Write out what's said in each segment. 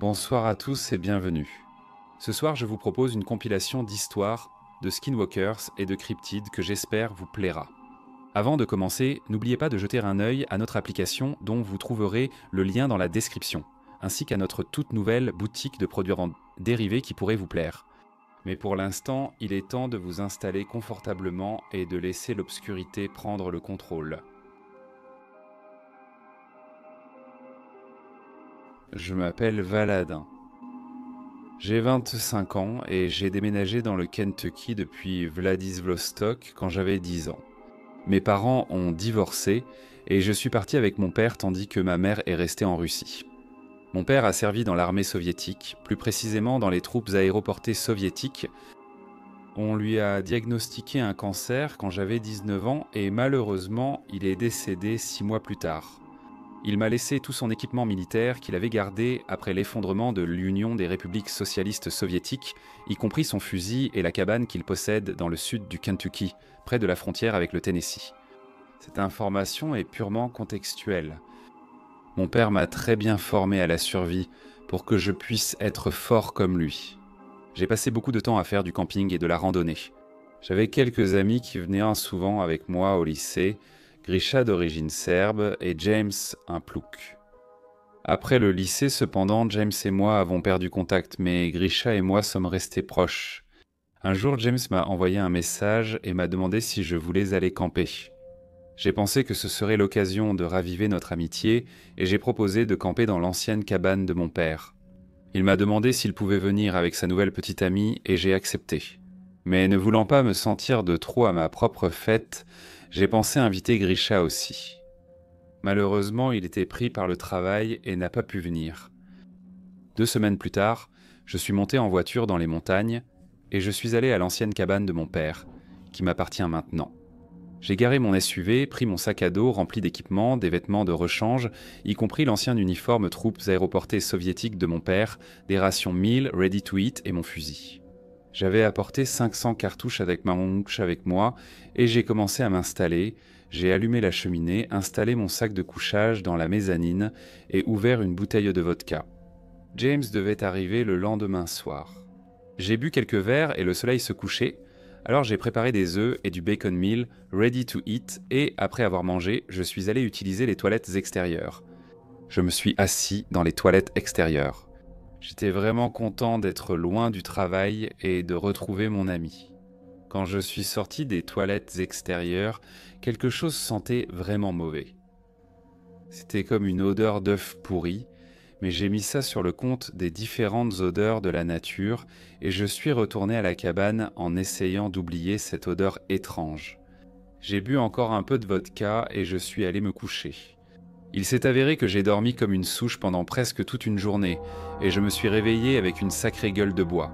Bonsoir à tous et bienvenue. Ce soir, je vous propose une compilation d'histoires, de skinwalkers et de cryptides que j'espère vous plaira. Avant de commencer, n'oubliez pas de jeter un œil à notre application dont vous trouverez le lien dans la description, ainsi qu'à notre toute nouvelle boutique de produits dérivés qui pourrait vous plaire. Mais pour l'instant, il est temps de vous installer confortablement et de laisser l'obscurité prendre le contrôle. Je m'appelle Valadin. J'ai 25 ans et j'ai déménagé dans le Kentucky depuis Vladivostok quand j'avais 10 ans. Mes parents ont divorcé et je suis parti avec mon père tandis que ma mère est restée en Russie. Mon père a servi dans l'armée soviétique, plus précisément dans les troupes aéroportées soviétiques. On lui a diagnostiqué un cancer quand j'avais 19 ans et malheureusement, il est décédé 6 mois plus tard. Il m'a laissé tout son équipement militaire qu'il avait gardé après l'effondrement de l'Union des républiques socialistes soviétiques, y compris son fusil et la cabane qu'il possède dans le sud du Kentucky, près de la frontière avec le Tennessee. Cette information est purement contextuelle. Mon père m'a très bien formé à la survie pour que je puisse être fort comme lui. J'ai passé beaucoup de temps à faire du camping et de la randonnée. J'avais quelques amis qui venaient souvent avec moi au lycée, Grisha d'origine serbe et James un plouk. Après le lycée cependant, James et moi avons perdu contact, mais Grisha et moi sommes restés proches. Un jour, James m'a envoyé un message et m'a demandé si je voulais aller camper. J'ai pensé que ce serait l'occasion de raviver notre amitié et j'ai proposé de camper dans l'ancienne cabane de mon père. Il m'a demandé s'il pouvait venir avec sa nouvelle petite amie et j'ai accepté. Mais ne voulant pas me sentir de trop à ma propre fête, j'ai pensé inviter Grisha aussi. Malheureusement, il était pris par le travail et n'a pas pu venir. 2 semaines plus tard, je suis monté en voiture dans les montagnes et je suis allé à l'ancienne cabane de mon père, qui m'appartient maintenant. J'ai garé mon SUV, pris mon sac à dos rempli d'équipements, des vêtements de rechange, y compris l'ancien uniforme troupes aéroportées soviétiques de mon père, des rations Meal, Ready to Eat et mon fusil. J'avais apporté 500 cartouches avec ma mouche avec moi et j'ai commencé à m'installer. J'ai allumé la cheminée, installé mon sac de couchage dans la mezzanine et ouvert une bouteille de vodka. James devait arriver le lendemain soir. J'ai bu quelques verres et le soleil se couchait, alors j'ai préparé des œufs et du bacon meal ready to eat et, après avoir mangé, je suis allé utiliser les toilettes extérieures. Je me suis assis dans les toilettes extérieures. J'étais vraiment content d'être loin du travail et de retrouver mon ami. Quand je suis sorti des toilettes extérieures, quelque chose sentait vraiment mauvais. C'était comme une odeur d'œuf pourri, mais j'ai mis ça sur le compte des différentes odeurs de la nature et je suis retourné à la cabane en essayant d'oublier cette odeur étrange. J'ai bu encore un peu de vodka et je suis allé me coucher. Il s'est avéré que j'ai dormi comme une souche pendant presque toute une journée et je me suis réveillé avec une sacrée gueule de bois.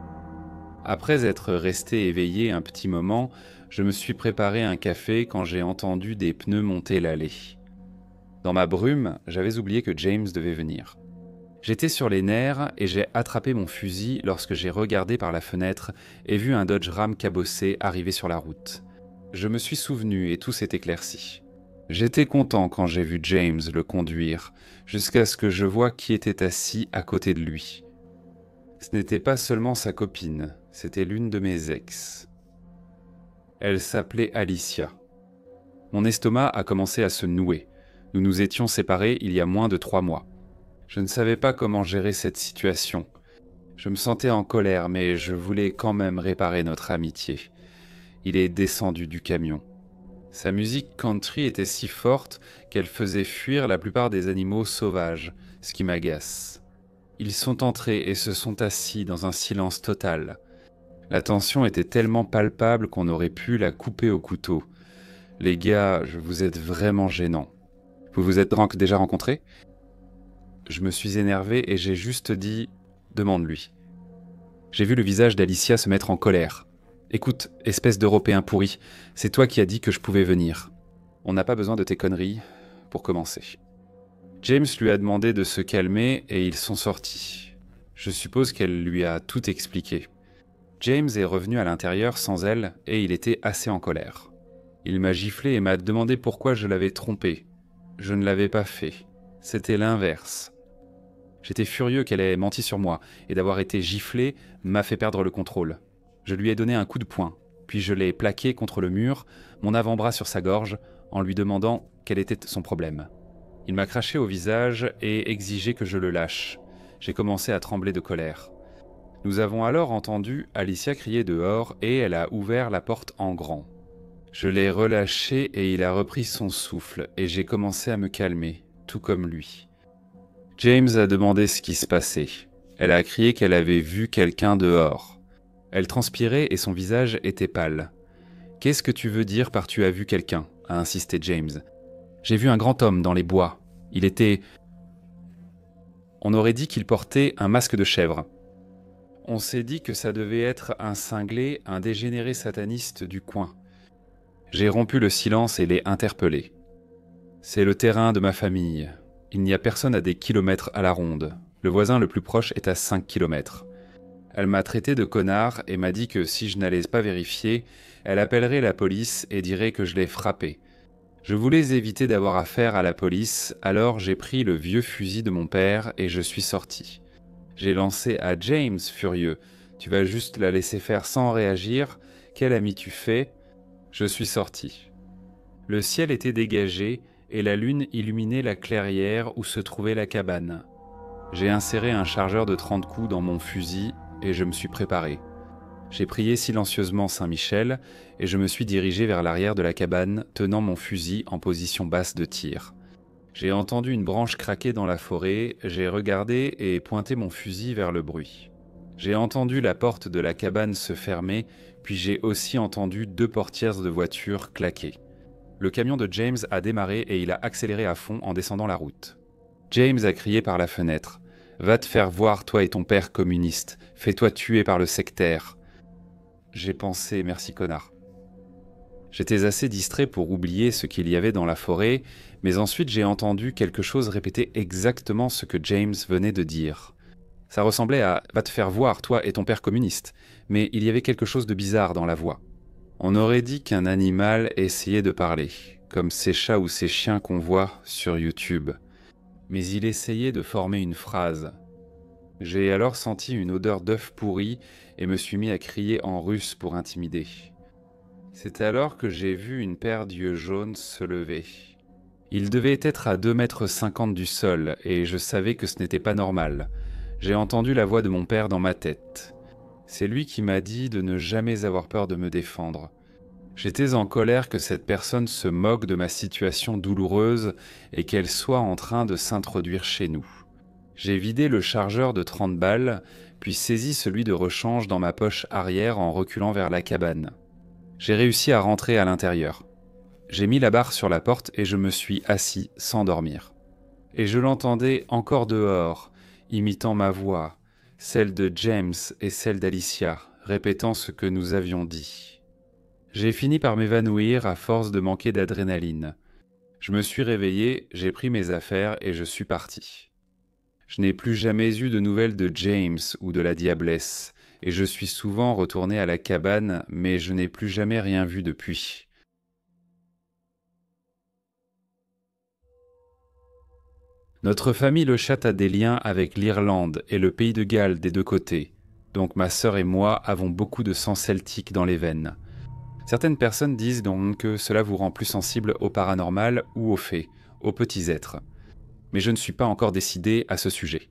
Après être resté éveillé un petit moment, je me suis préparé un café quand j'ai entendu des pneus monter l'allée. Dans ma brume, j'avais oublié que James devait venir. J'étais sur les nerfs et j'ai attrapé mon fusil lorsque j'ai regardé par la fenêtre et vu un Dodge Ram cabossé arriver sur la route. Je me suis souvenu et tout s'est éclairci. J'étais content quand j'ai vu James le conduire, jusqu'à ce que je voie qui était assis à côté de lui. Ce n'était pas seulement sa copine, c'était l'une de mes ex. Elle s'appelait Alicia. Mon estomac a commencé à se nouer. Nous nous étions séparés il y a moins de 3 mois. Je ne savais pas comment gérer cette situation. Je me sentais en colère, mais je voulais quand même réparer notre amitié. Il est descendu du camion. Sa musique country était si forte qu'elle faisait fuir la plupart des animaux sauvages, ce qui m'agace. Ils sont entrés et se sont assis dans un silence total. La tension était tellement palpable qu'on aurait pu la couper au couteau. Les gars, vous êtes vraiment gênants. Vous vous êtes donc déjà rencontrés ? Je me suis énervé et j'ai juste dit « Demande-lui ». J'ai vu le visage d'Alicia se mettre en colère. « Écoute, espèce d'Européen pourri, c'est toi qui as dit que je pouvais venir. On n'a pas besoin de tes conneries pour commencer. » James lui a demandé de se calmer et ils sont sortis. Je suppose qu'elle lui a tout expliqué. James est revenu à l'intérieur sans elle et il était assez en colère. Il m'a giflé et m'a demandé pourquoi je l'avais trompé. Je ne l'avais pas fait. C'était l'inverse. J'étais furieux qu'elle ait menti sur moi, et d'avoir été giflé m'a fait perdre le contrôle. Je lui ai donné un coup de poing, puis je l'ai plaqué contre le mur, mon avant-bras sur sa gorge, en lui demandant quel était son problème. Il m'a craché au visage et exigé que je le lâche. J'ai commencé à trembler de colère. Nous avons alors entendu Alicia crier dehors et elle a ouvert la porte en grand. Je l'ai relâché et il a repris son souffle et j'ai commencé à me calmer, tout comme lui. James a demandé ce qui se passait. Elle a crié qu'elle avait vu quelqu'un dehors. Elle transpirait et son visage était pâle. « Qu'est-ce que tu veux dire par tu as vu quelqu'un » a insisté James. « J'ai vu un grand homme dans les bois. Il était... » On aurait dit qu'il portait un masque de chèvre. On s'est dit que ça devait être un cinglé, un dégénéré sataniste du coin. J'ai rompu le silence et l'ai interpellé. C'est le terrain de ma famille. Il n'y a personne à des kilomètres à la ronde. Le voisin le plus proche est à 5 kilomètres. Elle m'a traité de connard et m'a dit que si je n'allais pas vérifier, elle appellerait la police et dirait que je l'ai frappé. Je voulais éviter d'avoir affaire à la police, alors j'ai pris le vieux fusil de mon père et je suis sorti. J'ai lancé à James, furieux. « Tu vas juste la laisser faire sans réagir? Quel ami tu fais ?» Je suis sorti. Le ciel était dégagé et la lune illuminait la clairière où se trouvait la cabane. J'ai inséré un chargeur de 30 coups dans mon fusil et je me suis préparé. J'ai prié silencieusement Saint-Michel et je me suis dirigé vers l'arrière de la cabane, tenant mon fusil en position basse de tir. J'ai entendu une branche craquer dans la forêt, j'ai regardé et pointé mon fusil vers le bruit. J'ai entendu la porte de la cabane se fermer, puis j'ai aussi entendu 2 portières de voiture claquer. Le camion de James a démarré et il a accéléré à fond en descendant la route. James a crié par la fenêtre. « Va te faire voir, toi et ton père communiste. Fais-toi tuer par le sectaire. » J'ai pensé « merci connard ». J'étais assez distrait pour oublier ce qu'il y avait dans la forêt, mais ensuite j'ai entendu quelque chose répéter exactement ce que James venait de dire. Ça ressemblait à « va te faire voir, toi et ton père communiste », mais il y avait quelque chose de bizarre dans la voix. On aurait dit qu'un animal essayait de parler, comme ces chats ou ces chiens qu'on voit sur YouTube. Mais il essayait de former une phrase. J'ai alors senti une odeur d'œuf pourri et me suis mis à crier en russe pour intimider. C'est alors que j'ai vu une paire d'yeux jaunes se lever. Il devait être à 2,50 m du sol et je savais que ce n'était pas normal. J'ai entendu la voix de mon père dans ma tête. C'est lui qui m'a dit de ne jamais avoir peur de me défendre. J'étais en colère que cette personne se moque de ma situation douloureuse et qu'elle soit en train de s'introduire chez nous. J'ai vidé le chargeur de 30 balles, puis saisi celui de rechange dans ma poche arrière en reculant vers la cabane. J'ai réussi à rentrer à l'intérieur. J'ai mis la barre sur la porte et je me suis assis sans dormir. Et je l'entendais encore dehors, imitant ma voix, celle de James et celle d'Alicia, répétant ce que nous avions dit. J'ai fini par m'évanouir à force de manquer d'adrénaline. Je me suis réveillé, j'ai pris mes affaires et je suis parti. Je n'ai plus jamais eu de nouvelles de James ou de la diablesse, et je suis souvent retourné à la cabane, mais je n'ai plus jamais rien vu depuis. Notre famille Le Chat a des liens avec l'Irlande et le pays de Galles des 2 côtés, donc ma sœur et moi avons beaucoup de sang celtique dans les veines. Certaines personnes disent donc que cela vous rend plus sensible au paranormal ou aux fées, aux petits êtres. Mais je ne suis pas encore décidé à ce sujet.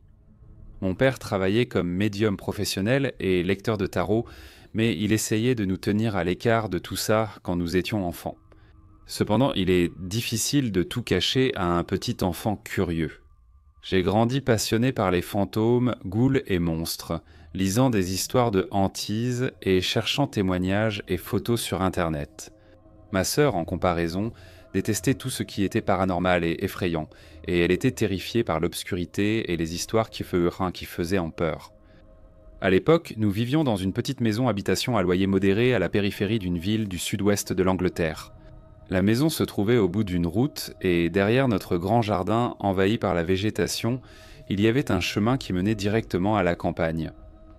Mon père travaillait comme médium professionnel et lecteur de tarot, mais il essayait de nous tenir à l'écart de tout ça quand nous étions enfants. Cependant, il est difficile de tout cacher à un petit enfant curieux. J'ai grandi passionné par les fantômes, ghouls et monstres, lisant des histoires de hantises et cherchant témoignages et photos sur Internet. Ma sœur, en comparaison, détestait tout ce qui était paranormal et effrayant, et elle était terrifiée par l'obscurité et les histoires qui faisaient en peur. À l'époque, nous vivions dans une petite maison habitation à loyer modéré à la périphérie d'une ville du sud-ouest de l'Angleterre. La maison se trouvait au bout d'une route et derrière notre grand jardin envahi par la végétation, il y avait un chemin qui menait directement à la campagne.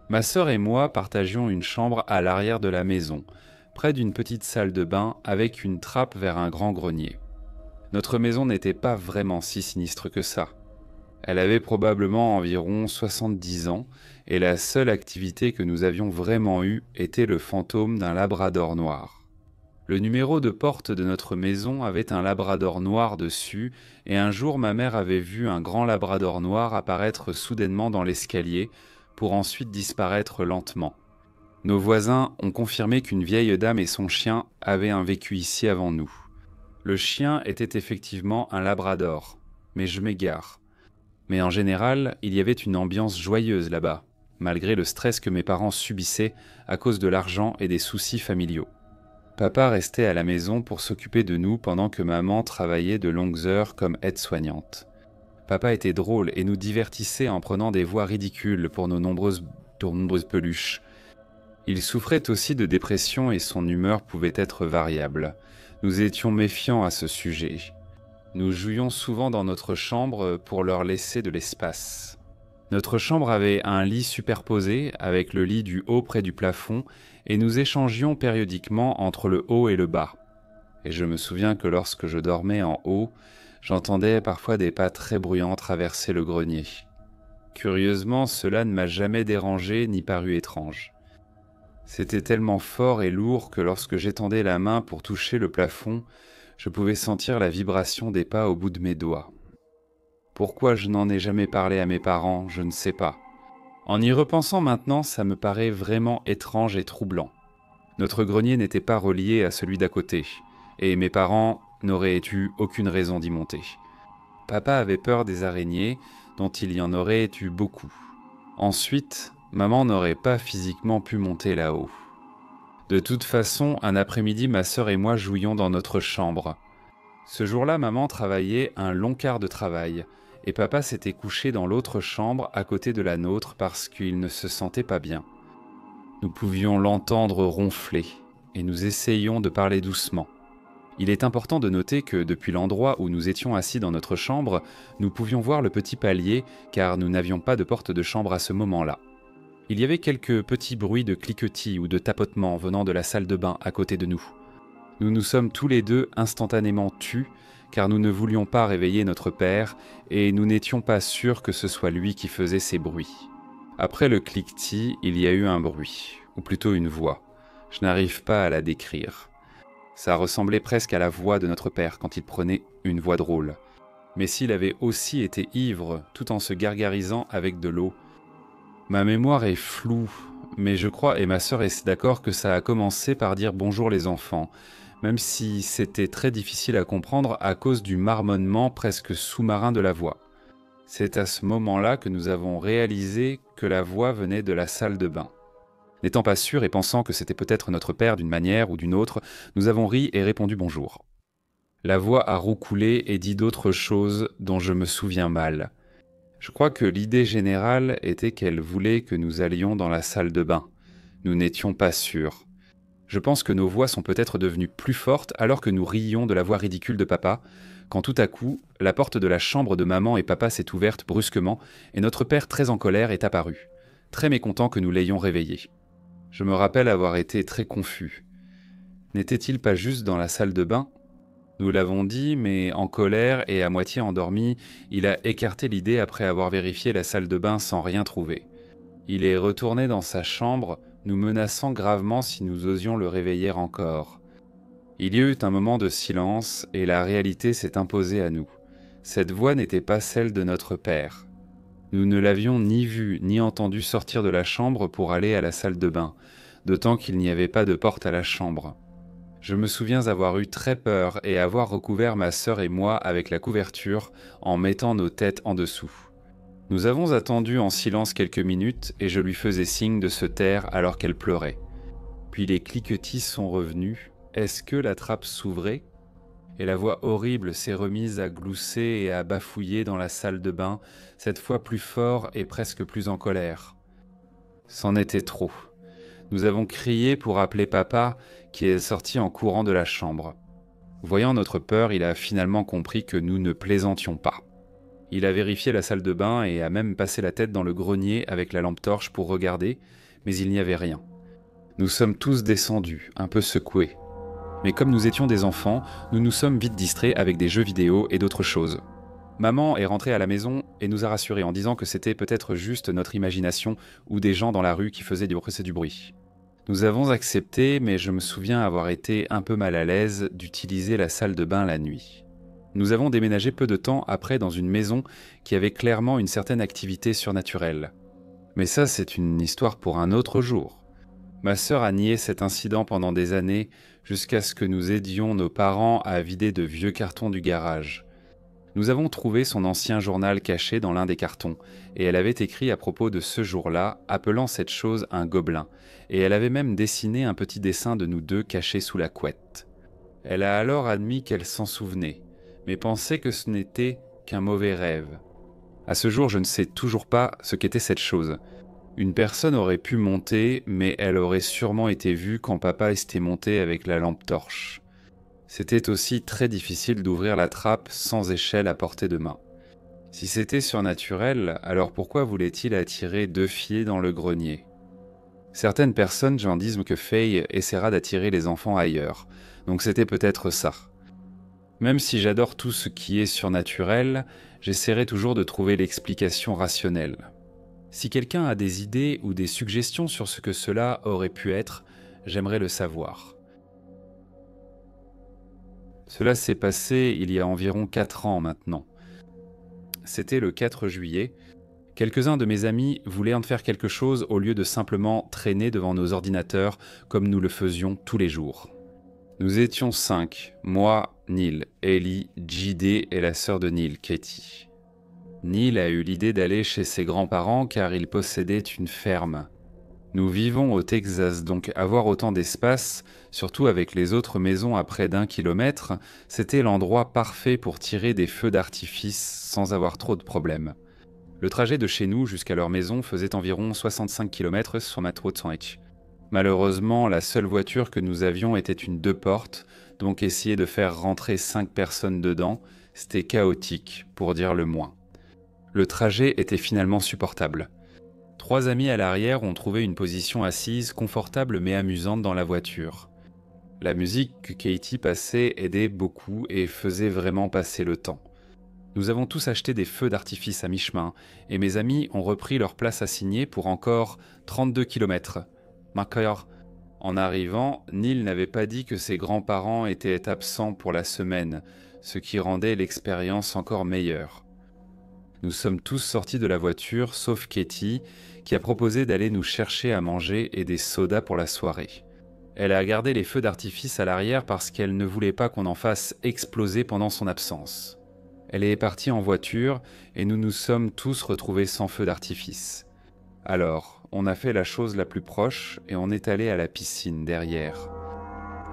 Ma sœur et moi partagions une chambre à l'arrière de la maison, près d'une petite salle de bain avec une trappe vers un grand grenier. Notre maison n'était pas vraiment si sinistre que ça. Elle avait probablement environ 70 ans, et la seule activité que nous avions vraiment eue était le fantôme d'un labrador noir. Le numéro de porte de notre maison avait un labrador noir dessus, et un jour ma mère avait vu un grand labrador noir apparaître soudainement dans l'escalier, pour ensuite disparaître lentement. Nos voisins ont confirmé qu'une vieille dame et son chien avaient un vécu ici avant nous. Le chien était effectivement un labrador, mais je m'égare. Mais en général, il y avait une ambiance joyeuse là-bas, malgré le stress que mes parents subissaient à cause de l'argent et des soucis familiaux. Papa restait à la maison pour s'occuper de nous pendant que maman travaillait de longues heures comme aide-soignante. Papa était drôle et nous divertissait en prenant des voix ridicules pour nos nombreuses peluches. Il souffrait aussi de dépression et son humeur pouvait être variable. Nous étions méfiants à ce sujet. Nous jouions souvent dans notre chambre pour leur laisser de l'espace. Notre chambre avait un lit superposé avec le lit du haut près du plafond et nous échangions périodiquement entre le haut et le bas. Et je me souviens que lorsque je dormais en haut, j'entendais parfois des pas très bruyants traverser le grenier. Curieusement, cela ne m'a jamais dérangé ni paru étrange. C'était tellement fort et lourd que lorsque j'étendais la main pour toucher le plafond, je pouvais sentir la vibration des pas au bout de mes doigts. Pourquoi je n'en ai jamais parlé à mes parents, je ne sais pas. En y repensant maintenant, ça me paraît vraiment étrange et troublant. Notre grenier n'était pas relié à celui d'à côté, et mes parents n'auraient eu aucune raison d'y monter. Papa avait peur des araignées, dont il y en aurait eu beaucoup. Ensuite, maman n'aurait pas physiquement pu monter là-haut. De toute façon, un après-midi, ma sœur et moi jouions dans notre chambre. Ce jour-là, maman travaillait un long quart de travail, et papa s'était couché dans l'autre chambre à côté de la nôtre parce qu'il ne se sentait pas bien. Nous pouvions l'entendre ronfler, et nous essayions de parler doucement. Il est important de noter que depuis l'endroit où nous étions assis dans notre chambre, nous pouvions voir le petit palier car nous n'avions pas de porte de chambre à ce moment-là. Il y avait quelques petits bruits de cliquetis ou de tapotements venant de la salle de bain à côté de nous. Nous nous sommes tous les deux instantanément tus car nous ne voulions pas réveiller notre père et nous n'étions pas sûrs que ce soit lui qui faisait ces bruits. Après le cliquetis, il y a eu un bruit, ou plutôt une voix. Je n'arrive pas à la décrire. Ça ressemblait presque à la voix de notre père quand il prenait une voix drôle. Mais s'il avait aussi été ivre tout en se gargarisant avec de l'eau. Ma mémoire est floue, mais je crois, et ma sœur est d'accord, que ça a commencé par dire bonjour les enfants, même si c'était très difficile à comprendre à cause du marmonnement presque sous-marin de la voix. C'est à ce moment-là que nous avons réalisé que la voix venait de la salle de bain. N'étant pas sûrs et pensant que c'était peut-être notre père d'une manière ou d'une autre, nous avons ri et répondu bonjour. La voix a roucoulé et dit d'autres choses dont je me souviens mal. Je crois que l'idée générale était qu'elle voulait que nous allions dans la salle de bain. Nous n'étions pas sûrs. Je pense que nos voix sont peut-être devenues plus fortes alors que nous rions de la voix ridicule de papa, quand tout à coup, la porte de la chambre de maman et papa s'est ouverte brusquement et notre père très en colère est apparu, très mécontent que nous l'ayons réveillé. Je me rappelle avoir été très confus. N'était-il pas juste dans la salle de bain ? Nous l'avons dit, mais en colère et à moitié endormi, il a écarté l'idée après avoir vérifié la salle de bain sans rien trouver. Il est retourné dans sa chambre, nous menaçant gravement si nous osions le réveiller encore. Il y eut un moment de silence et la réalité s'est imposée à nous. Cette voix n'était pas celle de notre père. Nous ne l'avions ni vu ni entendu sortir de la chambre pour aller à la salle de bain, d'autant qu'il n'y avait pas de porte à la chambre. Je me souviens avoir eu très peur et avoir recouvert ma sœur et moi avec la couverture en mettant nos têtes en dessous. Nous avons attendu en silence quelques minutes et je lui faisais signe de se taire alors qu'elle pleurait. Puis les cliquetis sont revenus. Est-ce que la trappe s'ouvrait ? Et la voix horrible s'est remise à glousser et à bafouiller dans la salle de bain, cette fois plus fort et presque plus en colère. C'en était trop. Nous avons crié pour appeler papa, qui est sorti en courant de la chambre. Voyant notre peur, il a finalement compris que nous ne plaisantions pas. Il a vérifié la salle de bain et a même passé la tête dans le grenier avec la lampe torche pour regarder, mais il n'y avait rien. Nous sommes tous descendus, un peu secoués. Mais comme nous étions des enfants, nous nous sommes vite distraits avec des jeux vidéo et d'autres choses. Maman est rentrée à la maison et nous a rassurés en disant que c'était peut-être juste notre imagination ou des gens dans la rue qui faisaient du bruit. Nous avons accepté, mais je me souviens avoir été un peu mal à l'aise d'utiliser la salle de bain la nuit. Nous avons déménagé peu de temps après dans une maison qui avait clairement une certaine activité surnaturelle. Mais ça, c'est une histoire pour un autre jour. Ma sœur a nié cet incident pendant des années jusqu'à ce que nous aidions nos parents à vider de vieux cartons du garage. Nous avons trouvé son ancien journal caché dans l'un des cartons, et elle avait écrit à propos de ce jour-là, appelant cette chose un gobelin, et elle avait même dessiné un petit dessin de nous deux cachés sous la couette. Elle a alors admis qu'elle s'en souvenait, mais pensait que ce n'était qu'un mauvais rêve. À ce jour, je ne sais toujours pas ce qu'était cette chose. Une personne aurait pu monter, mais elle aurait sûrement été vue quand papa était monté avec la lampe torche. C'était aussi très difficile d'ouvrir la trappe sans échelle à portée de main. Si c'était surnaturel, alors pourquoi voulait-il attirer 2 filles dans le grenier? Certaines personnes j'en disent que Faye essaiera d'attirer les enfants ailleurs, donc c'était peut-être ça. Même si j'adore tout ce qui est surnaturel, j'essaierai toujours de trouver l'explication rationnelle. Si quelqu'un a des idées ou des suggestions sur ce que cela aurait pu être, j'aimerais le savoir. Cela s'est passé il y a environ 4 ans maintenant. C'était le 4 juillet. Quelques-uns de mes amis voulaient en faire quelque chose au lieu de simplement traîner devant nos ordinateurs comme nous le faisions tous les jours. Nous étions 5, moi, Neil, Ellie, JD et la sœur de Neil, Katie. Neil a eu l'idée d'aller chez ses grands-parents car ils possédaient une ferme. Nous vivons au Texas, donc avoir autant d'espace, surtout avec les autres maisons à près d'1 kilomètre, c'était l'endroit parfait pour tirer des feux d'artifice sans avoir trop de problèmes. Le trajet de chez nous jusqu'à leur maison faisait environ 65 km sur ma route sans hitch. Malheureusement, la seule voiture que nous avions était une 2 portes, donc essayer de faire rentrer 5 personnes dedans, c'était chaotique, pour dire le moins. Le trajet était finalement supportable. 3 amis à l'arrière ont trouvé une position assise, confortable mais amusante dans la voiture. La musique que Katie passait aidait beaucoup et faisait vraiment passer le temps. Nous avons tous acheté des feux d'artifice à mi-chemin et mes amis ont repris leur place assignée pour encore 32 km. Marqueur. En arrivant, Neil n'avait pas dit que ses grands-parents étaient absents pour la semaine, ce qui rendait l'expérience encore meilleure. Nous sommes tous sortis de la voiture, sauf Katie, qui a proposé d'aller nous chercher à manger et des sodas pour la soirée. Elle a gardé les feux d'artifice à l'arrière parce qu'elle ne voulait pas qu'on en fasse exploser pendant son absence. Elle est partie en voiture et nous nous sommes tous retrouvés sans feu d'artifice. Alors, on a fait la chose la plus proche et on est allé à la piscine derrière.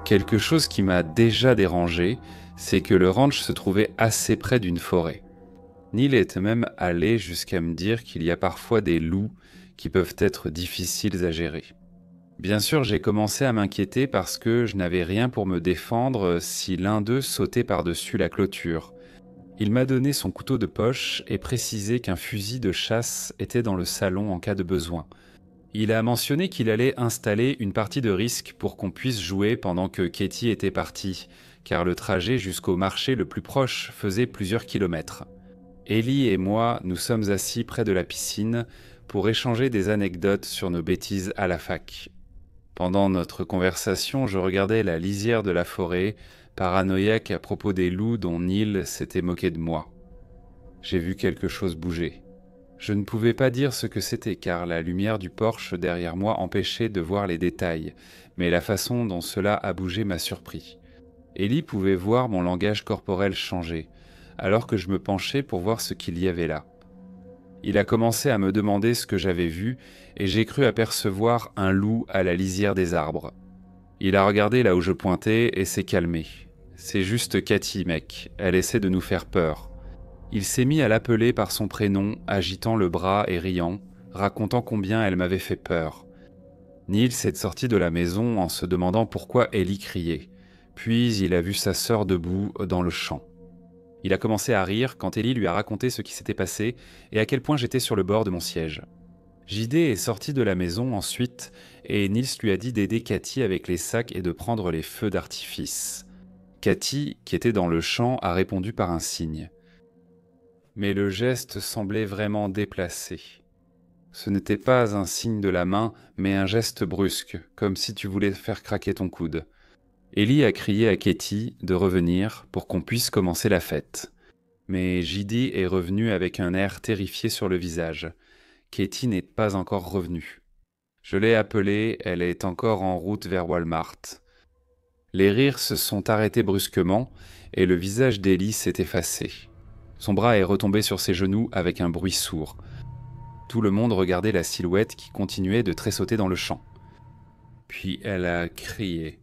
Quelque chose qui m'a déjà dérangé, c'est que le ranch se trouvait assez près d'une forêt. Neil est même allé jusqu'à me dire qu'il y a parfois des loups qui peuvent être difficiles à gérer. Bien sûr, j'ai commencé à m'inquiéter parce que je n'avais rien pour me défendre si l'un d'eux sautait par-dessus la clôture. Il m'a donné son couteau de poche et précisé qu'un fusil de chasse était dans le salon en cas de besoin. Il a mentionné qu'il allait installer une partie de risque pour qu'on puisse jouer pendant que Katie était partie, car le trajet jusqu'au marché le plus proche faisait plusieurs kilomètres. Ellie et moi nous sommes assis près de la piscine pour échanger des anecdotes sur nos bêtises à la fac. Pendant notre conversation, je regardais la lisière de la forêt, paranoïaque à propos des loups dont Neil s'était moqué de moi. J'ai vu quelque chose bouger. Je ne pouvais pas dire ce que c'était car la lumière du porche derrière moi empêchait de voir les détails, mais la façon dont cela a bougé m'a surpris. Ellie pouvait voir mon langage corporel changer, alors que je me penchais pour voir ce qu'il y avait là. Il a commencé à me demander ce que j'avais vu et j'ai cru apercevoir un loup à la lisière des arbres. Il a regardé là où je pointais et s'est calmé. C'est juste Katie, mec, elle essaie de nous faire peur. Il s'est mis à l'appeler par son prénom, agitant le bras et riant, racontant combien elle m'avait fait peur. Neil s'est sorti de la maison en se demandant pourquoi Ellie criait. Puis il a vu sa sœur debout dans le champ. Il a commencé à rire quand Ellie lui a raconté ce qui s'était passé et à quel point j'étais sur le bord de mon siège. JD est sorti de la maison ensuite et Nils lui a dit d'aider Cathy avec les sacs et de prendre les feux d'artifice. Cathy, qui était dans le champ, a répondu par un signe. mais le geste semblait vraiment déplacé. Ce n'était pas un signe de la main, mais un geste brusque, comme si tu voulais faire craquer ton coude. Ellie a crié à Katie de revenir pour qu'on puisse commencer la fête. Mais JD est revenu avec un air terrifié sur le visage. Katie n'est pas encore revenue. Je l'ai appelée, elle est encore en route vers Walmart. Les rires se sont arrêtés brusquement et le visage d'Ellie s'est effacé. Son bras est retombé sur ses genoux avec un bruit sourd. Tout le monde regardait la silhouette qui continuait de tressauter dans le champ. Puis elle a crié.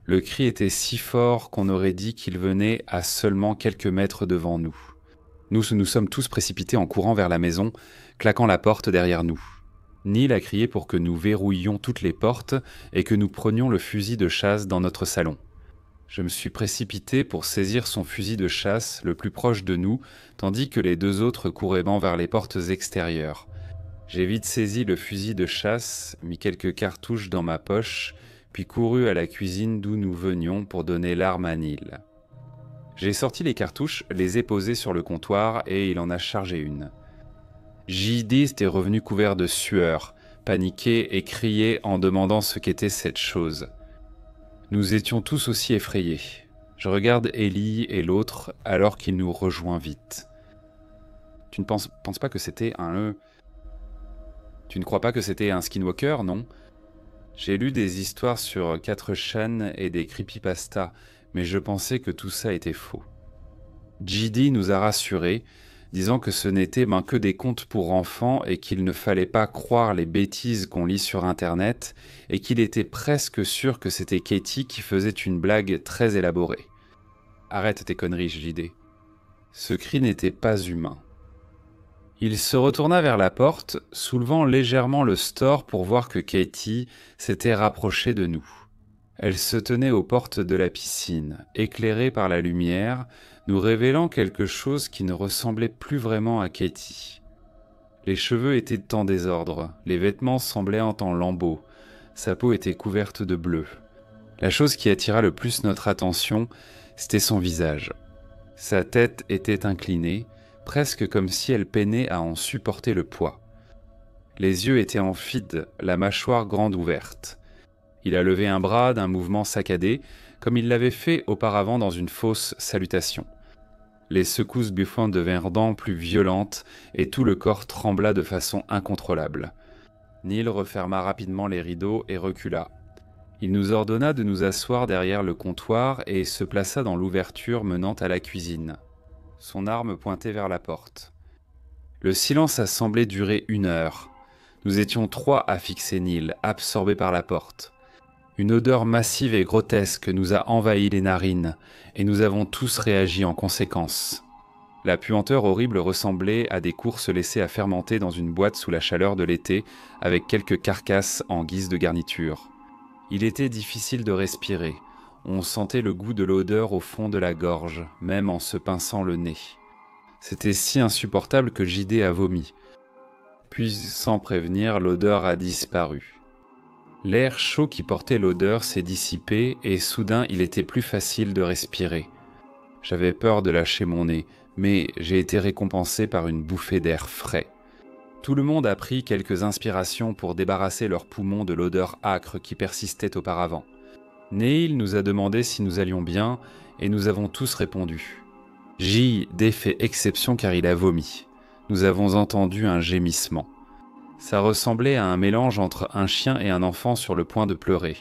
Le cri était si fort qu'on aurait dit qu'il venait à seulement quelques mètres devant nous. Nous nous sommes tous précipités en courant vers la maison, claquant la porte derrière nous. Neil a crié pour que nous verrouillions toutes les portes et que nous prenions le fusil de chasse dans notre salon. Je me suis précipité pour saisir son fusil de chasse le plus proche de nous, tandis que les deux autres couraient vers les portes extérieures. J'ai vite saisi le fusil de chasse, mis quelques cartouches dans ma poche, puis couru à la cuisine d'où nous venions pour donner l'arme à Neil. J'ai sorti les cartouches, les ai posées sur le comptoir et il en a chargé une. JD était revenu couvert de sueur, paniqué et crié en demandant ce qu'était cette chose. Nous étions tous aussi effrayés. Je regarde Ellie et l'autre alors qu'il nous rejoint vite. Tu ne penses pas que c'était un... Tu ne crois pas que c'était un skinwalker, non? J'ai lu des histoires sur 4chan et des creepypastas, mais je pensais que tout ça était faux. JD nous a rassurés, disant que ce n'était que des contes pour enfants et qu'il ne fallait pas croire les bêtises qu'on lit sur Internet et qu'il était presque sûr que c'était Katie qui faisait une blague très élaborée. Arrête tes conneries, JD. Ce cri n'était pas humain. Il se retourna vers la porte, soulevant légèrement le store pour voir que Katie s'était rapprochée de nous. Elle se tenait aux portes de la piscine, éclairée par la lumière, nous révélant quelque chose qui ne ressemblait plus vraiment à Katie. Les cheveux étaient en désordre, les vêtements semblaient en lambeaux, sa peau était couverte de bleu. La chose qui attira le plus notre attention, c'était son visage. Sa tête était inclinée, presque comme si elle peinait à en supporter le poids. Les yeux étaient en vide, la mâchoire grande ouverte. Il a levé un bras d'un mouvement saccadé, comme il l'avait fait auparavant dans une fausse salutation. Les secousses buffantes devinrent plus violentes et tout le corps trembla de façon incontrôlable. Neil referma rapidement les rideaux et recula. Il nous ordonna de nous asseoir derrière le comptoir et se plaça dans l'ouverture menant à la cuisine. Son arme pointait vers la porte. Le silence a semblé durer 1 heure. Nous étions 3 à fixer Neil, absorbés par la porte. Une odeur massive et grotesque nous a envahi les narines, et nous avons tous réagi en conséquence. La puanteur horrible ressemblait à des courses laissées à fermenter dans une boîte sous la chaleur de l'été, avec quelques carcasses en guise de garniture. Il était difficile de respirer. On sentait le goût de l'odeur au fond de la gorge, même en se pinçant le nez. C'était si insupportable que JD a vomi. Puis, sans prévenir, l'odeur a disparu. L'air chaud qui portait l'odeur s'est dissipé et soudain il était plus facile de respirer. J'avais peur de lâcher mon nez, mais j'ai été récompensé par une bouffée d'air frais. Tout le monde a pris quelques inspirations pour débarrasser leurs poumons de l'odeur âcre qui persistait auparavant. Neil nous a demandé si nous allions bien et nous avons tous répondu. JD fait exception car il a vomi. Nous avons entendu un gémissement. Ça ressemblait à un mélange entre un chien et un enfant sur le point de pleurer.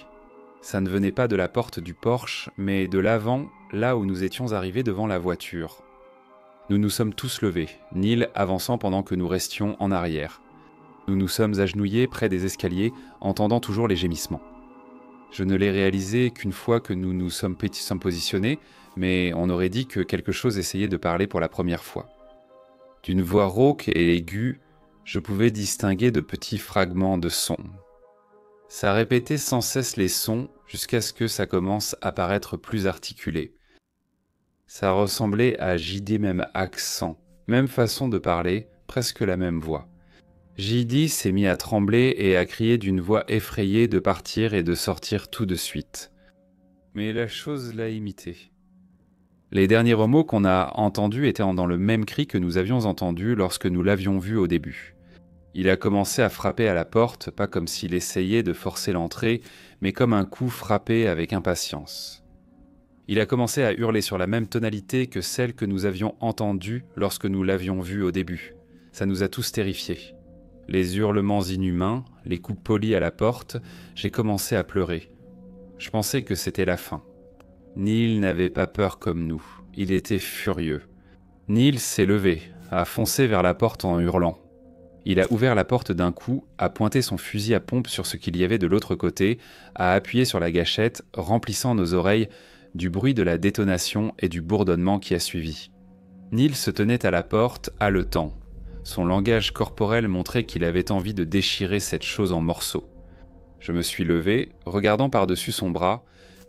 Ça ne venait pas de la porte du Porsche, mais de l'avant, là où nous étions arrivés devant la voiture. Nous nous sommes tous levés, Neil avançant pendant que nous restions en arrière. Nous nous sommes agenouillés près des escaliers, entendant toujours les gémissements. Je ne l'ai réalisé qu'une fois que nous nous sommes positionnés, mais on aurait dit que quelque chose essayait de parler pour la première fois. D'une voix rauque et aiguë, je pouvais distinguer de petits fragments de sons. Ça répétait sans cesse les sons jusqu'à ce que ça commence à paraître plus articulé. Ça ressemblait à JD, même accent, même façon de parler, presque la même voix. JD s'est mis à trembler et à crier d'une voix effrayée de partir et de sortir tout de suite. Mais la chose l'a imité. Les derniers mots qu'on a entendus étaient dans le même cri que nous avions entendu lorsque nous l'avions vu au début. Il a commencé à frapper à la porte, pas comme s'il essayait de forcer l'entrée, mais comme un coup frappé avec impatience. Il a commencé à hurler sur la même tonalité que celle que nous avions entendue lorsque nous l'avions vu au début. Ça nous a tous terrifiés. Les hurlements inhumains, les coups polis à la porte, j'ai commencé à pleurer. Je pensais que c'était la fin. Neil n'avait pas peur comme nous. Il était furieux. Neil s'est levé, a foncé vers la porte en hurlant. Il a ouvert la porte d'un coup, a pointé son fusil à pompe sur ce qu'il y avait de l'autre côté, a appuyé sur la gâchette, remplissant nos oreilles du bruit de la détonation et du bourdonnement qui a suivi. Neil se tenait à la porte, haletant. Son langage corporel montrait qu'il avait envie de déchirer cette chose en morceaux. Je me suis levé, regardant par-dessus son bras,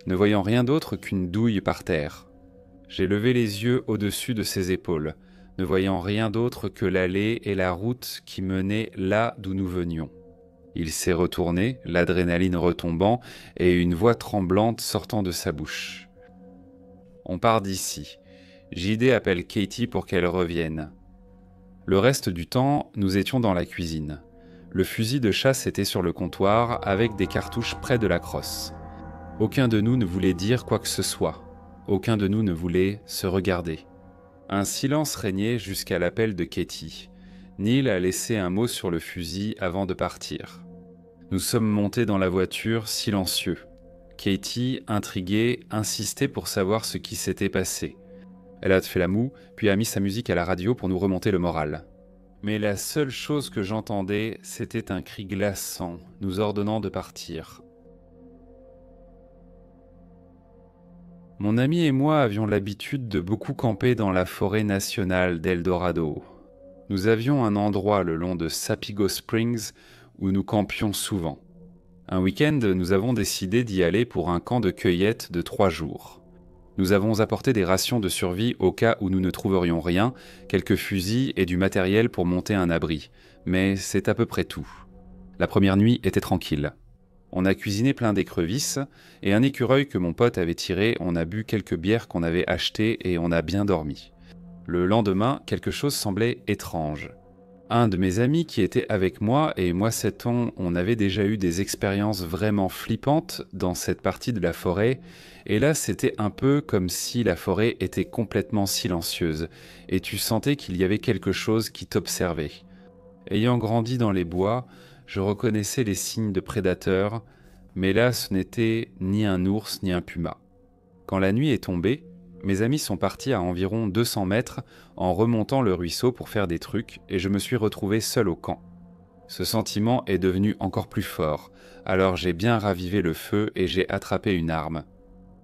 ne voyant rien d'autre qu'une douille par terre. J'ai levé les yeux au-dessus de ses épaules, ne voyant rien d'autre que l'allée et la route qui menaient là d'où nous venions. Il s'est retourné, l'adrénaline retombant et une voix tremblante sortant de sa bouche. « On part d'ici. JD appelle Katie pour qu'elle revienne. » Le reste du temps, nous étions dans la cuisine. Le fusil de chasse était sur le comptoir avec des cartouches près de la crosse. Aucun de nous ne voulait dire quoi que ce soit. Aucun de nous ne voulait se regarder. Un silence régnait jusqu'à l'appel de Katie. Neil a laissé un mot sur le fusil avant de partir. Nous sommes montés dans la voiture, silencieux. Katie, intriguée, insistait pour savoir ce qui s'était passé. Elle a fait la moue, puis a mis sa musique à la radio pour nous remonter le moral. Mais la seule chose que j'entendais, c'était un cri glaçant, nous ordonnant de partir. Mon ami et moi avions l'habitude de beaucoup camper dans la forêt nationale d'Eldorado. Nous avions un endroit le long de Sapigo Springs où nous campions souvent. Un week-end, nous avons décidé d'y aller pour un camp de cueillette de 3 jours. Nous avons apporté des rations de survie au cas où nous ne trouverions rien, quelques fusils et du matériel pour monter un abri. Mais c'est à peu près tout. La première nuit était tranquille. On a cuisiné plein d'écrevisses, et un écureuil que mon pote avait tiré, on a bu quelques bières qu'on avait achetées et on a bien dormi. Le lendemain, quelque chose semblait étrange. Un de mes amis qui était avec moi, et moi sait-on, on avait déjà eu des expériences vraiment flippantes dans cette partie de la forêt, et là c'était un peu comme si la forêt était complètement silencieuse, et tu sentais qu'il y avait quelque chose qui t'observait. Ayant grandi dans les bois, je reconnaissais les signes de prédateurs, mais là ce n'était ni un ours ni un puma. Quand la nuit est tombée, mes amis sont partis à environ 200 mètres en remontant le ruisseau pour faire des trucs et je me suis retrouvé seul au camp. Ce sentiment est devenu encore plus fort, alors j'ai bien ravivé le feu et j'ai attrapé une arme.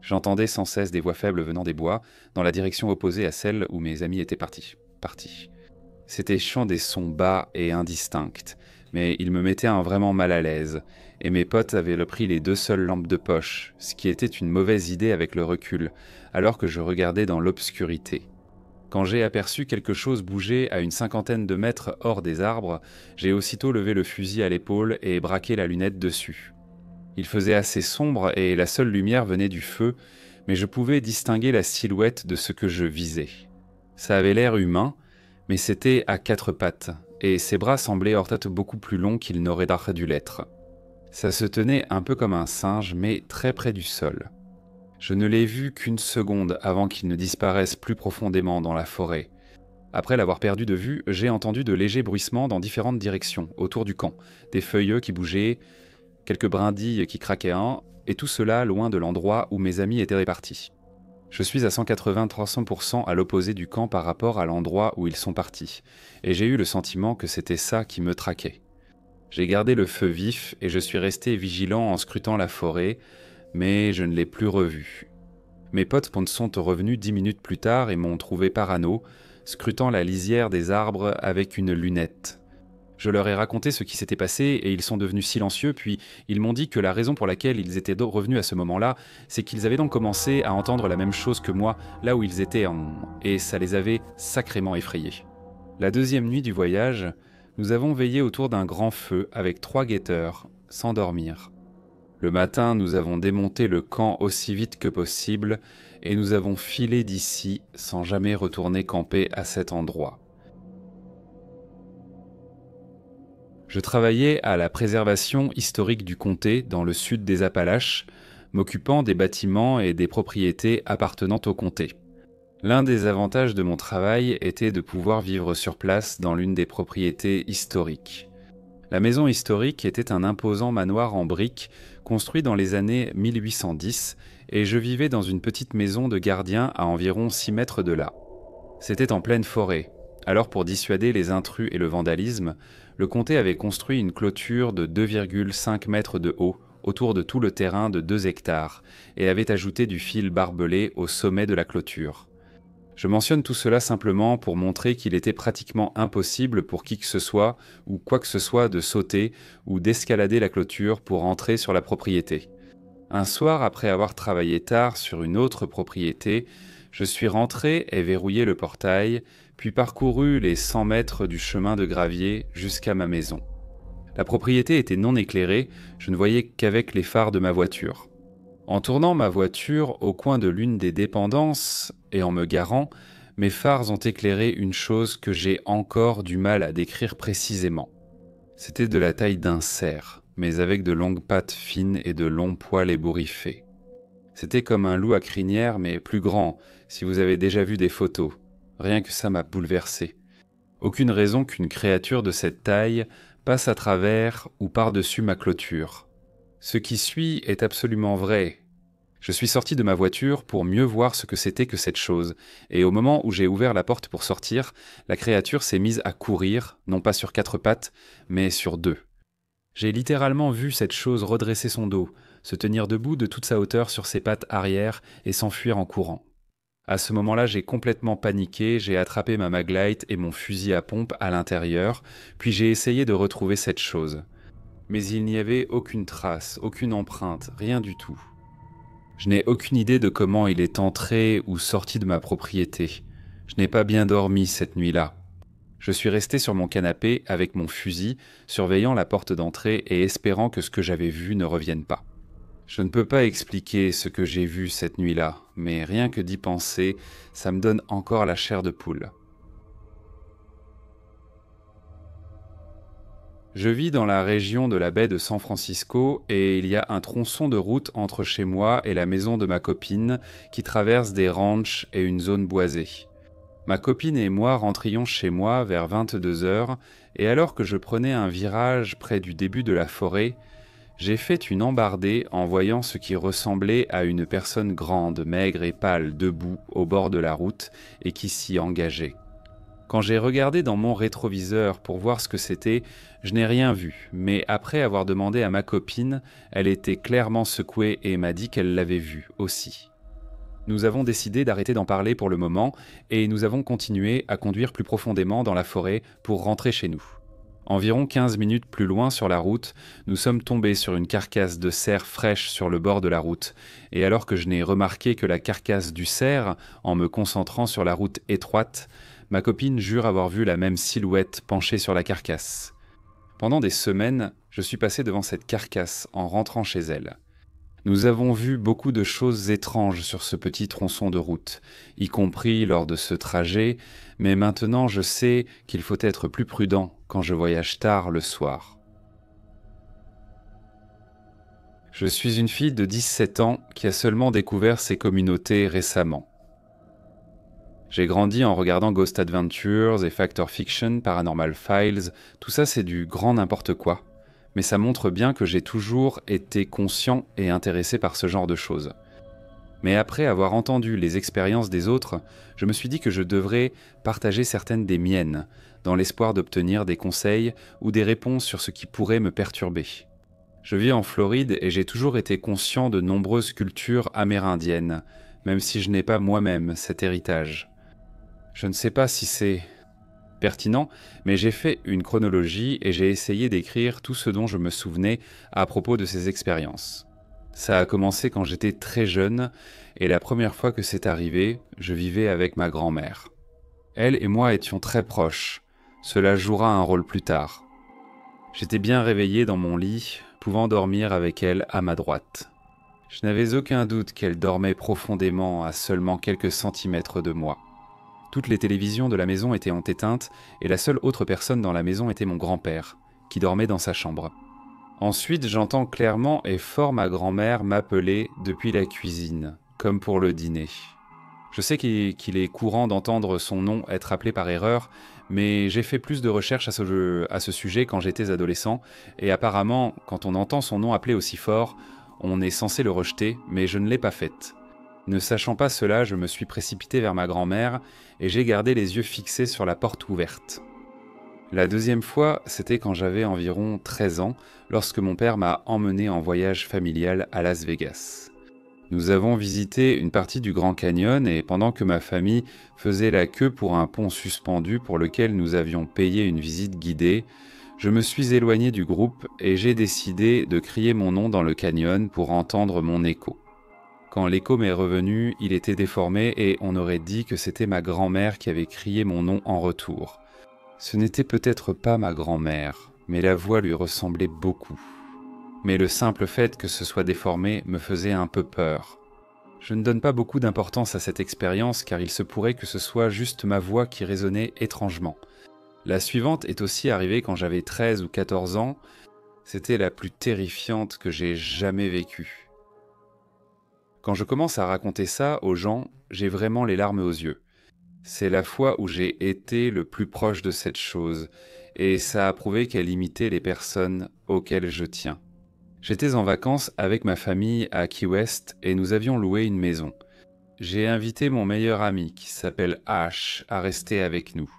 J'entendais sans cesse des voix faibles venant des bois, dans la direction opposée à celle où mes amis étaient partis. C'était chiant, des sons bas et indistincts, mais ils me mettaient vraiment mal à l'aise, et mes potes avaient pris les 2 seules lampes de poche, ce qui était une mauvaise idée avec le recul, alors que je regardais dans l'obscurité. Quand j'ai aperçu quelque chose bouger à une 50aine de mètres hors des arbres, j'ai aussitôt levé le fusil à l'épaule et braqué la lunette dessus. Il faisait assez sombre et la seule lumière venait du feu, mais je pouvais distinguer la silhouette de ce que je visais. Ça avait l'air humain, mais c'était à 4 pattes, et ses bras semblaient hors tête beaucoup plus longs qu'ils n'auraient dû l'être. Ça se tenait un peu comme un singe, mais très près du sol. Je ne l'ai vu qu'une seconde avant qu'il ne disparaisse plus profondément dans la forêt. Après l'avoir perdu de vue, j'ai entendu de légers bruissements dans différentes directions, autour du camp, des feuilleux qui bougeaient, quelques brindilles qui craquaient et tout cela loin de l'endroit où mes amis étaient répartis. Je suis à 180-300% à l'opposé du camp par rapport à l'endroit où ils sont partis, et j'ai eu le sentiment que c'était ça qui me traquait. J'ai gardé le feu vif et je suis resté vigilant en scrutant la forêt, mais je ne l'ai plus revu. Mes potes sont revenus 10 minutes plus tard et m'ont trouvé parano, scrutant la lisière des arbres avec une lunette. Je leur ai raconté ce qui s'était passé et ils sont devenus silencieux, puis ils m'ont dit que la raison pour laquelle ils étaient revenus à ce moment-là, c'est qu'ils avaient donc commencé à entendre la même chose que moi, là où ils étaient, et ça les avait sacrément effrayés. La deuxième nuit du voyage, nous avons veillé autour d'un grand feu avec 3 guetteurs, sans dormir. Le matin, nous avons démonté le camp aussi vite que possible et nous avons filé d'ici sans jamais retourner camper à cet endroit. Je travaillais à la préservation historique du comté dans le sud des Appalaches, m'occupant des bâtiments et des propriétés appartenant au comté. L'un des avantages de mon travail était de pouvoir vivre sur place dans l'une des propriétés historiques. La maison historique était un imposant manoir en briques construit dans les années 1810 et je vivais dans une petite maison de gardien à environ 6 mètres de là. C'était en pleine forêt. Alors pour dissuader les intrus et le vandalisme, le comté avait construit une clôture de 2,5 mètres de haut autour de tout le terrain de 2 hectares et avait ajouté du fil barbelé au sommet de la clôture. Je mentionne tout cela simplement pour montrer qu'il était pratiquement impossible pour qui que ce soit ou quoi que ce soit de sauter ou d'escalader la clôture pour entrer sur la propriété. Un soir, après avoir travaillé tard sur une autre propriété, je suis rentré et verrouillé le portail, puis parcouru les 100 mètres du chemin de gravier jusqu'à ma maison. La propriété était non éclairée, je ne voyais qu'avec les phares de ma voiture. En tournant ma voiture au coin de l'une des dépendances et en me garant, mes phares ont éclairé une chose que j'ai encore du mal à décrire précisément. C'était de la taille d'un cerf, mais avec de longues pattes fines et de longs poils ébouriffés. C'était comme un loup à crinière, mais plus grand, si vous avez déjà vu des photos. Rien que ça m'a bouleversé. Aucune raison qu'une créature de cette taille passe à travers ou par-dessus ma clôture. Ce qui suit est absolument vrai. Je suis sorti de ma voiture pour mieux voir ce que c'était que cette chose, et au moment où j'ai ouvert la porte pour sortir, la créature s'est mise à courir, non pas sur 4 pattes, mais sur 2. J'ai littéralement vu cette chose redresser son dos, se tenir debout de toute sa hauteur sur ses pattes arrière et s'enfuir en courant. À ce moment-là, j'ai complètement paniqué, j'ai attrapé ma Maglite et mon fusil à pompe à l'intérieur, puis j'ai essayé de retrouver cette chose. Mais il n'y avait aucune trace, aucune empreinte, rien du tout. Je n'ai aucune idée de comment il est entré ou sorti de ma propriété. Je n'ai pas bien dormi cette nuit-là. Je suis resté sur mon canapé avec mon fusil, surveillant la porte d'entrée et espérant que ce que j'avais vu ne revienne pas. Je ne peux pas expliquer ce que j'ai vu cette nuit-là, mais rien que d'y penser, ça me donne encore la chair de poule. Je vis dans la région de la baie de San Francisco et il y a un tronçon de route entre chez moi et la maison de ma copine qui traverse des ranchs et une zone boisée. Ma copine et moi rentrions chez moi vers 22h et alors que je prenais un virage près du début de la forêt, j'ai fait une embardée en voyant ce qui ressemblait à une personne grande, maigre et pâle debout au bord de la route et qui s'y engageait. Quand j'ai regardé dans mon rétroviseur pour voir ce que c'était, je n'ai rien vu, mais après avoir demandé à ma copine, elle était clairement secouée et m'a dit qu'elle l'avait vu aussi. Nous avons décidé d'arrêter d'en parler pour le moment et nous avons continué à conduire plus profondément dans la forêt pour rentrer chez nous. Environ 15 minutes plus loin sur la route, nous sommes tombés sur une carcasse de cerf fraîche sur le bord de la route, et alors que je n'ai remarqué que la carcasse du cerf, en me concentrant sur la route étroite, ma copine jure avoir vu la même silhouette penchée sur la carcasse. Pendant des semaines, je suis passé devant cette carcasse en rentrant chez elle. Nous avons vu beaucoup de choses étranges sur ce petit tronçon de route, y compris lors de ce trajet, mais maintenant je sais qu'il faut être plus prudent quand je voyage tard le soir. Je suis une fille de 17 ans qui a seulement découvert ces communautés récemment. J'ai grandi en regardant Ghost Adventures et Fact or Fiction, Paranormal Files, tout ça c'est du grand n'importe quoi. Mais ça montre bien que j'ai toujours été conscient et intéressé par ce genre de choses. Mais après avoir entendu les expériences des autres, je me suis dit que je devrais partager certaines des miennes, dans l'espoir d'obtenir des conseils ou des réponses sur ce qui pourrait me perturber. Je vis en Floride et j'ai toujours été conscient de nombreuses cultures amérindiennes, même si je n'ai pas moi-même cet héritage. Je ne sais pas si c'est pertinent, mais j'ai fait une chronologie et j'ai essayé d'écrire tout ce dont je me souvenais à propos de ces expériences. Ça a commencé quand j'étais très jeune et la première fois que c'est arrivé, je vivais avec ma grand-mère. Elle et moi étions très proches. Cela jouera un rôle plus tard. J'étais bien réveillé dans mon lit, pouvant dormir avec elle à ma droite. Je n'avais aucun doute qu'elle dormait profondément à seulement quelques centimètres de moi. Toutes les télévisions de la maison étaient en éteinte et la seule autre personne dans la maison était mon grand-père, qui dormait dans sa chambre. Ensuite, j'entends clairement et fort ma grand-mère m'appeler depuis la cuisine, comme pour le dîner. Je sais qu'il est courant d'entendre son nom être appelé par erreur, mais j'ai fait plus de recherches à ce sujet quand j'étais adolescent, et apparemment, quand on entend son nom appelé aussi fort, on est censé le rejeter, mais je ne l'ai pas faite. Ne sachant pas cela, je me suis précipité vers ma grand-mère, et j'ai gardé les yeux fixés sur la porte ouverte. La deuxième fois, c'était quand j'avais environ 13 ans, lorsque mon père m'a emmené en voyage familial à Las Vegas. Nous avons visité une partie du Grand Canyon et pendant que ma famille faisait la queue pour un pont suspendu pour lequel nous avions payé une visite guidée, je me suis éloigné du groupe et j'ai décidé de crier mon nom dans le canyon pour entendre mon écho. Quand l'écho m'est revenu, il était déformé et on aurait dit que c'était ma grand-mère qui avait crié mon nom en retour. Ce n'était peut-être pas ma grand-mère, mais la voix lui ressemblait beaucoup. Mais le simple fait que ce soit déformé me faisait un peu peur. Je ne donne pas beaucoup d'importance à cette expérience car il se pourrait que ce soit juste ma voix qui résonnait étrangement. La suivante est aussi arrivée quand j'avais 13 ou 14 ans. C'était la plus terrifiante que j'ai jamais vécue. Quand je commence à raconter ça aux gens, j'ai vraiment les larmes aux yeux. C'est la fois où j'ai été le plus proche de cette chose, et ça a prouvé qu'elle imitait les personnes auxquelles je tiens. J'étais en vacances avec ma famille à Key West et nous avions loué une maison. J'ai invité mon meilleur ami, qui s'appelle Ash, à rester avec nous.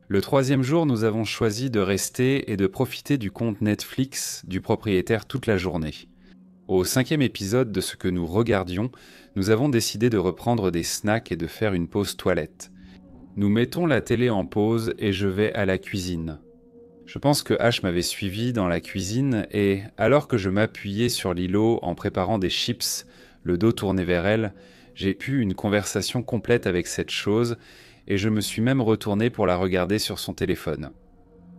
Le 3e jour, nous avons choisi de rester et de profiter du compte Netflix du propriétaire toute la journée. Au 5e épisode de ce que nous regardions, nous avons décidé de reprendre des snacks et de faire une pause toilette. Nous mettons la télé en pause et je vais à la cuisine. Je pense que Ash m'avait suivi dans la cuisine et, alors que je m'appuyais sur l'îlot en préparant des chips, le dos tourné vers elle, j'ai pu une conversation complète avec cette chose et je me suis même retourné pour la regarder sur son téléphone.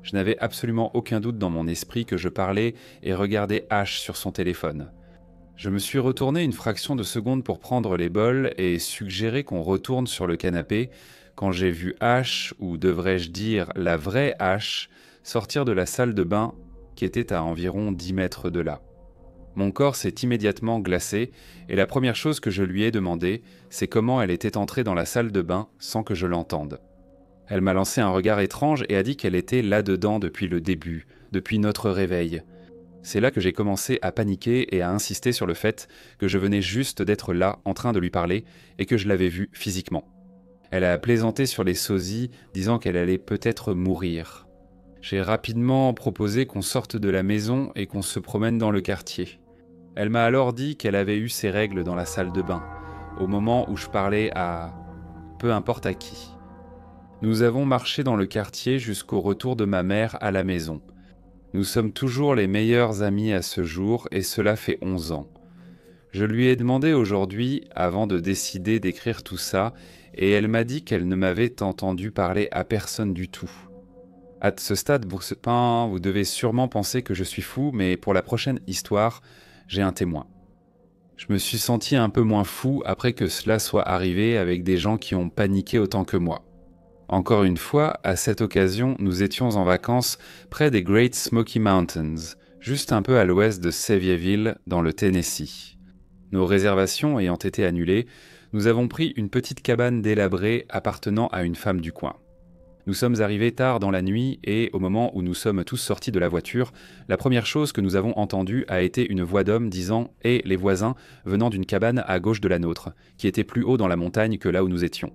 Je n'avais absolument aucun doute dans mon esprit que je parlais et regardais Ash sur son téléphone. Je me suis retourné une fraction de seconde pour prendre les bols et suggérer qu'on retourne sur le canapé quand j'ai vu Ash, ou devrais-je dire la vraie Ash, sortir de la salle de bain qui était à environ 10 mètres de là. Mon corps s'est immédiatement glacé et la première chose que je lui ai demandé, c'est comment elle était entrée dans la salle de bain sans que je l'entende. Elle m'a lancé un regard étrange et a dit qu'elle était là-dedans depuis le début, depuis notre réveil. C'est là que j'ai commencé à paniquer et à insister sur le fait que je venais juste d'être là en train de lui parler et que je l'avais vue physiquement. Elle a plaisanté sur les sosies, disant qu'elle allait peut-être mourir. J'ai rapidement proposé qu'on sorte de la maison et qu'on se promène dans le quartier. Elle m'a alors dit qu'elle avait eu ses règles dans la salle de bain, au moment où je parlais à peu importe à qui. Nous avons marché dans le quartier jusqu'au retour de ma mère à la maison. Nous sommes toujours les meilleurs amis à ce jour et cela fait 11 ans. Je lui ai demandé aujourd'hui, avant de décider d'écrire tout ça, et elle m'a dit qu'elle ne m'avait entendu parler à personne du tout. À ce stade, vous devez sûrement penser que je suis fou, mais pour la prochaine histoire, j'ai un témoin. Je me suis senti un peu moins fou après que cela soit arrivé avec des gens qui ont paniqué autant que moi. Encore une fois, à cette occasion, nous étions en vacances près des Great Smoky Mountains, juste un peu à l'ouest de Sevierville, dans le Tennessee. Nos réservations ayant été annulées, nous avons pris une petite cabane délabrée appartenant à une femme du coin. Nous sommes arrivés tard dans la nuit et, au moment où nous sommes tous sortis de la voiture, la première chose que nous avons entendue a été une voix d'homme disant « Hé, les voisins !» venant d'une cabane à gauche de la nôtre, qui était plus haut dans la montagne que là où nous étions.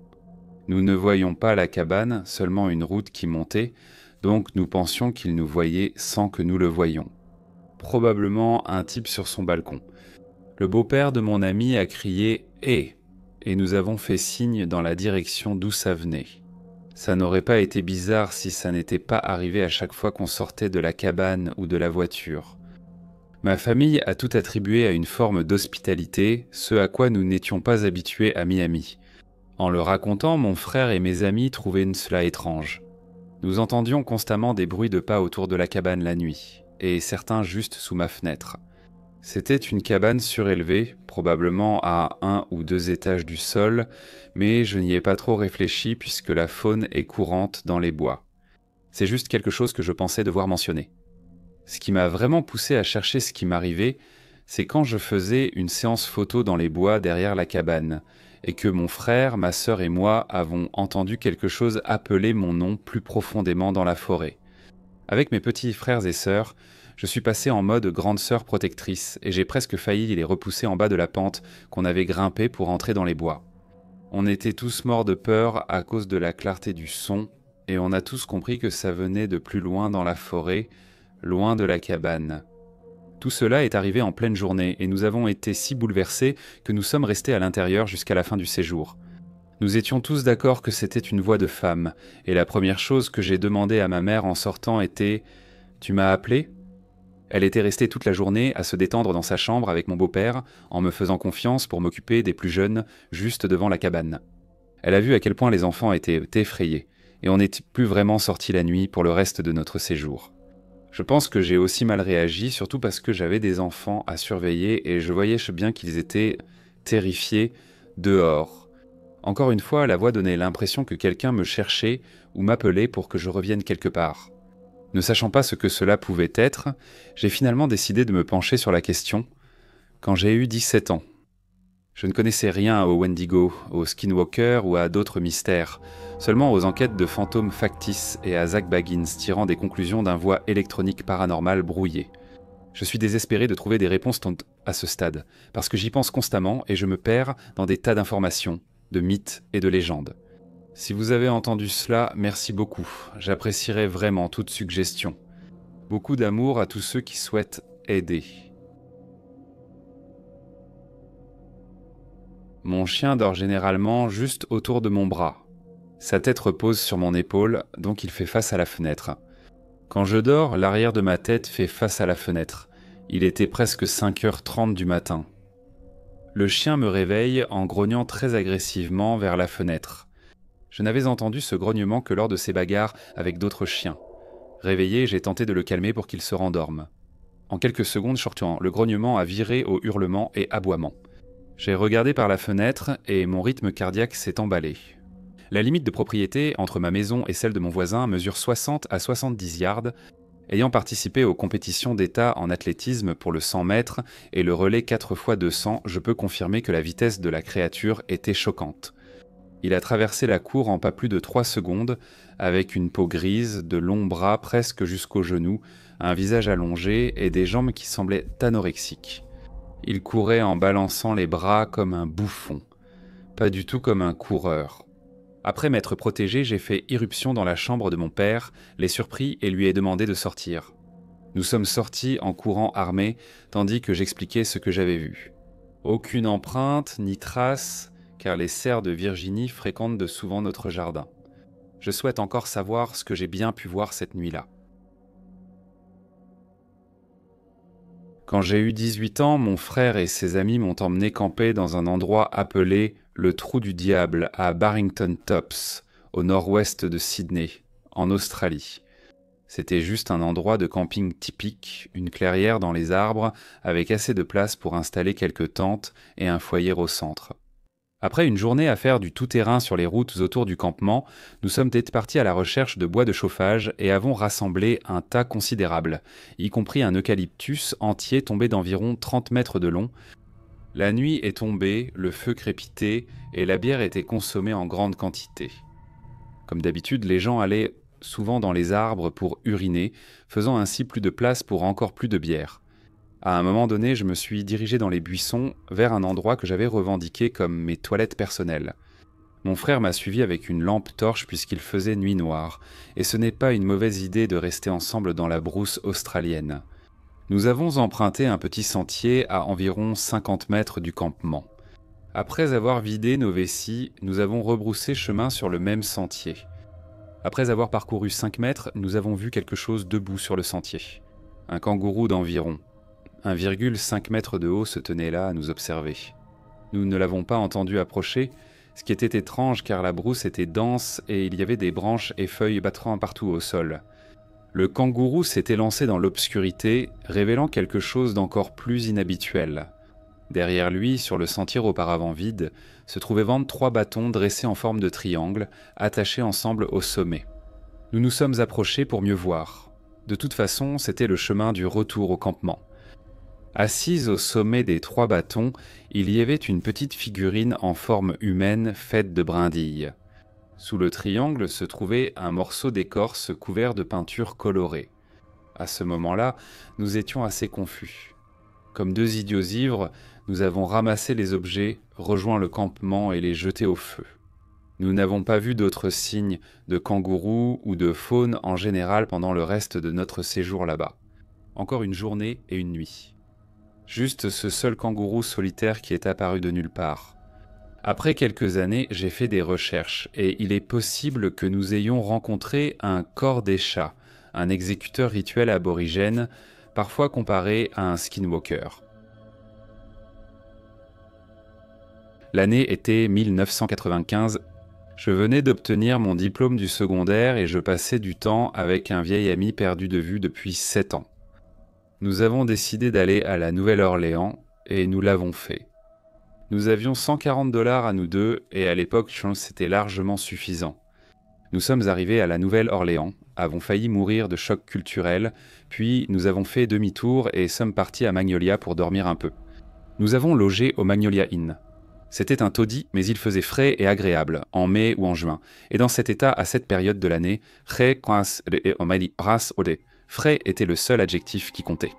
Nous ne voyions pas la cabane, seulement une route qui montait, donc nous pensions qu'il nous voyait sans que nous le voyions. Probablement un type sur son balcon. Le beau-père de mon ami a crié « Hé !» et nous avons fait signe dans la direction d'où ça venait. Ça n'aurait pas été bizarre si ça n'était pas arrivé à chaque fois qu'on sortait de la cabane ou de la voiture. Ma famille a tout attribué à une forme d'hospitalité, ce à quoi nous n'étions pas habitués à Miami. En le racontant, mon frère et mes amis trouvaient cela étrange. Nous entendions constamment des bruits de pas autour de la cabane la nuit, et certains juste sous ma fenêtre. C'était une cabane surélevée, probablement à 1 ou 2 étages du sol, mais je n'y ai pas trop réfléchi puisque la faune est courante dans les bois. C'est juste quelque chose que je pensais devoir mentionner. Ce qui m'a vraiment poussé à chercher ce qui m'arrivait, c'est quand je faisais une séance photo dans les bois derrière la cabane, et que mon frère, ma sœur et moi avons entendu quelque chose appeler mon nom plus profondément dans la forêt. Avec mes petits frères et sœurs, je suis passé en mode grande sœur protectrice, et j'ai presque failli les repousser en bas de la pente qu'on avait grimpée pour entrer dans les bois. On était tous morts de peur à cause de la clarté du son, et on a tous compris que ça venait de plus loin dans la forêt, loin de la cabane. Tout cela est arrivé en pleine journée et nous avons été si bouleversés que nous sommes restés à l'intérieur jusqu'à la fin du séjour. Nous étions tous d'accord que c'était une voix de femme, et la première chose que j'ai demandé à ma mère en sortant était « Tu m'as appelé ?» Elle était restée toute la journée à se détendre dans sa chambre avec mon beau-père, en me faisant confiance pour m'occuper des plus jeunes, juste devant la cabane. Elle a vu à quel point les enfants étaient effrayés, et on n'est plus vraiment sortis la nuit pour le reste de notre séjour. Je pense que j'ai aussi mal réagi, surtout parce que j'avais des enfants à surveiller et je voyais bien qu'ils étaient terrifiés dehors. Encore une fois, la voix donnait l'impression que quelqu'un me cherchait ou m'appelait pour que je revienne quelque part. Ne sachant pas ce que cela pouvait être, j'ai finalement décidé de me pencher sur la question quand j'ai eu 17 ans. Je ne connaissais rien au Wendigo, au Skinwalker ou à d'autres mystères, seulement aux enquêtes de fantômes factices et à Zak Bagans tirant des conclusions d'un voix électronique paranormale brouillée. Je suis désespéré de trouver des réponses à ce stade, parce que j'y pense constamment et je me perds dans des tas d'informations, de mythes et de légendes. Si vous avez entendu cela, merci beaucoup, j'apprécierais vraiment toute suggestion. Beaucoup d'amour à tous ceux qui souhaitent aider. Mon chien dort généralement juste autour de mon bras. Sa tête repose sur mon épaule, donc il fait face à la fenêtre. Quand je dors, l'arrière de ma tête fait face à la fenêtre. Il était presque 5h30 du matin. Le chien me réveille en grognant très agressivement vers la fenêtre. Je n'avais entendu ce grognement que lors de ses bagarres avec d'autres chiens. Réveillé, j'ai tenté de le calmer pour qu'il se rendorme. En quelques secondes, le grognement a viré au hurlement et aboiement. J'ai regardé par la fenêtre et mon rythme cardiaque s'est emballé. La limite de propriété entre ma maison et celle de mon voisin mesure 60 à 70 yards. Ayant participé aux compétitions d'État en athlétisme pour le 100 mètres et le relais 4x200, je peux confirmer que la vitesse de la créature était choquante. Il a traversé la cour en pas plus de 3 secondes, avec une peau grise, de longs bras presque jusqu'aux genoux, un visage allongé et des jambes qui semblaient anorexiques. Il courait en balançant les bras comme un bouffon, pas du tout comme un coureur. Après m'être protégé, j'ai fait irruption dans la chambre de mon père, l'ai surpris et lui ai demandé de sortir. Nous sommes sortis en courant armés, tandis que j'expliquais ce que j'avais vu. Aucune empreinte, ni trace, car les cerfs de Virginie fréquentent de souvent notre jardin. Je souhaite encore savoir ce que j'ai bien pu voir cette nuit-là. Quand j'ai eu 18 ans, mon frère et ses amis m'ont emmené camper dans un endroit appelé le Trou du Diable à Barrington Tops, au nord-ouest de Sydney, en Australie. C'était juste un endroit de camping typique, une clairière dans les arbres avec assez de place pour installer quelques tentes et un foyer au centre. Après une journée à faire du tout-terrain sur les routes autour du campement, nous sommes partis à la recherche de bois de chauffage et avons rassemblé un tas considérable, y compris un eucalyptus entier tombé d'environ 30 mètres de long. La nuit est tombée, le feu crépitait et la bière était consommée en grande quantité. Comme d'habitude, les gens allaient souvent dans les arbres pour uriner, faisant ainsi plus de place pour encore plus de bière. À un moment donné, je me suis dirigé dans les buissons vers un endroit que j'avais revendiqué comme mes toilettes personnelles. Mon frère m'a suivi avec une lampe torche puisqu'il faisait nuit noire, et ce n'est pas une mauvaise idée de rester ensemble dans la brousse australienne. Nous avons emprunté un petit sentier à environ 50 mètres du campement. Après avoir vidé nos vessies, nous avons rebroussé chemin sur le même sentier. Après avoir parcouru 5 mètres, nous avons vu quelque chose debout sur le sentier. Un kangourou d'environ 1,5 mètre de haut se tenait là à nous observer. Nous ne l'avons pas entendu approcher, ce qui était étrange car la brousse était dense et il y avait des branches et feuilles battant partout au sol. Le kangourou s'était lancé dans l'obscurité, révélant quelque chose d'encore plus inhabituel. Derrière lui, sur le sentier auparavant vide, se trouvaient 23 bâtons dressés en forme de triangle, attachés ensemble au sommet. Nous nous sommes approchés pour mieux voir. De toute façon, c'était le chemin du retour au campement. Assise au sommet des 3 bâtons, il y avait une petite figurine en forme humaine faite de brindilles. Sous le triangle se trouvait un morceau d'écorce couvert de peinture colorée. À ce moment-là, nous étions assez confus. Comme 2 idiots ivres, nous avons ramassé les objets, rejoint le campement et les jetés au feu. Nous n'avons pas vu d'autres signes de kangourous ou de faune en général pendant le reste de notre séjour là-bas. Encore une journée et une nuit. Juste ce seul kangourou solitaire qui est apparu de nulle part. Après quelques années, j'ai fait des recherches et il est possible que nous ayons rencontré un corps des chats, un exécuteur rituel aborigène, parfois comparé à un skinwalker. L'année était 1995. Je venais d'obtenir mon diplôme du secondaire et je passais du temps avec un vieil ami perdu de vue depuis 7 ans. Nous avons décidé d'aller à la Nouvelle-Orléans et nous l'avons fait. Nous avions 140 $ à nous deux et à l'époque, je pense que c'était largement suffisant. Nous sommes arrivés à la Nouvelle-Orléans, avons failli mourir de choc culturel, puis nous avons fait demi-tour et sommes partis à Magnolia pour dormir un peu. Nous avons logé au Magnolia Inn. C'était un taudis, mais il faisait frais et agréable, en mai ou en juin. Et dans cet état, à cette période de l'année, frais était le seul adjectif qui comptait.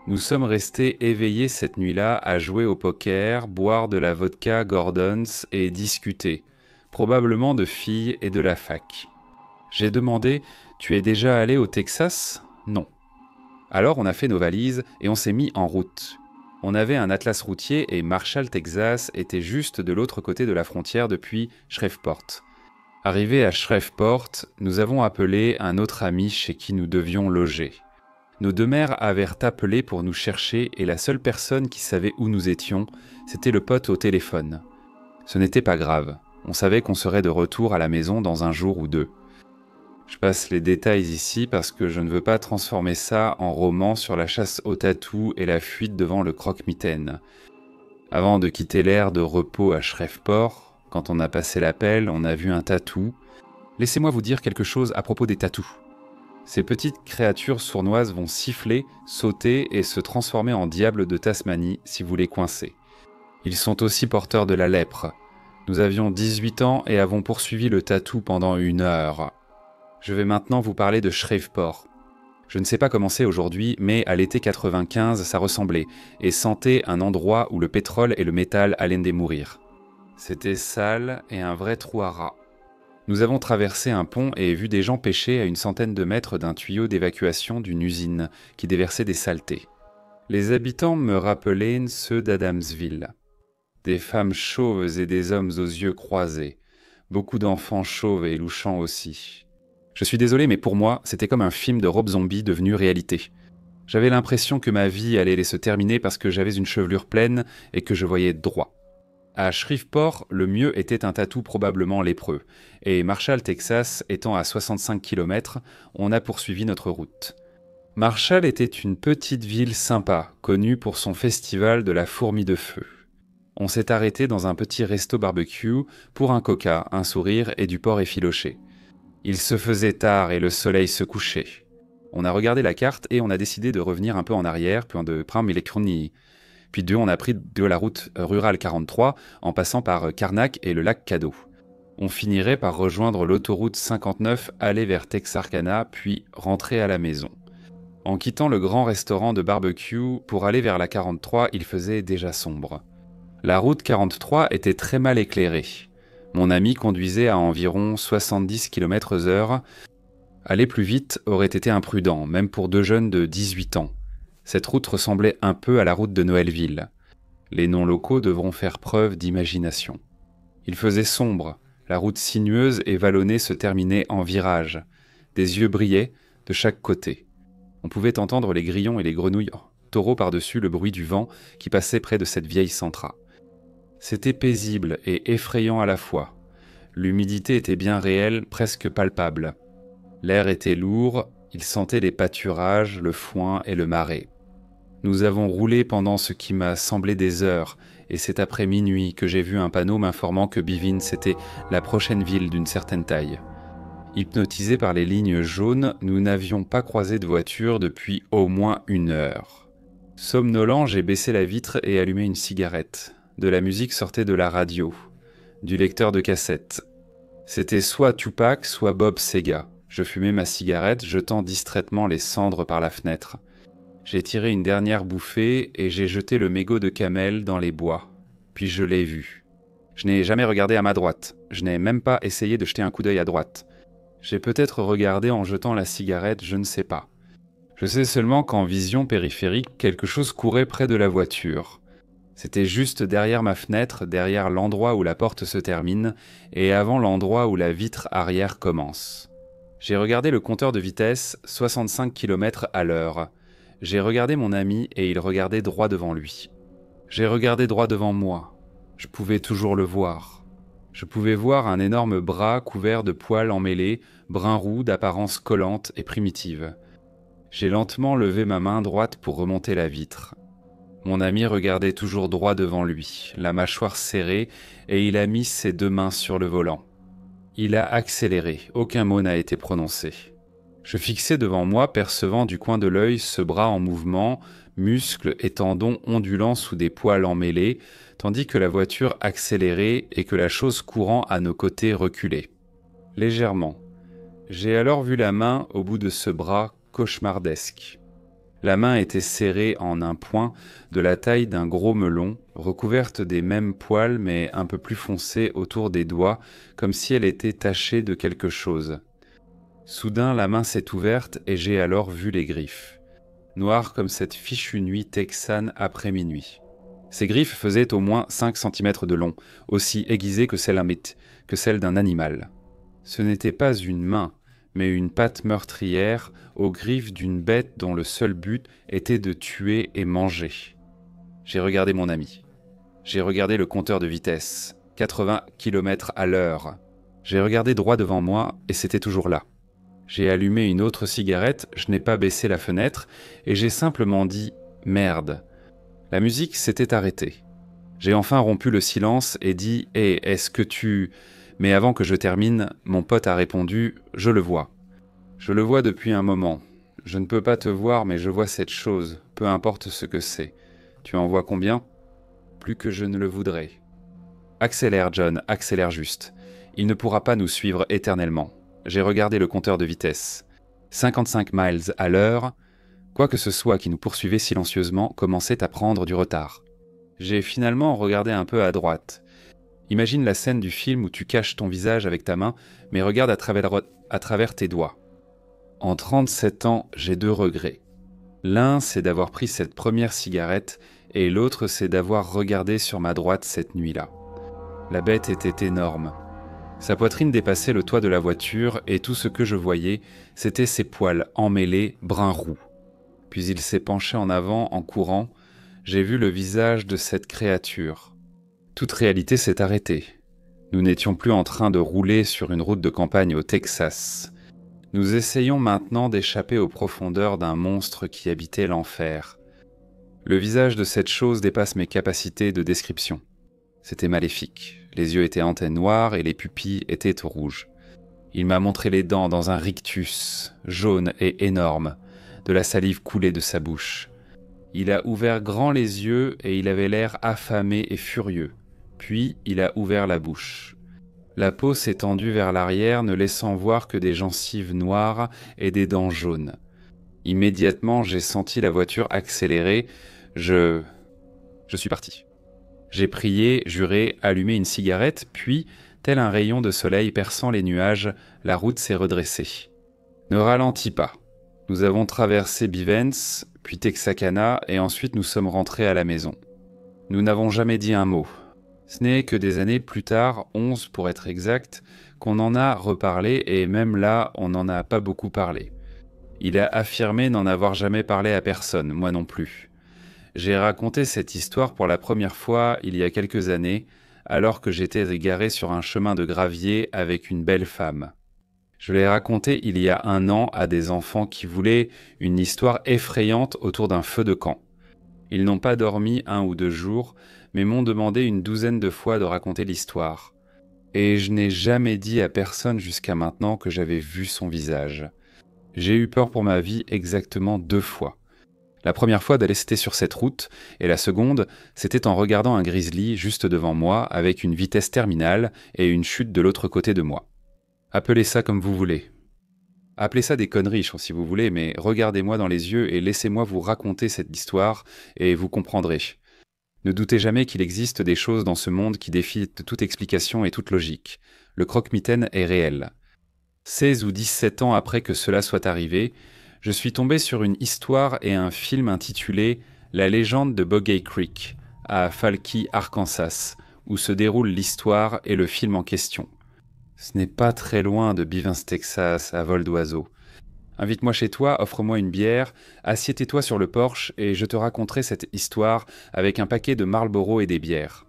Nous sommes restés éveillés cette nuit-là à jouer au poker, boire de la vodka Gordon's et discuter, probablement de filles et de la fac. J'ai demandé « Tu es déjà allé au Texas ?» « Non. » Alors on a fait nos valises et on s'est mis en route. On avait un atlas routier et Marshall, Texas, était juste de l'autre côté de la frontière depuis Shreveport. Arrivés à Shreveport, nous avons appelé un autre ami chez qui nous devions loger. Nos 2 mères avaient appelé pour nous chercher et la seule personne qui savait où nous étions, c'était le pote au téléphone. Ce n'était pas grave, on savait qu'on serait de retour à la maison dans un jour ou 2. Je passe les détails ici parce que je ne veux pas transformer ça en roman sur la chasse au tatou et la fuite devant le croque-mitaine. Avant de quitter l'aire de repos à Shreveport, quand on a passé l'appel, on a vu un tatou. Laissez-moi vous dire quelque chose à propos des tatous. Ces petites créatures sournoises vont siffler, sauter et se transformer en diables de Tasmanie si vous les coincez. Ils sont aussi porteurs de la lèpre. Nous avions 18 ans et avons poursuivi le tatou pendant 1 heure. Je vais maintenant vous parler de Shreveport. Je ne sais pas comment c'est aujourd'hui, mais à l'été 95, ça ressemblait, et sentait un endroit où le pétrole et le métal allaient mourir. C'était sale et un vrai trou à rats. Nous avons traversé un pont et vu des gens pêcher à une centaine de mètres d'un tuyau d'évacuation d'une usine qui déversait des saletés. Les habitants me rappelaient ceux d'Adamsville. Des femmes chauves et des hommes aux yeux croisés. Beaucoup d'enfants chauves et louchants aussi. Je suis désolé, mais pour moi, c'était comme un film de Rob Zombie devenu réalité. J'avais l'impression que ma vie allait se terminer parce que j'avais une chevelure pleine et que je voyais droit. À Shreveport, le mieux était un tatou probablement lépreux, et Marshall, Texas, étant à 65 km, on a poursuivi notre route. Marshall était une petite ville sympa, connue pour son festival de la fourmi de feu. On s'est arrêté dans un petit resto barbecue pour un coca, un sourire et du porc effiloché. Il se faisait tard et le soleil se couchait. On a regardé la carte et on a décidé de revenir un peu en arrière, puis de prendre l'électronie. Puis on a pris de la route rurale 43 en passant par Karnak et le lac Caddo. On finirait par rejoindre l'autoroute 59, aller vers Texarkana, puis rentrer à la maison. En quittant le grand restaurant de barbecue pour aller vers la 43, il faisait déjà sombre. La route 43 était très mal éclairée. Mon ami conduisait à environ 70 km/h. Aller plus vite aurait été imprudent, même pour 2 jeunes de 18 ans. Cette route ressemblait un peu à la route de Noëlville. Les non-locaux devront faire preuve d'imagination. Il faisait sombre, la route sinueuse et vallonnée se terminait en virage. Des yeux brillaient de chaque côté. On pouvait entendre les grillons et les grenouilles taureaux par-dessus le bruit du vent qui passait près de cette vieille Sentra. C'était paisible et effrayant à la fois. L'humidité était bien réelle, presque palpable. L'air était lourd, Il sentait les pâturages, le foin et le marais. Nous avons roulé pendant ce qui m'a semblé des heures, et c'est après minuit que j'ai vu un panneau m'informant que Bivins était la prochaine ville d'une certaine taille. Hypnotisés par les lignes jaunes, nous n'avions pas croisé de voiture depuis au moins 1 heure. Somnolent, j'ai baissé la vitre et allumé une cigarette. De la musique sortait de la radio, du lecteur de cassette. C'était soit Tupac, soit Bob Seger. Je fumais ma cigarette, jetant distraitement les cendres par la fenêtre. J'ai tiré une dernière bouffée et j'ai jeté le mégot de camel dans les bois. Puis je l'ai vu. Je n'ai jamais regardé à ma droite. Je n'ai même pas essayé de jeter un coup d'œil à droite. J'ai peut-être regardé en jetant la cigarette, je ne sais pas. Je sais seulement qu'en vision périphérique, quelque chose courait près de la voiture. C'était juste derrière ma fenêtre, derrière l'endroit où la porte se termine, et avant l'endroit où la vitre arrière commence. J'ai regardé le compteur de vitesse, 65 km/h. J'ai regardé mon ami et il regardait droit devant lui. J'ai regardé droit devant moi. Je pouvais toujours le voir. Je pouvais voir un énorme bras couvert de poils emmêlés, brun-roux d'apparence collante et primitive. J'ai lentement levé ma main droite pour remonter la vitre. Mon ami regardait toujours droit devant lui, la mâchoire serrée, et il a mis ses 2 mains sur le volant. Il a accéléré, aucun mot n'a été prononcé. Je fixais devant moi, percevant du coin de l'œil ce bras en mouvement, muscles et tendons ondulant sous des poils emmêlés, tandis que la voiture accélérait et que la chose courant à nos côtés reculait. Légèrement. J'ai alors vu la main au bout de ce bras cauchemardesque. La main était serrée en un point de la taille d'un gros melon, recouverte des mêmes poils mais un peu plus foncés autour des doigts, comme si elle était tachée de quelque chose. Soudain, la main s'est ouverte et j'ai alors vu les griffes. Noires comme cette fichue nuit texane après minuit. Ces griffes faisaient au moins 5 cm de long, aussi aiguisées que celles d'un animal. Ce n'était pas une main, mais une patte meurtrière aux griffes d'une bête dont le seul but était de tuer et manger. J'ai regardé mon ami. J'ai regardé le compteur de vitesse, 80 km/h. J'ai regardé droit devant moi et c'était toujours là. J'ai allumé une autre cigarette, je n'ai pas baissé la fenêtre et j'ai simplement dit « Merde ». La musique s'était arrêtée. J'ai enfin rompu le silence et dit « Hé, est-ce que tu… » Mais avant que je termine, mon pote a répondu « Je le vois. Je le vois depuis un moment. Je ne peux pas te voir, mais je vois cette chose, peu importe ce que c'est. Tu en vois combien ? Plus que je ne le voudrais. Accélère, John, accélère juste. Il ne pourra pas nous suivre éternellement. J'ai regardé le compteur de vitesse. 55 miles à l'heure, quoi que ce soit qui nous poursuivait silencieusement commençait à prendre du retard. J'ai finalement regardé un peu à droite. Imagine la scène du film où tu caches ton visage avec ta main, mais regarde à travers tes doigts. En 37 ans, j'ai 2 regrets. L'un, c'est d'avoir pris cette première cigarette, et l'autre, c'est d'avoir regardé sur ma droite cette nuit-là. La bête était énorme. Sa poitrine dépassait le toit de la voiture, et tout ce que je voyais, c'était ses poils emmêlés, brun-roux. Puis il s'est penché en avant en courant. J'ai vu le visage de cette créature. Toute réalité s'est arrêtée. Nous n'étions plus en train de rouler sur une route de campagne au Texas. Nous essayons maintenant d'échapper aux profondeurs d'un monstre qui habitait l'enfer. Le visage de cette chose dépasse mes capacités de description. C'était maléfique. Les yeux étaient antennes noires et les pupilles étaient rouges. Il m'a montré les dents dans un rictus, jaune et énorme. De la salive coulait de sa bouche. Il a ouvert grand les yeux et il avait l'air affamé et furieux. Puis il a ouvert la bouche. La peau s'est tendue vers l'arrière, ne laissant voir que des gencives noires et des dents jaunes. Immédiatement, j'ai senti la voiture accélérer. Je suis parti. J'ai prié, juré, allumé une cigarette, puis, tel un rayon de soleil perçant les nuages, la route s'est redressée. Ne ralentis pas. Nous avons traversé Bivens, puis Texarkana, et ensuite nous sommes rentrés à la maison. Nous n'avons jamais dit un mot. Ce n'est que des années plus tard, 11 pour être exact, qu'on en a reparlé, et même là, on n'en a pas beaucoup parlé. Il a affirmé n'en avoir jamais parlé à personne, moi non plus. J'ai raconté cette histoire pour la première fois il y a quelques années, alors que j'étais égaré sur un chemin de gravier avec une belle femme. Je l'ai raconté il y a 1 an à des enfants qui voulaient une histoire effrayante autour d'un feu de camp. Ils n'ont pas dormi 1 ou 2 jours, mais m'ont demandé une douzaine de fois de raconter l'histoire. Et je n'ai jamais dit à personne jusqu'à maintenant que j'avais vu son visage. J'ai eu peur pour ma vie exactement 2 fois. La première fois d'aller c'était sur cette route, et la seconde, c'était en regardant un grizzly juste devant moi avec une vitesse terminale et une chute de l'autre côté de moi. Appelez ça comme vous voulez. Appelez ça des conneries si vous voulez, mais regardez-moi dans les yeux et laissez-moi vous raconter cette histoire et vous comprendrez. Ne doutez jamais qu'il existe des choses dans ce monde qui défient toute explication et toute logique. Le croque-mitaine est réel. 16 ou 17 ans après que cela soit arrivé, je suis tombé sur une histoire et un film intitulé La légende de Bogey Creek, à Falky, Arkansas, où se déroule l'histoire et le film en question. Ce n'est pas très loin de Bivins, Texas, à vol d'oiseau. Invite-moi chez toi, offre-moi une bière, assieds-toi sur le porche et je te raconterai cette histoire avec un paquet de Marlboro et des bières.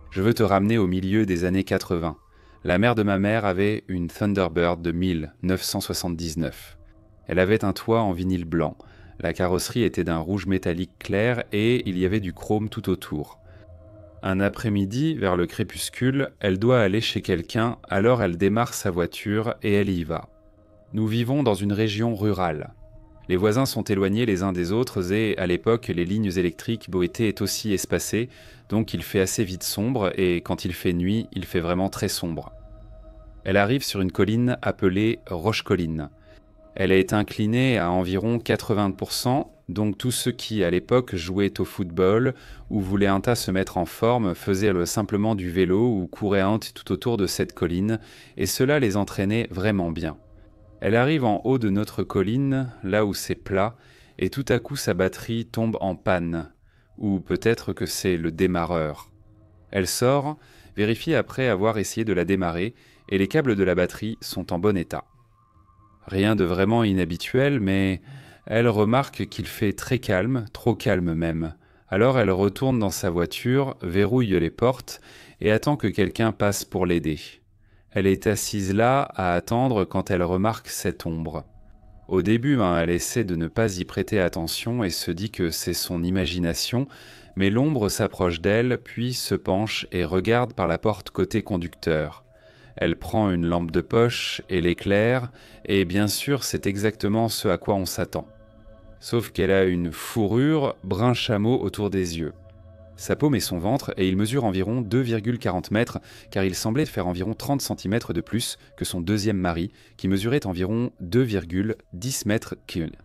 Je veux te ramener au milieu des années 80. La mère de ma mère avait une Thunderbird de 1979. Elle avait un toit en vinyle blanc. La carrosserie était d'un rouge métallique clair et il y avait du chrome tout autour. Un après-midi, vers le crépuscule, elle doit aller chez quelqu'un, alors elle démarre sa voiture et elle y va. Nous vivons dans une région rurale. Les voisins sont éloignés les uns des autres et, à l'époque, les lignes électriques boétaient aussi espacées, donc il fait assez vite sombre et quand il fait nuit, il fait vraiment très sombre. Elle arrive sur une colline appelée Roche-Colline. Elle est inclinée à environ 80%, donc tous ceux qui, à l'époque, jouaient au football ou voulaient un tas se mettre en forme faisaient simplement du vélo ou couraient tout autour de cette colline, et cela les entraînait vraiment bien. Elle arrive en haut de notre colline, là où c'est plat, et tout à coup sa batterie tombe en panne, ou peut-être que c'est le démarreur. Elle sort, vérifie après avoir essayé de la démarrer, et les câbles de la batterie sont en bon état. Rien de vraiment inhabituel, mais elle remarque qu'il fait très calme, trop calme même. Alors elle retourne dans sa voiture, verrouille les portes et attend que quelqu'un passe pour l'aider. Elle est assise là à attendre quand elle remarque cette ombre. Au début, elle essaie de ne pas y prêter attention et se dit que c'est son imagination, mais l'ombre s'approche d'elle, puis se penche et regarde par la porte côté conducteur. Elle prend une lampe de poche et l'éclaire, et bien sûr c'est exactement ce à quoi on s'attend. Sauf qu'elle a une fourrure brun chameau autour des yeux. Sa paume est son ventre et il mesure environ 2,40 mètres car il semblait faire environ 30 cm de plus que son deuxième mari qui mesurait environ 2,10 mètres cubes.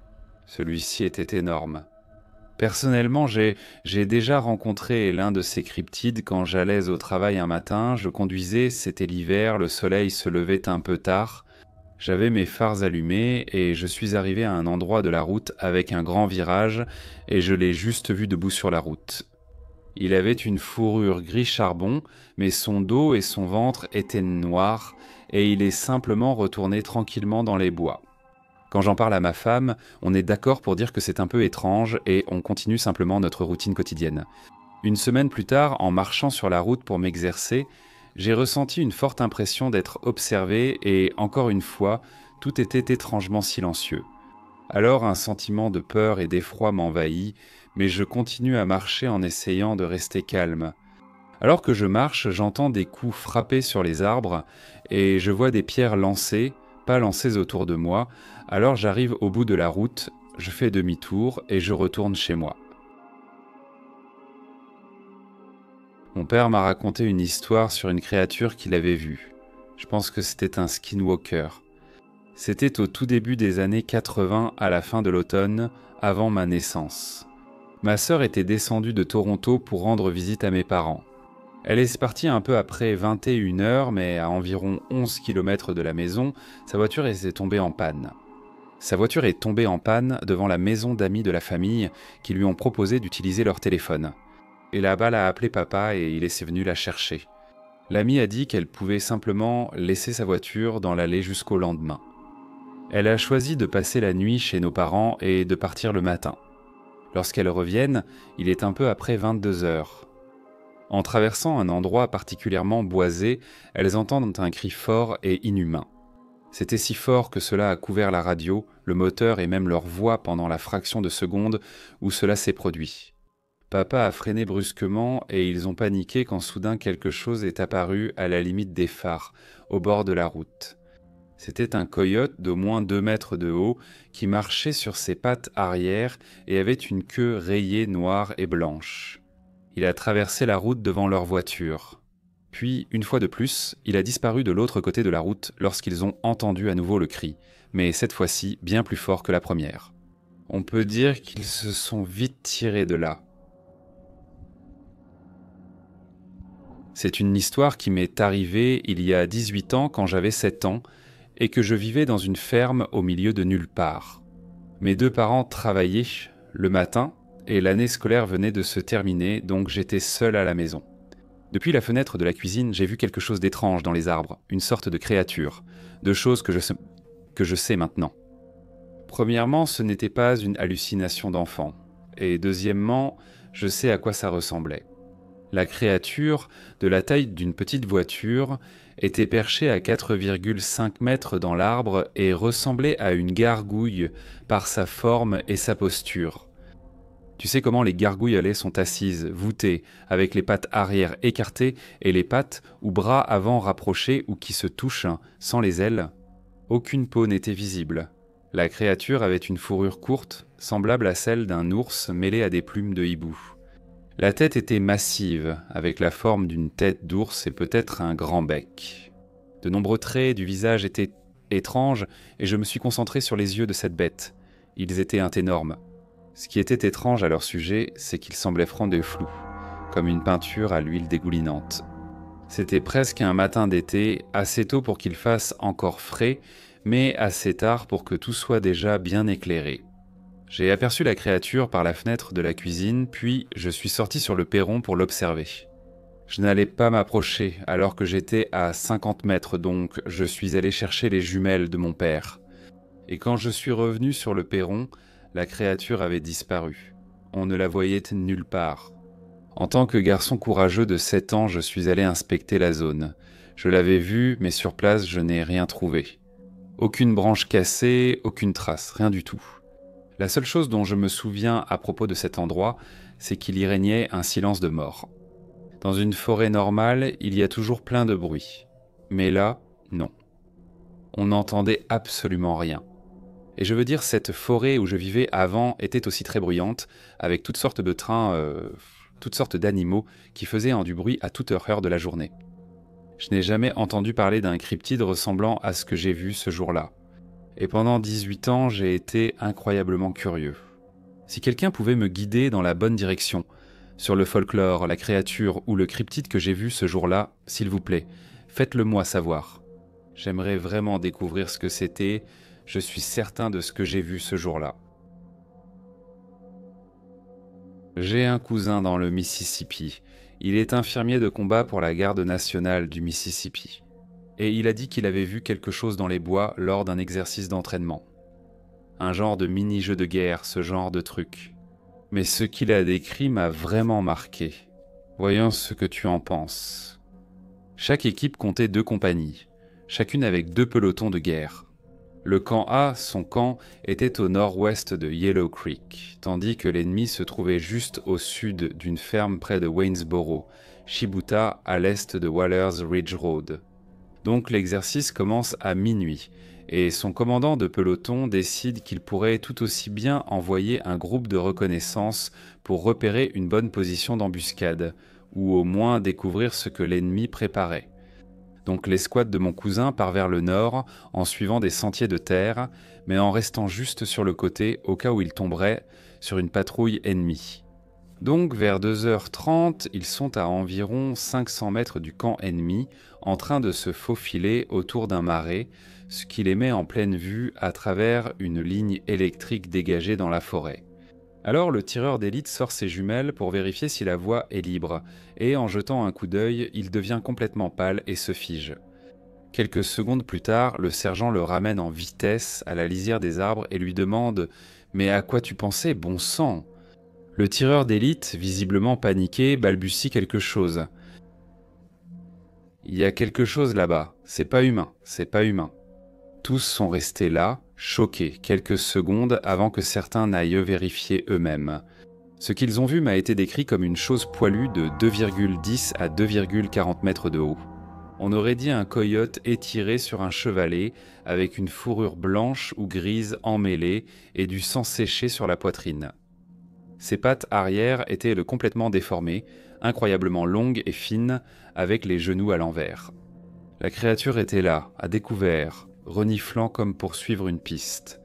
Celui-ci était énorme. Personnellement, j'ai déjà rencontré l'un de ces cryptides quand j'allais au travail un matin, je conduisais, c'était l'hiver, le soleil se levait un peu tard. J'avais mes phares allumés et je suis arrivé à un endroit de la route avec un grand virage et je l'ai juste vu debout sur la route. Il avait une fourrure gris charbon, mais son dos et son ventre étaient noirs et il est simplement retourné tranquillement dans les bois. Quand j'en parle à ma femme, on est d'accord pour dire que c'est un peu étrange et on continue simplement notre routine quotidienne. Une semaine plus tard, en marchant sur la route pour m'exercer, j'ai ressenti une forte impression d'être observé et, encore une fois, tout était étrangement silencieux. Alors un sentiment de peur et d'effroi m'envahit, mais je continue à marcher en essayant de rester calme. Alors que je marche, j'entends des coups frapper sur les arbres et je vois des pierres lancées, pas lancées autour de moi. Alors j'arrive au bout de la route, je fais demi-tour et je retourne chez moi. Mon père m'a raconté une histoire sur une créature qu'il avait vue. Je pense que c'était un skinwalker. C'était au tout début des années 80, à la fin de l'automne, avant ma naissance. Ma sœur était descendue de Toronto pour rendre visite à mes parents. Elle est partie un peu après 21h, mais à environ 11 km de la maison, sa voiture est tombée en panne. Sa voiture est tombée en panne devant la maison d'amis de la famille qui lui ont proposé d'utiliser leur téléphone. Et là-bas, elle a appelé papa et il est venu la chercher. L'ami a dit qu'elle pouvait simplement laisser sa voiture dans l'allée jusqu'au lendemain. Elle a choisi de passer la nuit chez nos parents et de partir le matin. Lorsqu'elles reviennent, il est un peu après 22h. En traversant un endroit particulièrement boisé, elles entendent un cri fort et inhumain. C'était si fort que cela a couvert la radio, le moteur et même leur voix pendant la fraction de seconde où cela s'est produit. Papa a freiné brusquement et ils ont paniqué quand soudain quelque chose est apparu à la limite des phares, au bord de la route. C'était un coyote d'au moins 2 mètres de haut qui marchait sur ses pattes arrière et avait une queue rayée noire et blanche. Il a traversé la route devant leur voiture. Puis, une fois de plus, il a disparu de l'autre côté de la route lorsqu'ils ont entendu à nouveau le cri, mais cette fois-ci bien plus fort que la première. On peut dire qu'ils se sont vite tirés de là. C'est une histoire qui m'est arrivée il y a 18 ans quand j'avais 7 ans et que je vivais dans une ferme au milieu de nulle part. Mes 2 parents travaillaient le matin et l'année scolaire venait de se terminer, donc j'étais seul à la maison. Depuis la fenêtre de la cuisine, j'ai vu quelque chose d'étrange dans les arbres, une sorte de créature, de choses que je sais maintenant. Premièrement, ce n'était pas une hallucination d'enfant, et deuxièmement, je sais à quoi ça ressemblait. La créature, de la taille d'une petite voiture, était perchée à 4,5 mètres dans l'arbre et ressemblait à une gargouille par sa forme et sa posture. Tu sais comment les gargouilles à lait sont assises, voûtées, avec les pattes arrière écartées et les pattes ou bras avant rapprochés ou qui se touchent, sans les ailes. Aucune peau n'était visible. La créature avait une fourrure courte, semblable à celle d'un ours mêlée à des plumes de hibou. La tête était massive, avec la forme d'une tête d'ours et peut-être un grand bec. De nombreux traits du visage étaient étranges et je me suis concentré sur les yeux de cette bête. Ils étaient énormes. Ce qui était étrange à leur sujet, c'est qu'ils semblaient francs et flous, comme une peinture à l'huile dégoulinante. C'était presque un matin d'été, assez tôt pour qu'il fasse encore frais, mais assez tard pour que tout soit déjà bien éclairé. J'ai aperçu la créature par la fenêtre de la cuisine, puis je suis sorti sur le perron pour l'observer. Je n'allais pas m'approcher alors que j'étais à 50 mètres, donc je suis allé chercher les jumelles de mon père. Et quand je suis revenu sur le perron, la créature avait disparu. On ne la voyait nulle part. En tant que garçon courageux de 7 ans, je suis allé inspecter la zone. Je l'avais vue, mais sur place, je n'ai rien trouvé. Aucune branche cassée, aucune trace, rien du tout. La seule chose dont je me souviens à propos de cet endroit, c'est qu'il y régnait un silence de mort. Dans une forêt normale, il y a toujours plein de bruit. Mais là, non. On n'entendait absolument rien. Et je veux dire, cette forêt où je vivais avant était aussi très bruyante, avec toutes sortes de trains, toutes sortes d'animaux qui faisaient du bruit à toute heure de la journée. Je n'ai jamais entendu parler d'un cryptide ressemblant à ce que j'ai vu ce jour-là. Et pendant 18 ans, j'ai été incroyablement curieux. Si quelqu'un pouvait me guider dans la bonne direction, sur le folklore, la créature ou le cryptide que j'ai vu ce jour-là, s'il vous plaît, faites-le moi savoir. J'aimerais vraiment découvrir ce que c'était. Je suis certain de ce que j'ai vu ce jour-là. J'ai un cousin dans le Mississippi. Il est infirmier de combat pour la garde nationale du Mississippi. Et il a dit qu'il avait vu quelque chose dans les bois lors d'un exercice d'entraînement. Un genre de mini-jeu de guerre, ce genre de truc. Mais ce qu'il a décrit m'a vraiment marqué. Voyons ce que tu en penses. Chaque équipe comptait 2 compagnies, chacune avec 2 pelotons de guerre. Le camp A, son camp, était au nord-ouest de Yellow Creek, tandis que l'ennemi se trouvait juste au sud d'une ferme près de Waynesboro, Shibuya à l'est de Waller's Ridge Road. Donc l'exercice commence à minuit, et son commandant de peloton décide qu'il pourrait tout aussi bien envoyer un groupe de reconnaissance pour repérer une bonne position d'embuscade, ou au moins découvrir ce que l'ennemi préparait. Donc l'escouade de mon cousin part vers le nord en suivant des sentiers de terre, mais en restant juste sur le côté au cas où il tomberait sur une patrouille ennemie. Donc vers 2h30, ils sont à environ 500 mètres du camp ennemi, en train de se faufiler autour d'un marais, ce qui les met en pleine vue à travers une ligne électrique dégagée dans la forêt. Alors le tireur d'élite sort ses jumelles pour vérifier si la voie est libre, et en jetant un coup d'œil, il devient complètement pâle et se fige. Quelques secondes plus tard, le sergent le ramène en vitesse à la lisière des arbres et lui demande « Mais à quoi tu pensais, bon sang ?» Le tireur d'élite, visiblement paniqué, balbutie quelque chose. « Il y a quelque chose là-bas, c'est pas humain, c'est pas humain. » Tous sont restés là, choqués, quelques secondes avant que certains n'aillent vérifier eux-mêmes. Ce qu'ils ont vu m'a été décrit comme une chose poilue de 2,10 à 2,40 mètres de haut. On aurait dit un coyote étiré sur un chevalet, avec une fourrure blanche ou grise emmêlée et du sang séché sur la poitrine. Ses pattes arrière étaient complètement déformées, incroyablement longues et fines, avec les genoux à l'envers. La créature était là, à découvert, reniflant comme pour suivre une piste.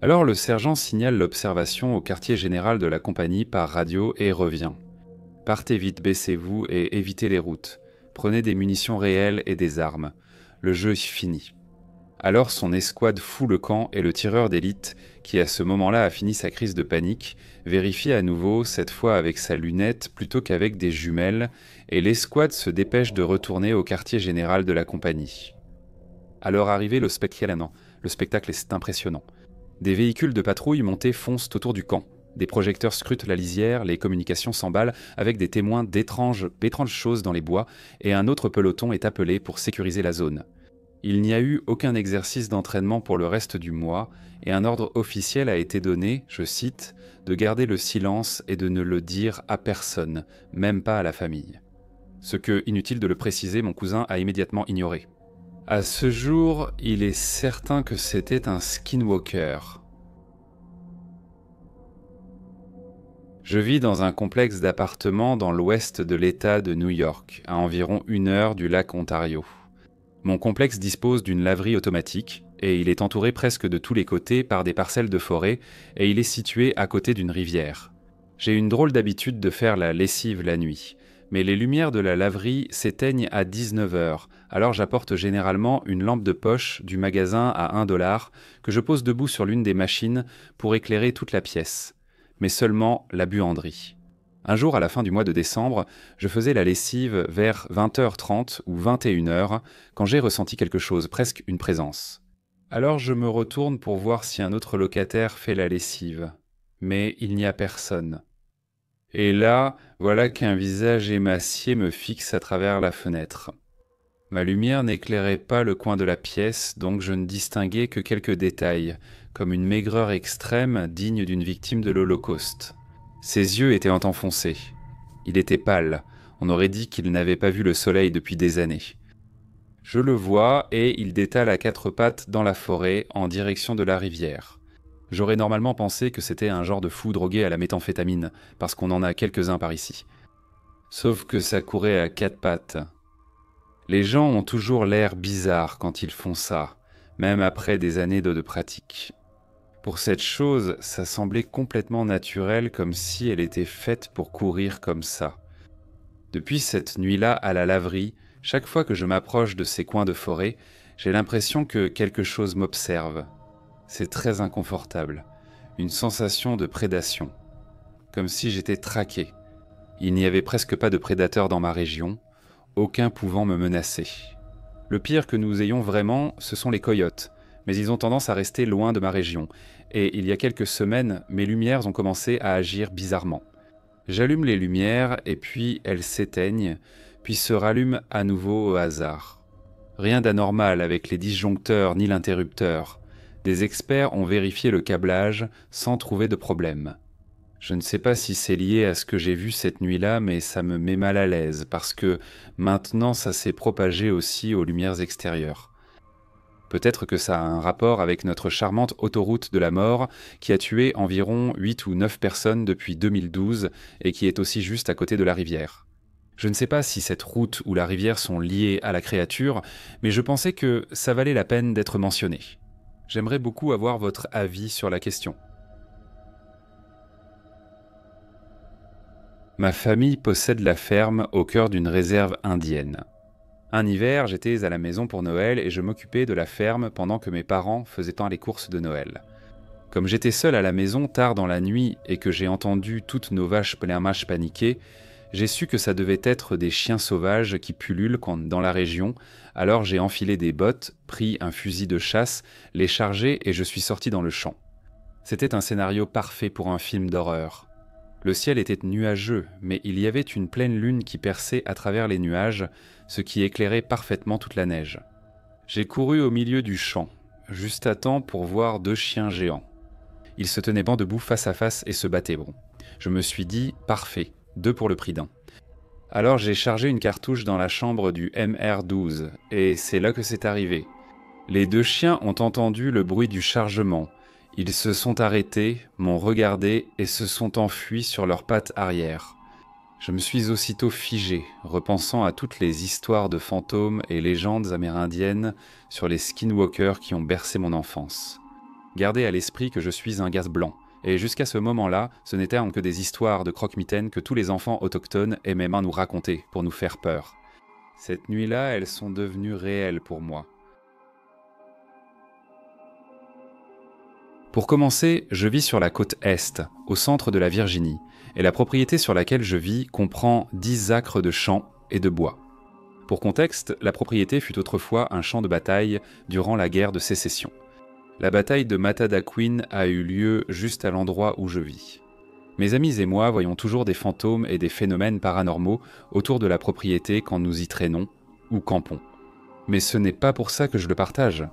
Alors le sergent signale l'observation au quartier général de la compagnie par radio et revient. « Partez vite, baissez-vous et évitez les routes. Prenez des munitions réelles et des armes. Le jeu est fini. » Alors son escouade fout le camp et le tireur d'élite, qui à ce moment-là a fini sa crise de panique, vérifie à nouveau, cette fois avec sa lunette plutôt qu'avec des jumelles, et l'escouade se dépêche de retourner au quartier général de la compagnie. À leur arrivée, le spectacle est impressionnant. Des véhicules de patrouille montés foncent autour du camp. Des projecteurs scrutent la lisière, les communications s'emballent avec des témoins d'étranges choses dans les bois, et un autre peloton est appelé pour sécuriser la zone. Il n'y a eu aucun exercice d'entraînement pour le reste du mois, et un ordre officiel a été donné, je cite, de garder le silence et de ne le dire à personne, même pas à la famille. Ce que, inutile de le préciser, mon cousin a immédiatement ignoré. À ce jour, il est certain que c'était un skinwalker. Je vis dans un complexe d'appartements dans l'ouest de l'État de New York, à environ 1 heure du lac Ontario. Mon complexe dispose d'une laverie automatique, et il est entouré presque de tous les côtés par des parcelles de forêt, et il est situé à côté d'une rivière. J'ai une drôle d'habitude de faire la lessive la nuit, mais les lumières de la laverie s'éteignent à 19 h, alors j'apporte généralement une lampe de poche du magasin à $1 que je pose debout sur l'une des machines pour éclairer toute la pièce, mais seulement la buanderie. Un jour, à la fin du mois de décembre, je faisais la lessive vers 20h30 ou 21h quand j'ai ressenti quelque chose, presque une présence. Alors je me retourne pour voir si un autre locataire fait la lessive. Mais il n'y a personne. Et là, voilà qu'un visage émacié me fixe à travers la fenêtre. Ma lumière n'éclairait pas le coin de la pièce, donc je ne distinguais que quelques détails, comme une maigreur extrême digne d'une victime de l'Holocauste. Ses yeux étaient enfoncés. Il était pâle. On aurait dit qu'il n'avait pas vu le soleil depuis des années. Je le vois et il détale à 4 pattes dans la forêt en direction de la rivière. J'aurais normalement pensé que c'était un genre de fou drogué à la méthamphétamine, parce qu'on en a quelques-uns par ici. Sauf que ça courait à 4 pattes. Les gens ont toujours l'air bizarre quand ils font ça, même après des années de pratique. Pour cette chose, ça semblait complètement naturel, comme si elle était faite pour courir comme ça. Depuis cette nuit-là à la laverie, chaque fois que je m'approche de ces coins de forêt, j'ai l'impression que quelque chose m'observe. C'est très inconfortable, une sensation de prédation, comme si j'étais traqué. Il n'y avait presque pas de prédateurs dans ma région, aucun pouvant me menacer. Le pire que nous ayons vraiment, ce sont les coyotes, mais ils ont tendance à rester loin de ma région, et il y a quelques semaines, mes lumières ont commencé à agir bizarrement. J'allume les lumières, et puis elles s'éteignent, puis se rallument à nouveau au hasard. Rien d'anormal avec les disjoncteurs ni l'interrupteur. Des experts ont vérifié le câblage sans trouver de problème. Je ne sais pas si c'est lié à ce que j'ai vu cette nuit-là, mais ça me met mal à l'aise, parce que maintenant ça s'est propagé aussi aux lumières extérieures. Peut-être que ça a un rapport avec notre charmante autoroute de la mort qui a tué environ 8 ou 9 personnes depuis 2012 et qui est aussi juste à côté de la rivière. Je ne sais pas si cette route ou la rivière sont liées à la créature, mais je pensais que ça valait la peine d'être mentionné. J'aimerais beaucoup avoir votre avis sur la question. Ma famille possède la ferme au cœur d'une réserve indienne. Un hiver, j'étais à la maison pour Noël et je m'occupais de la ferme pendant que mes parents faisaient les courses de Noël. Comme j'étais seul à la maison tard dans la nuit et que j'ai entendu toutes nos vaches paniquer, j'ai su que ça devait être des chiens sauvages qui pullulent dans la région, alors j'ai enfilé des bottes, pris un fusil de chasse, l'ai chargé et je suis sorti dans le champ. C'était un scénario parfait pour un film d'horreur. Le ciel était nuageux, mais il y avait une pleine lune qui perçait à travers les nuages, ce qui éclairait parfaitement toute la neige. J'ai couru au milieu du champ, juste à temps pour voir 2 chiens géants. Ils se tenaient banc debout face à face et se battaient. Bon. Je me suis dit, parfait, 2 pour le prix d'un. Alors j'ai chargé une cartouche dans la chambre du MR12, et c'est là que c'est arrivé. Les 2 chiens ont entendu le bruit du chargement. Ils se sont arrêtés, m'ont regardé et se sont enfuis sur leurs pattes arrière. Je me suis aussitôt figé, repensant à toutes les histoires de fantômes et légendes amérindiennes sur les skinwalkers qui ont bercé mon enfance. Gardez à l'esprit que je suis un gaz blanc, et jusqu'à ce moment-là, ce n'étaient que des histoires de croque-mitaines que tous les enfants autochtones aimaient nous raconter pour nous faire peur. Cette nuit-là, elles sont devenues réelles pour moi. Pour commencer, je vis sur la côte Est, au centre de la Virginie, et la propriété sur laquelle je vis comprend 10 acres de champs et de bois. Pour contexte, la propriété fut autrefois un champ de bataille durant la guerre de sécession. La bataille de Matadaquin a eu lieu juste à l'endroit où je vis. Mes amis et moi voyons toujours des fantômes et des phénomènes paranormaux autour de la propriété quand nous y traînons ou campons. Mais ce n'est pas pour ça que je le partage.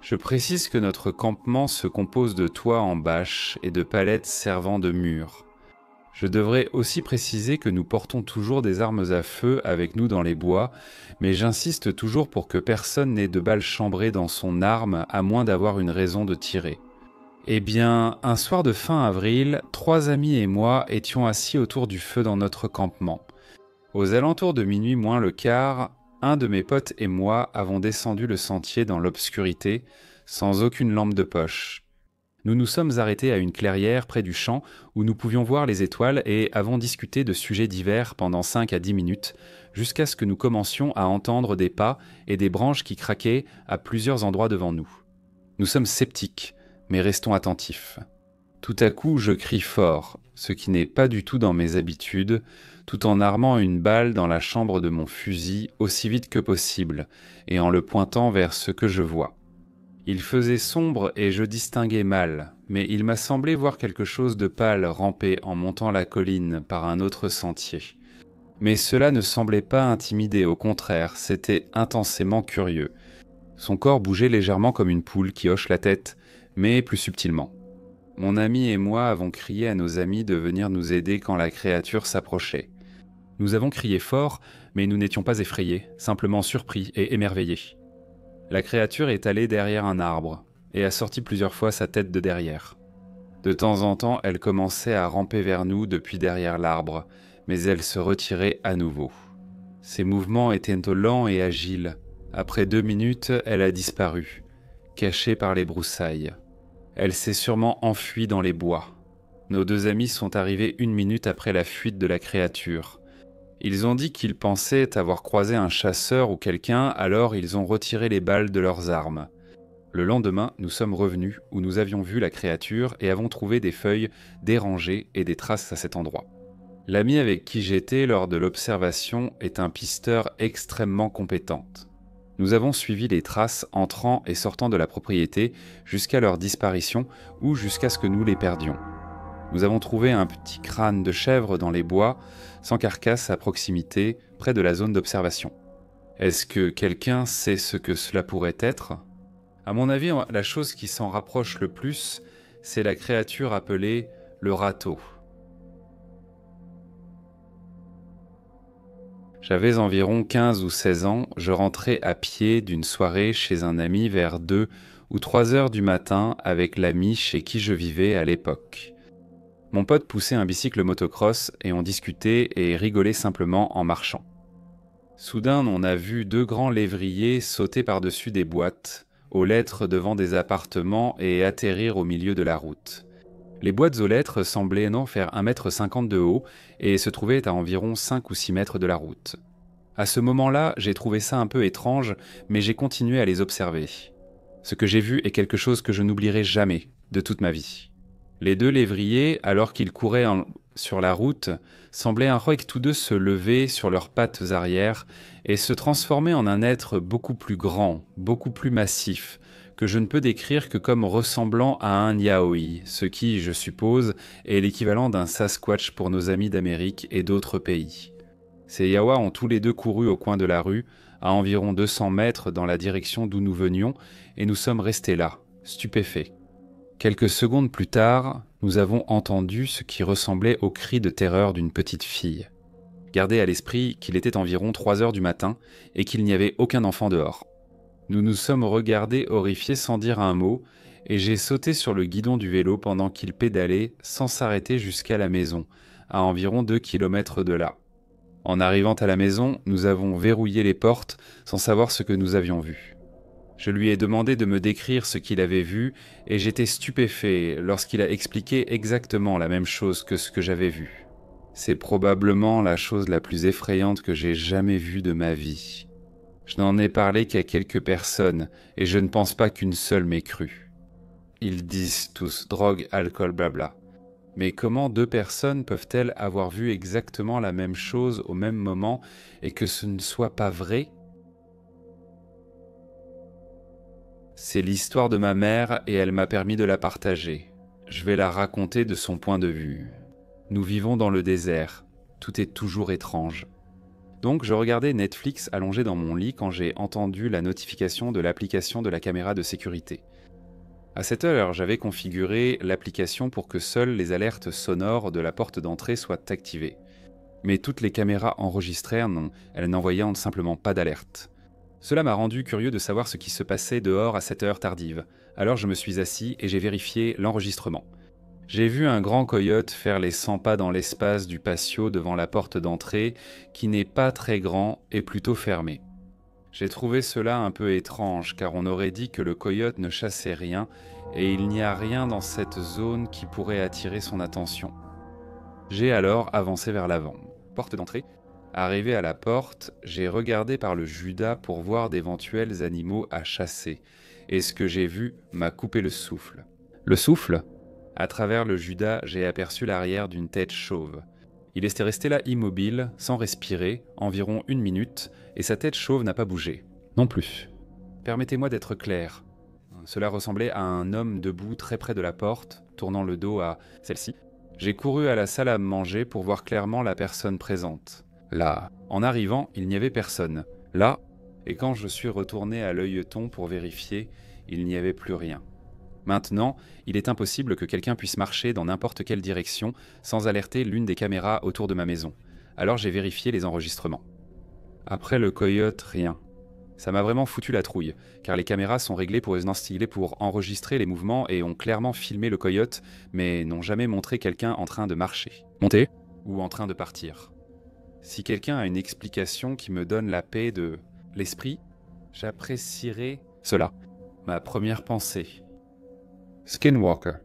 Je précise que notre campement se compose de toits en bâche et de palettes servant de murs. Je devrais aussi préciser que nous portons toujours des armes à feu avec nous dans les bois, mais j'insiste toujours pour que personne n'ait de balles chambrées dans son arme à moins d'avoir une raison de tirer. Eh bien, un soir de fin avril, 3 amis et moi étions assis autour du feu dans notre campement. Aux alentours de minuit moins le quart, un de mes potes et moi avons descendu le sentier dans l'obscurité, sans aucune lampe de poche. Nous nous sommes arrêtés à une clairière près du champ où nous pouvions voir les étoiles et avons discuté de sujets divers pendant 5 à 10 minutes, jusqu'à ce que nous commencions à entendre des pas et des branches qui craquaient à plusieurs endroits devant nous. Nous sommes sceptiques, mais restons attentifs. Tout à coup, je crie fort, ce qui n'est pas du tout dans mes habitudes, tout en armant une balle dans la chambre de mon fusil aussi vite que possible, et en le pointant vers ce que je vois. Il faisait sombre et je distinguais mal, mais il m'a semblé voir quelque chose de pâle ramper en montant la colline par un autre sentier. Mais cela ne semblait pas intimider, au contraire, c'était intensément curieux. Son corps bougeait légèrement comme une poule qui hoche la tête, mais plus subtilement. Mon ami et moi avons crié à nos amis de venir nous aider quand la créature s'approchait. Nous avons crié fort, mais nous n'étions pas effrayés, simplement surpris et émerveillés. La créature est allée derrière un arbre et a sorti plusieurs fois sa tête de derrière. De temps en temps, elle commençait à ramper vers nous depuis derrière l'arbre, mais elle se retirait à nouveau. Ses mouvements étaient lents et agiles. Après 2 minutes, elle a disparu, cachée par les broussailles. Elle s'est sûrement enfuie dans les bois. Nos 2 amis sont arrivés 1 minute après la fuite de la créature. Ils ont dit qu'ils pensaient avoir croisé un chasseur ou quelqu'un, alors ils ont retiré les balles de leurs armes. Le lendemain, nous sommes revenus où nous avions vu la créature et avons trouvé des feuilles dérangées et des traces à cet endroit. L'ami avec qui j'étais lors de l'observation est un pisteur extrêmement compétent. Nous avons suivi les traces entrant et sortant de la propriété jusqu'à leur disparition ou jusqu'à ce que nous les perdions. Nous avons trouvé un petit crâne de chèvre dans les bois, sans carcasse à proximité, près de la zone d'observation. Est-ce que quelqu'un sait ce que cela pourrait être ? À mon avis, la chose qui s'en rapproche le plus, c'est la créature appelée le râteau. J'avais environ 15 ou 16 ans, je rentrais à pied d'une soirée chez un ami vers 2 ou 3 heures du matin avec l'ami chez qui je vivais à l'époque. Mon pote poussait un bicycle motocross et on discutait et rigolait simplement en marchant. Soudain, on a vu 2 grands lévriers sauter par-dessus des boîtes, aux lettres devant des appartements et atterrir au milieu de la route. Les boîtes aux lettres semblaient faire 1,50 m de haut et se trouvaient à environ 5 ou 6 mètres de la route. À ce moment-là, j'ai trouvé ça un peu étrange, mais j'ai continué à les observer. Ce que j'ai vu est quelque chose que je n'oublierai jamais de toute ma vie. Les 2 lévriers, alors qu'ils couraient sur la route, semblaient tous 2 se lever sur leurs pattes arrière et se transformer en un être beaucoup plus grand, beaucoup plus massif, que je ne peux décrire que comme ressemblant à un yaoi, ce qui, je suppose, est l'équivalent d'un Sasquatch pour nos amis d'Amérique et d'autres pays. Ces yaois ont tous les deux couru au coin de la rue, à environ 200 mètres dans la direction d'où nous venions, et nous sommes restés là, stupéfaits. Quelques secondes plus tard, nous avons entendu ce qui ressemblait au cri de terreur d'une petite fille. Gardez à l'esprit qu'il était environ 3 heures du matin et qu'il n'y avait aucun enfant dehors. Nous nous sommes regardés horrifiés sans dire un mot, et j'ai sauté sur le guidon du vélo pendant qu'il pédalait sans s'arrêter jusqu'à la maison, à environ 2 kilomètres de là. En arrivant à la maison, nous avons verrouillé les portes sans savoir ce que nous avions vu. Je lui ai demandé de me décrire ce qu'il avait vu et j'étais stupéfait lorsqu'il a expliqué exactement la même chose que ce que j'avais vu. C'est probablement la chose la plus effrayante que j'ai jamais vue de ma vie. Je n'en ai parlé qu'à quelques personnes et je ne pense pas qu'une seule m'ait cru. Ils disent tous drogue, alcool, blabla. Mais comment 2 personnes peuvent-elles avoir vu exactement la même chose au même moment et que ce ne soit pas vrai ? C'est l'histoire de ma mère et elle m'a permis de la partager. Je vais la raconter de son point de vue. Nous vivons dans le désert. Tout est toujours étrange. Donc je regardais Netflix allongé dans mon lit quand j'ai entendu la notification de l'application de la caméra de sécurité. À cette heure, j'avais configuré l'application pour que seules les alertes sonores de la porte d'entrée soient activées. Mais toutes les caméras enregistrées, elles n'envoyaient simplement pas d'alerte. Cela m'a rendu curieux de savoir ce qui se passait dehors à cette heure tardive. Alors je me suis assis et j'ai vérifié l'enregistrement. J'ai vu un grand coyote faire les 100 pas dans l'espace du patio devant la porte d'entrée, qui n'est pas très grand et plutôt fermé. J'ai trouvé cela un peu étrange, car on aurait dit que le coyote ne chassait rien, et il n'y a rien dans cette zone qui pourrait attirer son attention. J'ai alors avancé vers l'avant. Porte d'entrée. Arrivé à la porte, j'ai regardé par le judas pour voir d'éventuels animaux à chasser, et ce que j'ai vu m'a coupé le souffle. Le souffle ? À travers le judas, j'ai aperçu l'arrière d'une tête chauve. Il était resté là immobile, sans respirer, environ 1 minute, et sa tête chauve n'a pas bougé. Non plus. Permettez-moi d'être clair. Cela ressemblait à un homme debout très près de la porte, tournant le dos à celle-ci. J'ai couru à la salle à manger pour voir clairement la personne présente. Là, en arrivant, il n'y avait personne. Là, et quand je suis retourné à l'œilleton pour vérifier, il n'y avait plus rien. Maintenant, il est impossible que quelqu'un puisse marcher dans n'importe quelle direction sans alerter l'une des caméras autour de ma maison. Alors j'ai vérifié les enregistrements. Après le coyote, rien. Ça m'a vraiment foutu la trouille, car les caméras sont réglées pour enregistrer les mouvements et ont clairement filmé le coyote, mais n'ont jamais montré quelqu'un en train de marcher, monter ou en train de partir. Si quelqu'un a une explication qui me donne la paix de l'esprit, j'apprécierais cela. Ma première pensée. Skinwalker.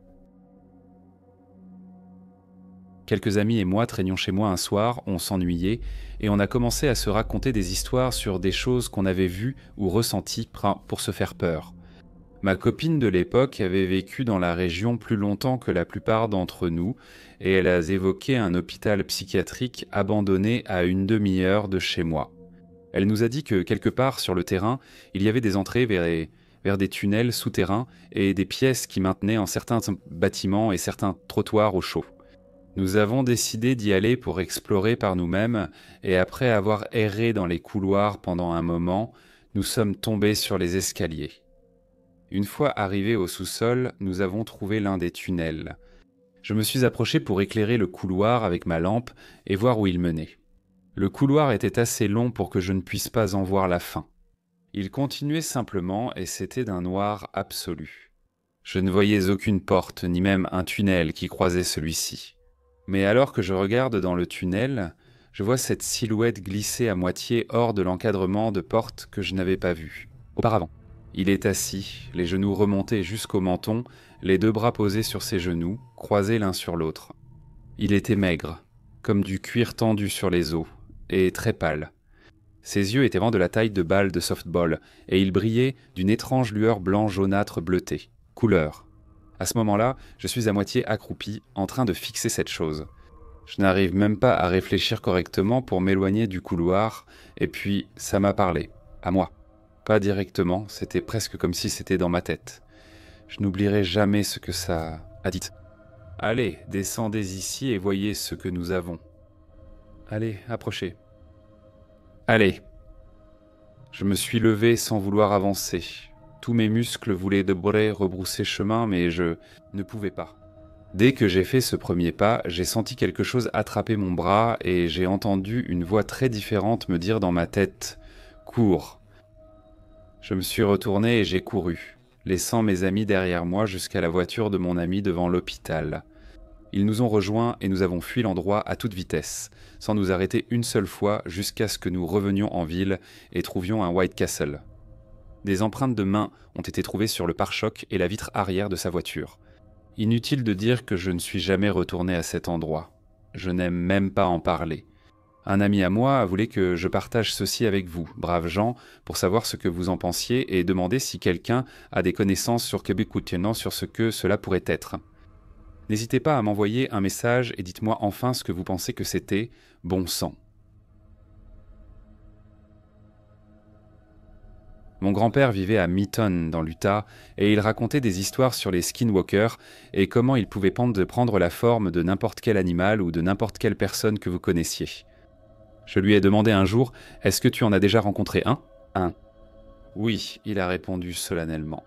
Quelques amis et moi traînions chez moi un soir, on s'ennuyait, et on a commencé à se raconter des histoires sur des choses qu'on avait vues ou ressenties pour se faire peur. Ma copine de l'époque avait vécu dans la région plus longtemps que la plupart d'entre nous, et elle a évoqué un hôpital psychiatrique abandonné à 1 demi-heure de chez moi. Elle nous a dit que quelque part sur le terrain, il y avait des entrées vers des tunnels souterrains et des pièces qui maintenaient en certains bâtiments et certains trottoirs au chaud. Nous avons décidé d'y aller pour explorer par nous-mêmes, et après avoir erré dans les couloirs pendant un moment, nous sommes tombés sur les escaliers. Une fois arrivés au sous-sol, nous avons trouvé l'un des tunnels. Je me suis approché pour éclairer le couloir avec ma lampe et voir où il menait. Le couloir était assez long pour que je ne puisse pas en voir la fin. Il continuait simplement et c'était d'un noir absolu. Je ne voyais aucune porte, ni même un tunnel qui croisait celui-ci. Mais alors que je regarde dans le tunnel, je vois cette silhouette glisser à moitié hors de l'encadrement de porte que je n'avais pas vu auparavant. Il est assis, les genoux remontés jusqu'au menton, les 2 bras posés sur ses genoux, croisés l'un sur l'autre. Il était maigre, comme du cuir tendu sur les os, et très pâle. Ses yeux étaient vraiment de la taille de balles de softball, et ils brillaient d'une étrange lueur blanc-jaunâtre bleutée, couleur. À ce moment-là, je suis à moitié accroupi, en train de fixer cette chose. Je n'arrive même pas à réfléchir correctement pour m'éloigner du couloir, et puis ça m'a parlé, à moi. Pas directement, c'était presque comme si c'était dans ma tête. Je n'oublierai jamais ce que ça a dit. Allez, descendez ici et voyez ce que nous avons. Allez, approchez. Allez. Je me suis levé sans vouloir avancer. Tous mes muscles voulaient de bré rebrousser chemin, mais je ne pouvais pas. Dès que j'ai fait ce premier pas, j'ai senti quelque chose attraper mon bras et j'ai entendu une voix très différente me dire dans ma tête « Cours ». Je me suis retourné et j'ai couru, laissant mes amis derrière moi jusqu'à la voiture de mon ami devant l'hôpital. Ils nous ont rejoints et nous avons fui l'endroit à toute vitesse, sans nous arrêter une seule fois jusqu'à ce que nous revenions en ville et trouvions un White Castle. Des empreintes de mains ont été trouvées sur le pare-choc et la vitre arrière de sa voiture. Inutile de dire que je ne suis jamais retourné à cet endroit. Je n'aime même pas en parler. Un ami à moi voulait que je partage ceci avec vous, braves gens, pour savoir ce que vous en pensiez et demander si quelqu'un a des connaissances sur Québec ou tenant sur ce que cela pourrait être. N'hésitez pas à m'envoyer un message et dites-moi enfin ce que vous pensez que c'était. Bon sang. Mon grand-père vivait à Meaton, dans l'Utah, et il racontait des histoires sur les skinwalkers et comment ils pouvaient prendre la forme de n'importe quel animal ou de n'importe quelle personne que vous connaissiez. Je lui ai demandé un jour « Est-ce que tu en as déjà rencontré un ?»« Un. » Oui, il a répondu solennellement.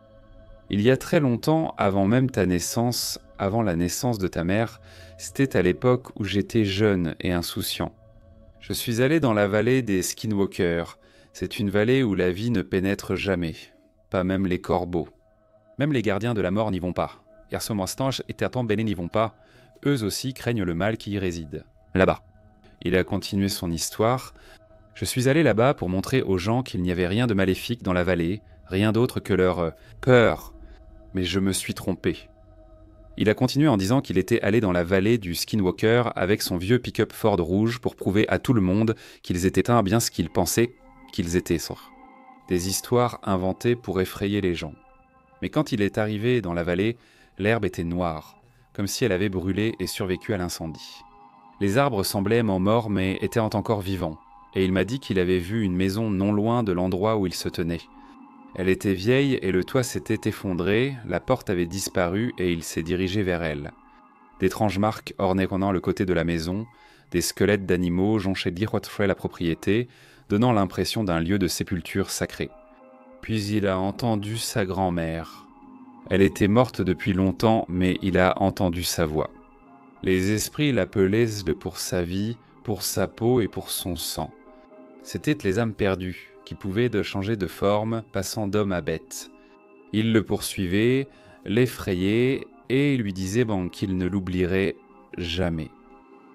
Il y a très longtemps, avant même ta naissance, avant la naissance de ta mère, c'était à l'époque où j'étais jeune et insouciant. Je suis allé dans la vallée des skinwalkers. C'est une vallée où la vie ne pénètre jamais, pas même les corbeaux. Même les gardiens de la mort n'y vont pas. Ersomostange et Tertambélé n'y vont pas. Eux aussi craignent le mal qui y réside. Là-bas. Il a continué son histoire. Je suis allé là-bas pour montrer aux gens qu'il n'y avait rien de maléfique dans la vallée, rien d'autre que leur peur. Mais je me suis trompé. Il a continué en disant qu'il était allé dans la vallée du Skinwalker avec son vieux pick-up Ford rouge pour prouver à tout le monde qu'ils étaient bien ce qu'ils pensaient qu'ils étaient. Des histoires inventées pour effrayer les gens. Mais quand il est arrivé dans la vallée, l'herbe était noire, comme si elle avait brûlé et survécu à l'incendie. Les arbres semblaient morts mais étaient encore vivants, et il m'a dit qu'il avait vu une maison non loin de l'endroit où il se tenait. Elle était vieille et le toit s'était effondré, la porte avait disparu et il s'est dirigé vers elle. D'étranges marques ornaient le côté de la maison, des squelettes d'animaux jonchaient la propriété, donnant l'impression d'un lieu de sépulture sacré. Puis il a entendu sa grand-mère. Elle était morte depuis longtemps, mais il a entendu sa voix. Les esprits l'appelaient pour sa vie, pour sa peau et pour son sang. C'étaient les âmes perdues, qui pouvaient changer de forme, passant d'homme à bête. Il le poursuivait, l'effrayait, et lui disait qu'il ne l'oublierait jamais.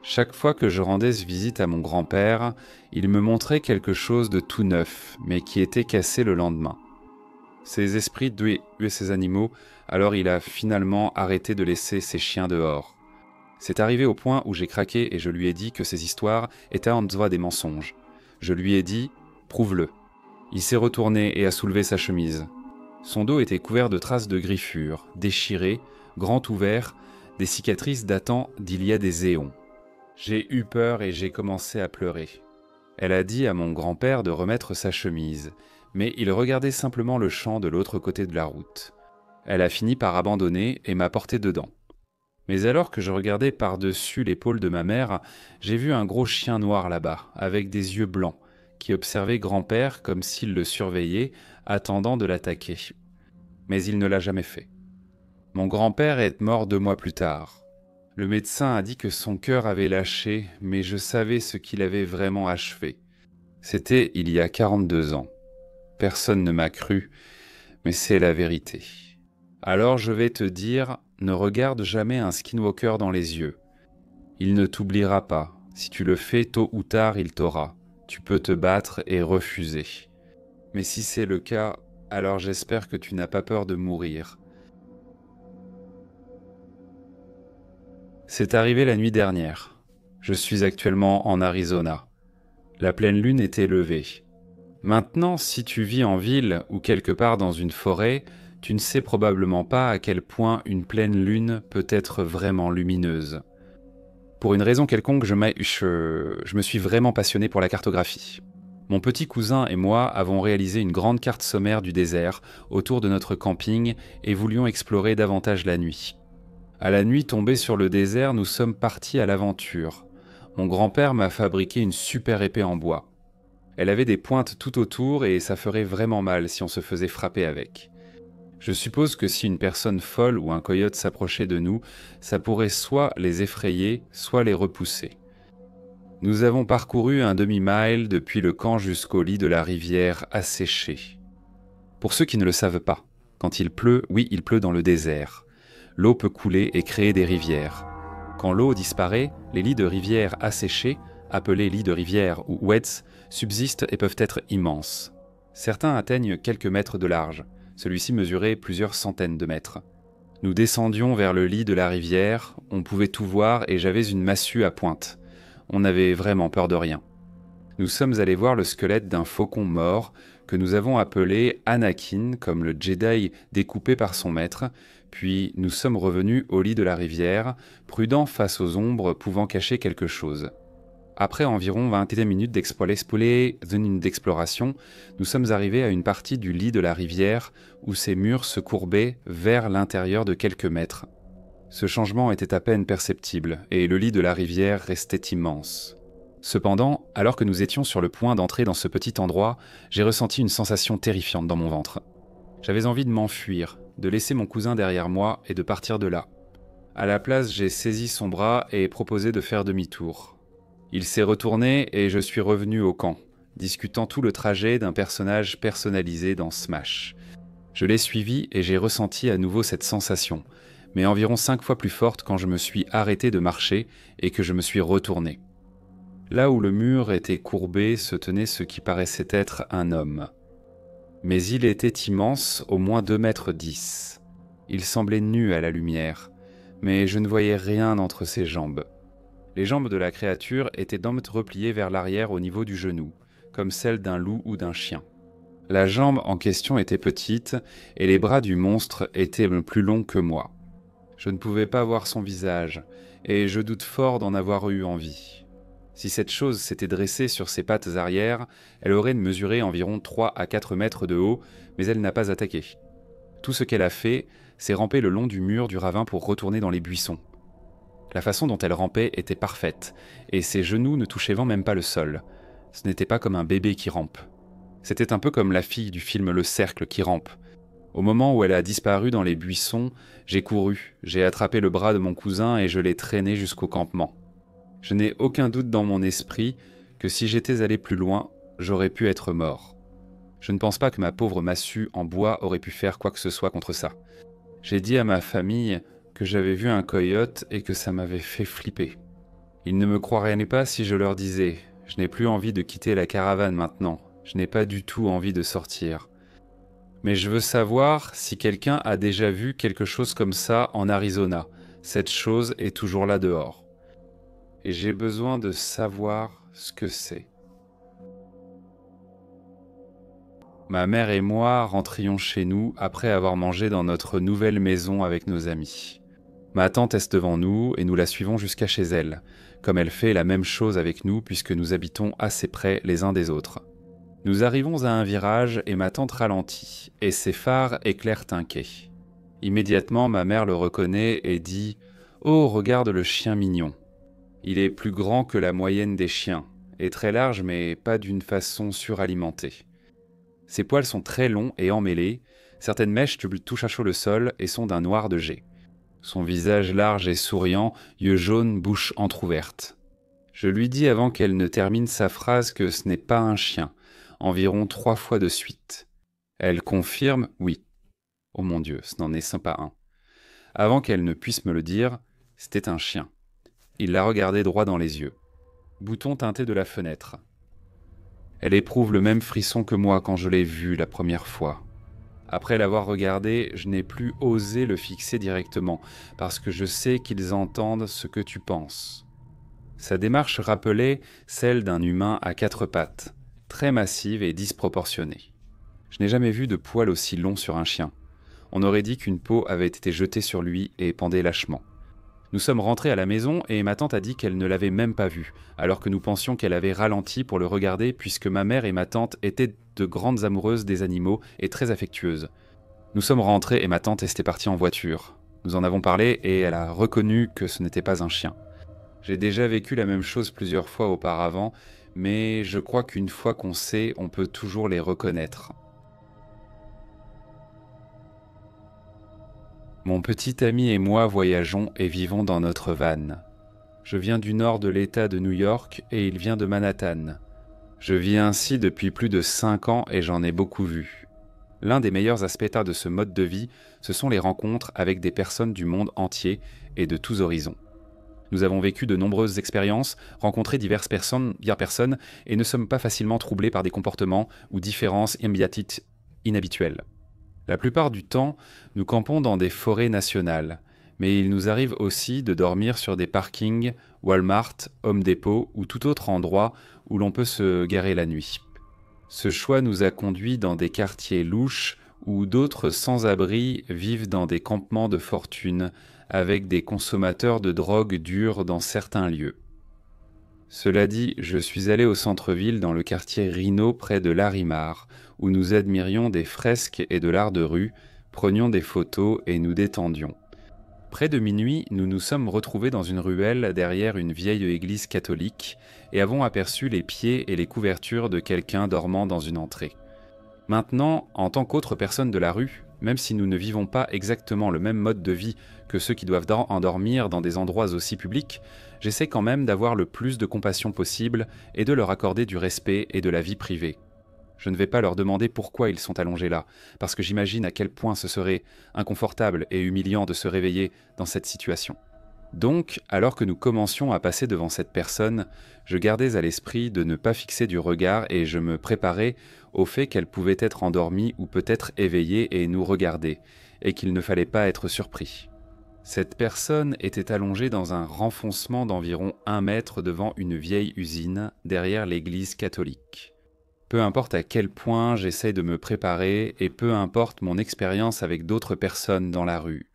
Chaque fois que je rendais visite à mon grand-père, il me montrait quelque chose de tout neuf, mais qui était cassé le lendemain. Ses esprits tuaient ses animaux, alors il a finalement arrêté de laisser ses chiens dehors. C'est arrivé au point où j'ai craqué et je lui ai dit que ces histoires étaient en soi des mensonges. Je lui ai dit « Prouve-le ». Il s'est retourné et a soulevé sa chemise. Son dos était couvert de traces de griffures, déchirées, grand ouvert, des cicatrices datant d'il y a des éons. J'ai eu peur et j'ai commencé à pleurer. Elle a dit à mon grand-père de remettre sa chemise, mais il regardait simplement le champ de l'autre côté de la route. Elle a fini par abandonner et m'a porté dedans. Mais alors que je regardais par-dessus l'épaule de ma mère, j'ai vu un gros chien noir là-bas, avec des yeux blancs, qui observait grand-père comme s'il le surveillait, attendant de l'attaquer. Mais il ne l'a jamais fait. Mon grand-père est mort 2 mois plus tard. Le médecin a dit que son cœur avait lâché, mais je savais ce qu'il avait vraiment achevé. C'était il y a 42 ans. Personne ne m'a cru, mais c'est la vérité. Alors je vais te dire, ne regarde jamais un skinwalker dans les yeux. Il ne t'oubliera pas. Si tu le fais, tôt ou tard, il t'aura. Tu peux te battre et refuser. Mais si c'est le cas, alors j'espère que tu n'as pas peur de mourir. C'est arrivé la nuit dernière. Je suis actuellement en Arizona. La pleine lune était levée. Maintenant, si tu vis en ville ou quelque part dans une forêt, tu ne sais probablement pas à quel point une pleine lune peut être vraiment lumineuse. Pour une raison quelconque, je me suis vraiment passionné pour la cartographie. Mon petit cousin et moi avons réalisé une grande carte sommaire du désert autour de notre camping et voulions explorer davantage la nuit. À la nuit tombée sur le désert, nous sommes partis à l'aventure. Mon grand-père m'a fabriqué une super épée en bois. Elle avait des pointes tout autour et ça ferait vraiment mal si on se faisait frapper avec. Je suppose que si une personne folle ou un coyote s'approchait de nous, ça pourrait soit les effrayer, soit les repousser. Nous avons parcouru un demi-mile depuis le camp jusqu'au lit de la rivière asséchée. Pour ceux qui ne le savent pas, quand il pleut, oui, il pleut dans le désert. L'eau peut couler et créer des rivières. Quand l'eau disparaît, les lits de rivière asséchés, appelés lits de rivière ou wets, subsistent et peuvent être immenses. Certains atteignent quelques mètres de large. Celui-ci mesurait plusieurs centaines de mètres. Nous descendions vers le lit de la rivière, on pouvait tout voir et j'avais une massue à pointe. On avait vraiment peur de rien. Nous sommes allés voir le squelette d'un faucon mort que nous avons appelé Anakin, comme le Jedi découpé par son maître, puis nous sommes revenus au lit de la rivière, prudents face aux ombres pouvant cacher quelque chose. Après environ 21 minutes d'exploration, nous sommes arrivés à une partie du lit de la rivière où ses murs se courbaient vers l'intérieur de quelques mètres. Ce changement était à peine perceptible et le lit de la rivière restait immense. Cependant, alors que nous étions sur le point d'entrer dans ce petit endroit, j'ai ressenti une sensation terrifiante dans mon ventre. J'avais envie de m'enfuir, de laisser mon cousin derrière moi et de partir de là. À la place, j'ai saisi son bras et proposé de faire demi-tour. Il s'est retourné et je suis revenu au camp, discutant tout le trajet d'un personnage personnalisé dans Smash. Je l'ai suivi et j'ai ressenti à nouveau cette sensation, mais environ 5 fois plus forte quand je me suis arrêté de marcher et que je me suis retourné. Là où le mur était courbé se tenait ce qui paraissait être un homme. Mais il était immense, au moins 2,10 mètres. Il semblait nu à la lumière, mais je ne voyais rien entre ses jambes. Les jambes de la créature étaient repliées vers l'arrière au niveau du genou, comme celles d'un loup ou d'un chien. La jambe en question était petite, et les bras du monstre étaient plus longs que moi. Je ne pouvais pas voir son visage, et je doute fort d'en avoir eu envie. Si cette chose s'était dressée sur ses pattes arrière, elle aurait mesuré environ 3 à 4 mètres de haut, mais elle n'a pas attaqué. Tout ce qu'elle a fait, c'est ramper le long du mur du ravin pour retourner dans les buissons. La façon dont elle rampait était parfaite, et ses genoux ne touchaient même pas le sol. Ce n'était pas comme un bébé qui rampe. C'était un peu comme la fille du film Le Cercle qui rampe. Au moment où elle a disparu dans les buissons, j'ai couru, j'ai attrapé le bras de mon cousin et je l'ai traîné jusqu'au campement. Je n'ai aucun doute dans mon esprit que si j'étais allé plus loin, j'aurais pu être mort. Je ne pense pas que ma pauvre massue en bois aurait pu faire quoi que ce soit contre ça. J'ai dit à ma famille que j'avais vu un coyote et que ça m'avait fait flipper. Ils ne me croiraient pas si je leur disais « Je n'ai plus envie de quitter la caravane maintenant, je n'ai pas du tout envie de sortir. » Mais je veux savoir si quelqu'un a déjà vu quelque chose comme ça en Arizona. Cette chose est toujours là dehors. Et j'ai besoin de savoir ce que c'est. Ma mère et moi rentrions chez nous après avoir mangé dans notre nouvelle maison avec nos amis. Ma tante est devant nous et nous la suivons jusqu'à chez elle, comme elle fait la même chose avec nous puisque nous habitons assez près les uns des autres. Nous arrivons à un virage et ma tante ralentit, et ses phares éclairent un quai. Immédiatement, ma mère le reconnaît et dit « Oh, regarde le chien mignon !» Il est plus grand que la moyenne des chiens, et très large mais pas d'une façon suralimentée. Ses poils sont très longs et emmêlés, certaines mèches touchent à chaud le sol et sont d'un noir de jet. Son visage large et souriant, yeux jaunes, bouche entr'ouverte. Je lui dis avant qu'elle ne termine sa phrase que ce n'est pas un chien, environ 3 fois de suite. Elle confirme « oui ». Oh mon Dieu, ce n'en est pas un. Avant qu'elle ne puisse me le dire, c'était un chien. Il la regardait droit dans les yeux. Bouton teinté de la fenêtre. Elle éprouve le même frisson que moi quand je l'ai vu la première fois. Après l'avoir regardé, je n'ai plus osé le fixer directement, parce que je sais qu'ils entendent ce que tu penses. Sa démarche rappelait celle d'un humain à 4 pattes, très massive et disproportionnée. Je n'ai jamais vu de poils aussi longs sur un chien. On aurait dit qu'une peau avait été jetée sur lui et pendait lâchement. Nous sommes rentrés à la maison et ma tante a dit qu'elle ne l'avait même pas vu, alors que nous pensions qu'elle avait ralenti pour le regarder puisque ma mère et ma tante étaient de grandes amoureuses des animaux et très affectueuses. Nous sommes rentrés et ma tante était partie en voiture. Nous en avons parlé et elle a reconnu que ce n'était pas un chien. J'ai déjà vécu la même chose plusieurs fois auparavant, mais je crois qu'une fois qu'on sait, on peut toujours les reconnaître. Mon petit ami et moi voyageons et vivons dans notre van. Je viens du nord de l'État de New York et il vient de Manhattan. Je vis ainsi depuis plus de 5 ans et j'en ai beaucoup vu. L'un des meilleurs aspects de ce mode de vie, ce sont les rencontres avec des personnes du monde entier et de tous horizons. Nous avons vécu de nombreuses expériences, rencontré diverses personnes et ne sommes pas facilement troublés par des comportements ou différences inhabituelles. La plupart du temps, nous campons dans des forêts nationales, mais il nous arrive aussi de dormir sur des parkings, Walmart, Home Depot ou tout autre endroit où l'on peut se garer la nuit. Ce choix nous a conduits dans des quartiers louches où d'autres sans-abri vivent dans des campements de fortune avec des consommateurs de drogue dure dans certains lieux. Cela dit, je suis allé au centre-ville dans le quartier Rino près de Larimar, où nous admirions des fresques et de l'art de rue, prenions des photos et nous détendions. Près de minuit, nous nous sommes retrouvés dans une ruelle derrière une vieille église catholique et avons aperçu les pieds et les couvertures de quelqu'un dormant dans une entrée. Maintenant, en tant qu'autre personne de la rue, même si nous ne vivons pas exactement le même mode de vie que ceux qui doivent endormir dans des endroits aussi publics, j'essaie quand même d'avoir le plus de compassion possible et de leur accorder du respect et de la vie privée. Je ne vais pas leur demander pourquoi ils sont allongés là, parce que j'imagine à quel point ce serait inconfortable et humiliant de se réveiller dans cette situation. Donc, alors que nous commencions à passer devant cette personne, je gardais à l'esprit de ne pas fixer du regard et je me préparais au fait qu'elle pouvait être endormie ou peut-être éveillée et nous regarder, et qu'il ne fallait pas être surpris. Cette personne était allongée dans un renfoncement d'environ 1 mètre devant une vieille usine, derrière l'église catholique. Peu importe à quel point j'essaie de me préparer et peu importe mon expérience avec d'autres personnes dans la rue.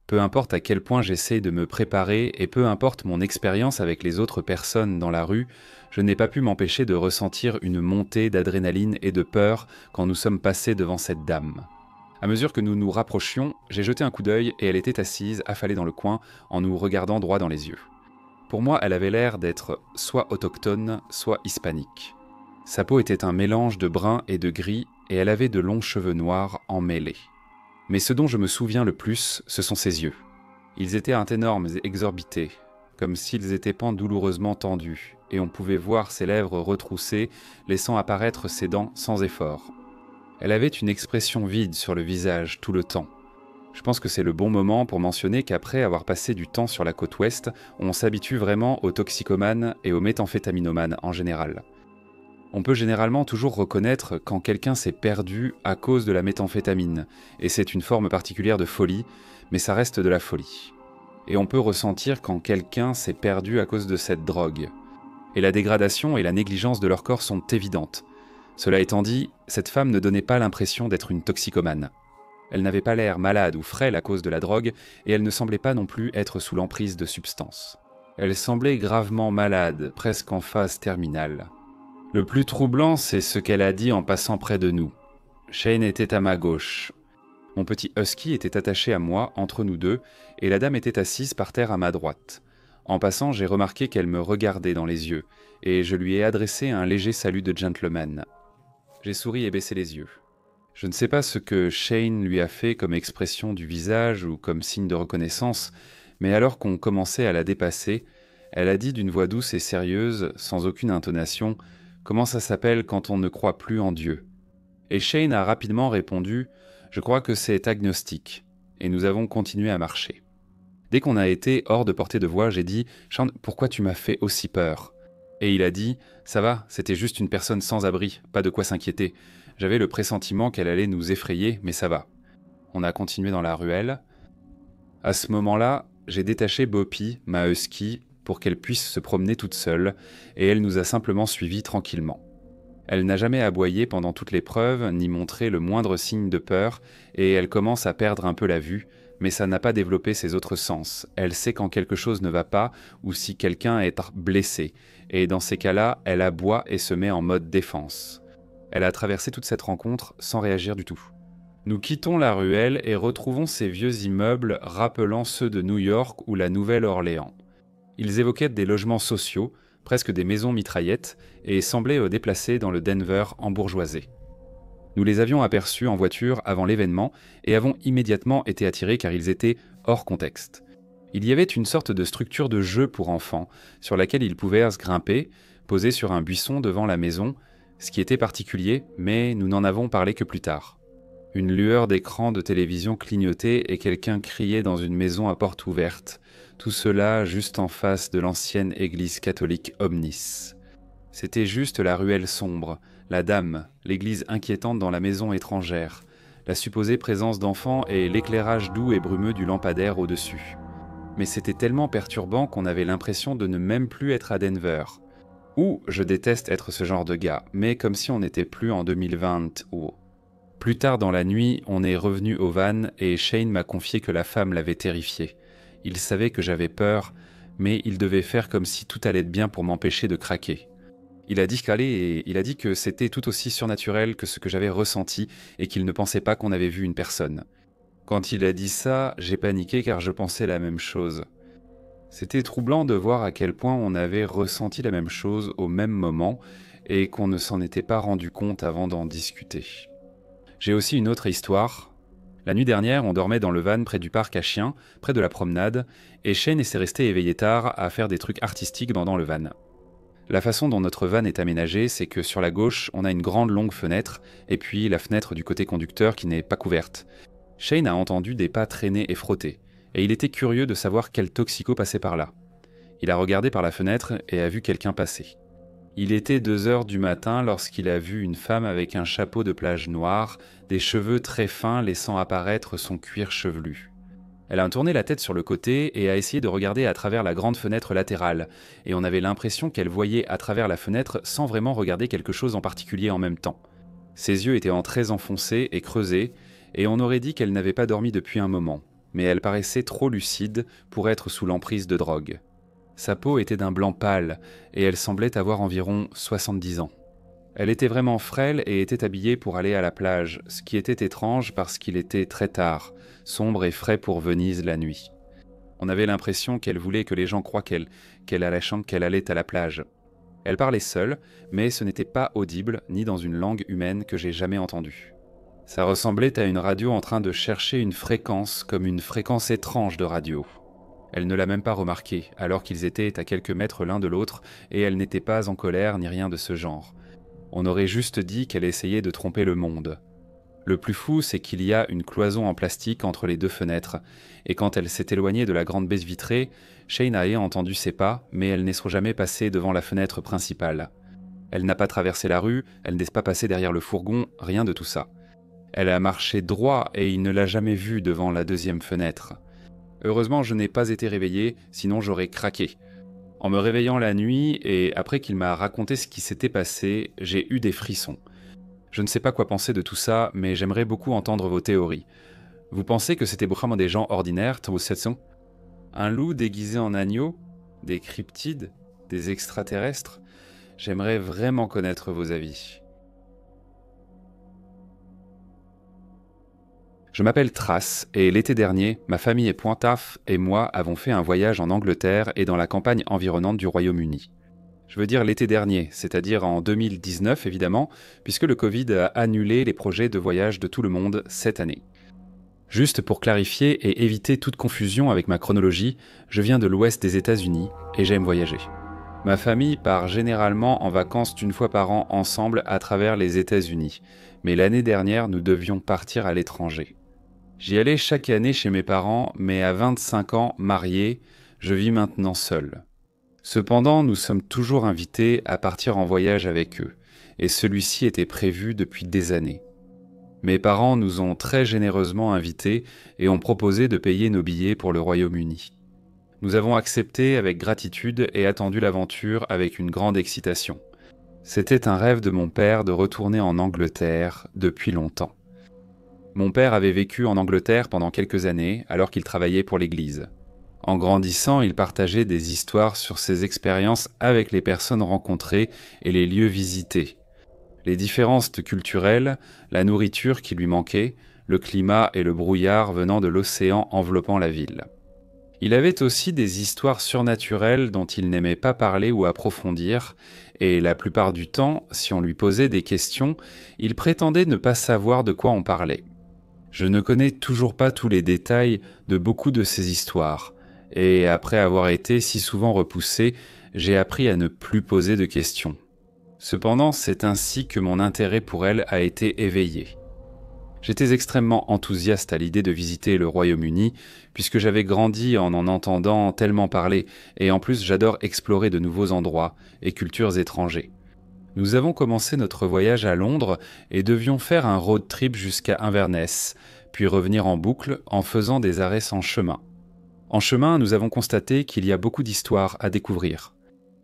Peu importe à quel point j'essaie de me préparer et peu importe mon expérience avec les autres personnes dans la rue, je n'ai pas pu m'empêcher de ressentir une montée d'adrénaline et de peur quand nous sommes passés devant cette dame. À mesure que nous nous rapprochions, j'ai jeté un coup d'œil et elle était assise, affalée dans le coin, en nous regardant droit dans les yeux. Pour moi, elle avait l'air d'être soit autochtone, soit hispanique. Sa peau était un mélange de brun et de gris et elle avait de longs cheveux noirs emmêlés. Mais ce dont je me souviens le plus, ce sont ses yeux. Ils étaient énormes et exorbités, comme s'ils étaient pans douloureusement tendus, et on pouvait voir ses lèvres retroussées, laissant apparaître ses dents sans effort. Elle avait une expression vide sur le visage tout le temps. Je pense que c'est le bon moment pour mentionner qu'après avoir passé du temps sur la côte ouest, on s'habitue vraiment aux toxicomanes et aux méthamphétaminomanes en général. On peut généralement toujours reconnaître quand quelqu'un s'est perdu à cause de la méthamphétamine, et c'est une forme particulière de folie, mais ça reste de la folie. Et on peut ressentir quand quelqu'un s'est perdu à cause de cette drogue. Et la dégradation et la négligence de leur corps sont évidentes. Cela étant dit, cette femme ne donnait pas l'impression d'être une toxicomane. Elle n'avait pas l'air malade ou frêle à cause de la drogue, et elle ne semblait pas non plus être sous l'emprise de substances. Elle semblait gravement malade, presque en phase terminale. Le plus troublant, c'est ce qu'elle a dit en passant près de nous. Shane était à ma gauche. Mon petit husky était attaché à moi, entre nous deux, et la dame était assise par terre à ma droite. En passant, j'ai remarqué qu'elle me regardait dans les yeux, et je lui ai adressé un léger salut de gentleman. J'ai souri et baissé les yeux. Je ne sais pas ce que Shane lui a fait comme expression du visage ou comme signe de reconnaissance, mais alors qu'on commençait à la dépasser, elle a dit d'une voix douce et sérieuse, sans aucune intonation, « Comment ça s'appelle quand on ne croit plus en Dieu ?» Et Shane a rapidement répondu « Je crois que c'est agnostique. » Et nous avons continué à marcher. Dès qu'on a été hors de portée de voix, j'ai dit « Shane, pourquoi tu m'as fait aussi peur ?» Et il a dit « Ça va, c'était juste une personne sans abri, pas de quoi s'inquiéter. J'avais le pressentiment qu'elle allait nous effrayer, mais ça va. » On a continué dans la ruelle. À ce moment-là, j'ai détaché Boppy, ma husky, pour qu'elle puisse se promener toute seule, et elle nous a simplement suivis tranquillement. Elle n'a jamais aboyé pendant toute l'épreuve, ni montré le moindre signe de peur, et elle commence à perdre un peu la vue, mais ça n'a pas développé ses autres sens. Elle sait quand quelque chose ne va pas ou si quelqu'un est blessé, et dans ces cas-là, elle aboie et se met en mode défense. Elle a traversé toute cette rencontre sans réagir du tout. Nous quittons la ruelle et retrouvons ces vieux immeubles rappelant ceux de New York ou la Nouvelle-Orléans. Ils évoquaient des logements sociaux, presque des maisons mitraillettes, et semblaient déplacés dans le Denver embourgeoisé. Nous les avions aperçus en voiture avant l'événement et avons immédiatement été attirés car ils étaient hors contexte. Il y avait une sorte de structure de jeu pour enfants sur laquelle ils pouvaient se grimper, posés sur un buisson devant la maison, ce qui était particulier, mais nous n'en avons parlé que plus tard. Une lueur d'écran de télévision clignotait et quelqu'un criait dans une maison à porte ouverte. Tout cela juste en face de l'ancienne église catholique Omnis. C'était juste la ruelle sombre, la dame, l'église inquiétante dans la maison étrangère, la supposée présence d'enfants et l'éclairage doux et brumeux du lampadaire au-dessus. Mais c'était tellement perturbant qu'on avait l'impression de ne même plus être à Denver. Ou, je déteste être ce genre de gars, mais comme si on n'était plus en 2020 ou... Plus tard dans la nuit, on est revenu au van et Shane m'a confié que la femme l'avait terrifié. Il savait que j'avais peur, mais il devait faire comme si tout allait bien pour m'empêcher de craquer. Il a dit que c'était tout aussi surnaturel que ce que j'avais ressenti et qu'il ne pensait pas qu'on avait vu une personne. Quand il a dit ça, j'ai paniqué car je pensais la même chose. C'était troublant de voir à quel point on avait ressenti la même chose au même moment et qu'on ne s'en était pas rendu compte avant d'en discuter. J'ai aussi une autre histoire. La nuit dernière, on dormait dans le van près du parc à chiens, près de la promenade, et Shane s'est resté éveillé tard à faire des trucs artistiques dans le van. La façon dont notre van est aménagé, c'est que sur la gauche, on a une grande longue fenêtre, et puis la fenêtre du côté conducteur qui n'est pas couverte. Shane a entendu des pas traîner et frotter, et il était curieux de savoir quel toxico passait par là. Il a regardé par la fenêtre et a vu quelqu'un passer. Il était 2h du matin lorsqu'il a vu une femme avec un chapeau de plage noir, des cheveux très fins laissant apparaître son cuir chevelu. Elle a tourné la tête sur le côté et a essayé de regarder à travers la grande fenêtre latérale, et on avait l'impression qu'elle voyait à travers la fenêtre sans vraiment regarder quelque chose en particulier en même temps. Ses yeux étaient très enfoncés et creusés, et on aurait dit qu'elle n'avait pas dormi depuis un moment, mais elle paraissait trop lucide pour être sous l'emprise de drogue. Sa peau était d'un blanc pâle, et elle semblait avoir environ 70 ans. Elle était vraiment frêle et était habillée pour aller à la plage, ce qui était étrange parce qu'il était très tard, sombre et frais pour Venise la nuit. On avait l'impression qu'elle voulait que les gens croient qu'elle allait à la plage. Elle parlait seule, mais ce n'était pas audible ni dans une langue humaine que j'ai jamais entendue. Ça ressemblait à une radio en train de chercher une fréquence, comme une fréquence étrange de radio. Elle ne l'a même pas remarqué, alors qu'ils étaient à quelques mètres l'un de l'autre, et elle n'était pas en colère ni rien de ce genre. On aurait juste dit qu'elle essayait de tromper le monde. Le plus fou, c'est qu'il y a une cloison en plastique entre les deux fenêtres, et quand elle s'est éloignée de la grande baie vitrée, Shane a entendu ses pas, mais elle n'est jamais passée devant la fenêtre principale. Elle n'a pas traversé la rue, elle n'est pas passée derrière le fourgon, rien de tout ça. Elle a marché droit et il ne l'a jamais vue devant la deuxième fenêtre. Heureusement, je n'ai pas été réveillé, sinon j'aurais craqué. En me réveillant la nuit et après qu'il m'a raconté ce qui s'était passé, j'ai eu des frissons. Je ne sais pas quoi penser de tout ça, mais j'aimerais beaucoup entendre vos théories. Vous pensez que c'était vraiment des gens ordinaires, un loup déguisé en agneau, des cryptides, des extraterrestres? J'aimerais vraiment connaître vos avis. Je m'appelle Trace et l'été dernier, ma famille et Pointaf et moi avons fait un voyage en Angleterre et dans la campagne environnante du Royaume-Uni. Je veux dire l'été dernier, c'est-à-dire en 2019 évidemment, puisque le Covid a annulé les projets de voyage de tout le monde cette année. Juste pour clarifier et éviter toute confusion avec ma chronologie, je viens de l'ouest des États-Unis et j'aime voyager. Ma famille part généralement en vacances une fois par an ensemble à travers les États-Unis, mais l'année dernière nous devions partir à l'étranger. J'y allais chaque année chez mes parents, mais à 25 ans, marié, je vis maintenant seul. Cependant, nous sommes toujours invités à partir en voyage avec eux, et celui-ci était prévu depuis des années. Mes parents nous ont très généreusement invités et ont proposé de payer nos billets pour le Royaume-Uni. Nous avons accepté avec gratitude et attendu l'aventure avec une grande excitation. C'était un rêve de mon père de retourner en Angleterre depuis longtemps. Mon père avait vécu en Angleterre pendant quelques années, alors qu'il travaillait pour l'Église. En grandissant, il partageait des histoires sur ses expériences avec les personnes rencontrées et les lieux visités. Les différences culturelles, la nourriture qui lui manquait, le climat et le brouillard venant de l'océan enveloppant la ville. Il avait aussi des histoires surnaturelles dont il n'aimait pas parler ou approfondir, et la plupart du temps, si on lui posait des questions, il prétendait ne pas savoir de quoi on parlait. Je ne connais toujours pas tous les détails de beaucoup de ces histoires, et après avoir été si souvent repoussé, j'ai appris à ne plus poser de questions. Cependant, c'est ainsi que mon intérêt pour elle a été éveillé. J'étais extrêmement enthousiaste à l'idée de visiter le Royaume-Uni, puisque j'avais grandi en entendant tellement parler, et en plus j'adore explorer de nouveaux endroits et cultures étrangers. Nous avons commencé notre voyage à Londres et devions faire un road trip jusqu'à Inverness, puis revenir en boucle en faisant des arrêts sans chemin. En chemin, nous avons constaté qu'il y a beaucoup d'histoires à découvrir.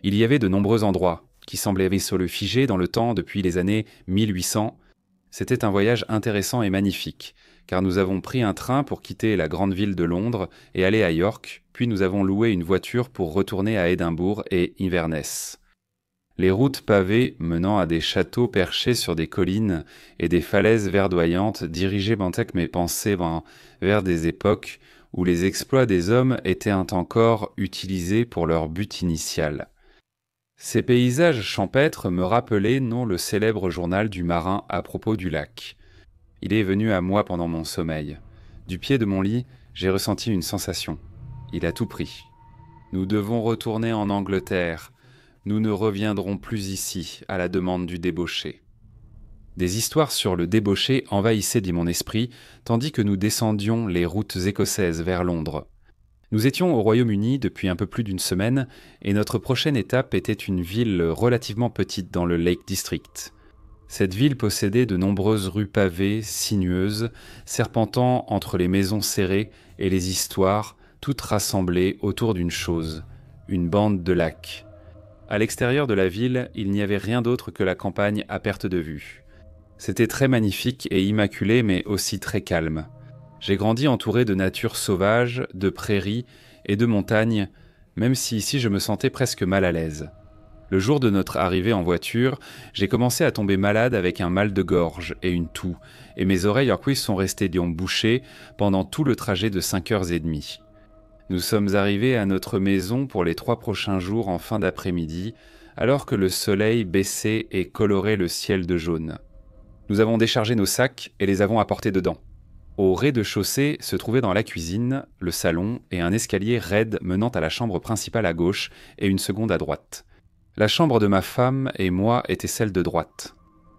Il y avait de nombreux endroits qui semblaient se le figer dans le temps depuis les années 1800. C'était un voyage intéressant et magnifique, car nous avons pris un train pour quitter la grande ville de Londres et aller à York, puis nous avons loué une voiture pour retourner à Édimbourg et Inverness. Les routes pavées menant à des châteaux perchés sur des collines et des falaises verdoyantes dirigeaient mes pensées vers des époques où les exploits des hommes étaient encore utilisés pour leur but initial. Ces paysages champêtres me rappelaient le célèbre journal du marin à propos du lac. Il est venu à moi pendant mon sommeil. Du pied de mon lit, j'ai ressenti une sensation. Il a tout pris. Nous devons retourner en Angleterre. Nous ne reviendrons plus ici, à la demande du débauché. Des histoires sur le débauché envahissaient mon esprit, tandis que nous descendions les routes écossaises vers Londres. Nous étions au Royaume-Uni depuis un peu plus d'une semaine, et notre prochaine étape était une ville relativement petite dans le Lake District. Cette ville possédait de nombreuses rues pavées, sinueuses, serpentant entre les maisons serrées et les histoires, toutes rassemblées autour d'une chose, une bande de lacs. À l'extérieur de la ville, il n'y avait rien d'autre que la campagne à perte de vue. C'était très magnifique et immaculé, mais aussi très calme. J'ai grandi entouré de nature sauvage, de prairies et de montagnes, même si ici je me sentais presque mal à l'aise. Le jour de notre arrivée en voiture, j'ai commencé à tomber malade avec un mal de gorge et une toux, et mes oreilles sont restées bouchées pendant tout le trajet de 5h30. Nous sommes arrivés à notre maison pour les 3 prochains jours en fin d'après-midi, alors que le soleil baissait et colorait le ciel de jaune. Nous avons déchargé nos sacs et les avons apportés dedans. Au rez-de-chaussée se trouvait dans la cuisine, le salon et un escalier raide menant à la chambre principale à gauche et une seconde à droite. La chambre de ma femme et moi était celle de droite.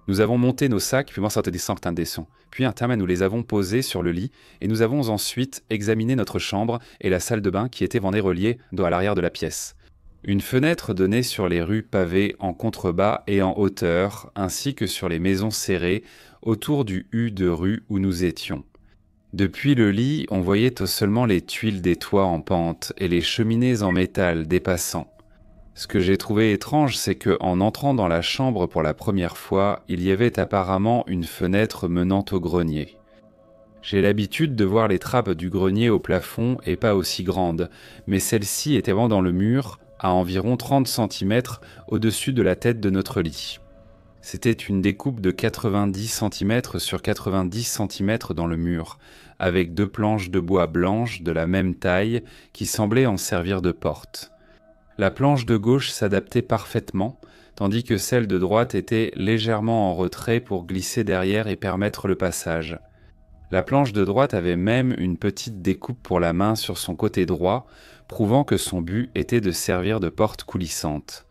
Nous avons monté nos sacs, puis nous les avons posés sur le lit et nous avons ensuite examiné notre chambre et la salle de bain qui étaient reliées à l'arrière de la pièce. Une fenêtre donnait sur les rues pavées en contrebas et en hauteur, ainsi que sur les maisons serrées autour du U de rue où nous étions. Depuis le lit, on voyait seulement les tuiles des toits en pente et les cheminées en métal dépassant. Ce que j'ai trouvé étrange, c'est qu'en entrant dans la chambre pour la première fois, il y avait apparemment une fenêtre menant au grenier. J'ai l'habitude de voir les trappes du grenier au plafond et pas aussi grandes, mais celle-ci était dans le mur, à environ 30 cm au-dessus de la tête de notre lit. C'était une découpe de 90 cm sur 90 cm dans le mur, avec 2 planches de bois blanches de la même taille qui semblaient en servir de porte. La planche de gauche s'adaptait parfaitement, tandis que celle de droite était légèrement en retrait pour glisser derrière et permettre le passage. La planche de droite avait même une petite découpe pour la main sur son côté droit, prouvant que son but était de servir de porte coulissante.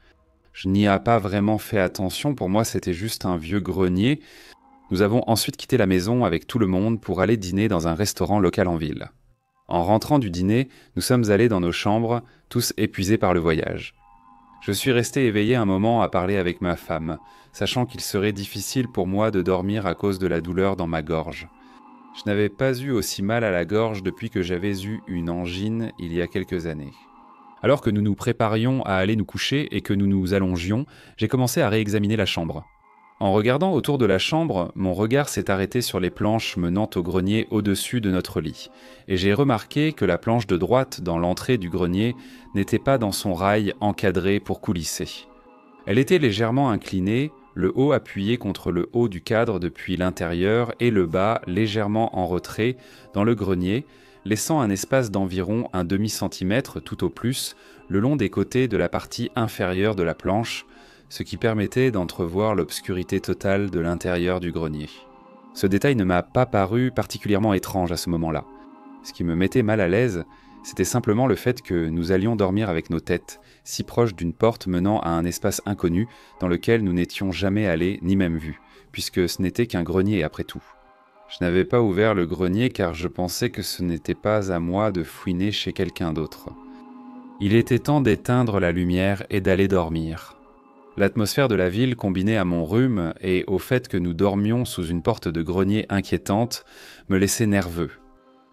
Je n'y ai pas vraiment fait attention, pour moi c'était juste un vieux grenier. Nous avons ensuite quitté la maison avec tout le monde pour aller dîner dans un restaurant local en ville. En rentrant du dîner, nous sommes allés dans nos chambres, tous épuisés par le voyage. Je suis resté éveillé un moment à parler avec ma femme, sachant qu'il serait difficile pour moi de dormir à cause de la douleur dans ma gorge. Je n'avais pas eu aussi mal à la gorge depuis que j'avais eu une angine il y a quelques années. Alors que nous nous préparions à aller nous coucher et que nous nous allongions, j'ai commencé à réexaminer la chambre. En regardant autour de la chambre, mon regard s'est arrêté sur les planches menant au grenier au-dessus de notre lit, et j'ai remarqué que la planche de droite dans l'entrée du grenier n'était pas dans son rail encadré pour coulisser. Elle était légèrement inclinée, le haut appuyé contre le haut du cadre depuis l'intérieur et le bas légèrement en retrait dans le grenier, laissant un espace d'environ un demi-centimètre tout au plus le long des côtés de la partie inférieure de la planche, ce qui permettait d'entrevoir l'obscurité totale de l'intérieur du grenier. Ce détail ne m'a pas paru particulièrement étrange à ce moment-là. Ce qui me mettait mal à l'aise, c'était simplement le fait que nous allions dormir avec nos têtes, si proches d'une porte menant à un espace inconnu dans lequel nous n'étions jamais allés ni même vus, puisque ce n'était qu'un grenier après tout. Je n'avais pas ouvert le grenier car je pensais que ce n'était pas à moi de fouiner chez quelqu'un d'autre. Il était temps d'éteindre la lumière et d'aller dormir. L'atmosphère de la ville combinée à mon rhume et au fait que nous dormions sous une porte de grenier inquiétante me laissait nerveux.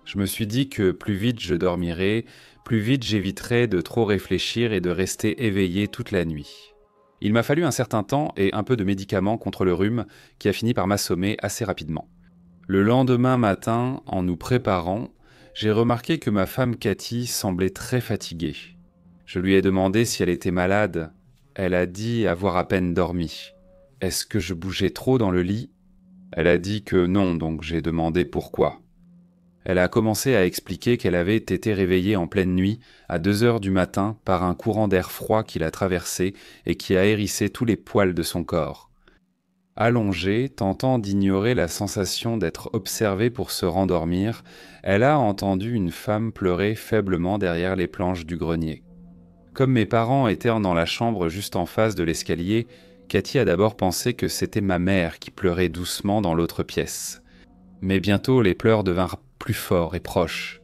Je me suis dit que plus vite je dormirais, plus vite j'éviterais de trop réfléchir et de rester éveillé toute la nuit. Il m'a fallu un certain temps et un peu de médicaments contre le rhume qui a fini par m'assommer assez rapidement. Le lendemain matin, en nous préparant, j'ai remarqué que ma femme Cathy semblait très fatiguée. Je lui ai demandé si elle était malade. Elle a dit avoir à peine dormi. Est-ce que je bougeais trop dans le lit ? Elle a dit que non, donc j'ai demandé pourquoi. Elle a commencé à expliquer qu'elle avait été réveillée en pleine nuit, à 2 heures du matin, par un courant d'air froid qui l'a traversée et qui a hérissé tous les poils de son corps. Allongée, tentant d'ignorer la sensation d'être observée pour se rendormir, elle a entendu une femme pleurer faiblement derrière les planches du grenier. Comme mes parents étaient dans la chambre juste en face de l'escalier, Cathy a d'abord pensé que c'était ma mère qui pleurait doucement dans l'autre pièce. Mais bientôt les pleurs devinrent plus forts et proches.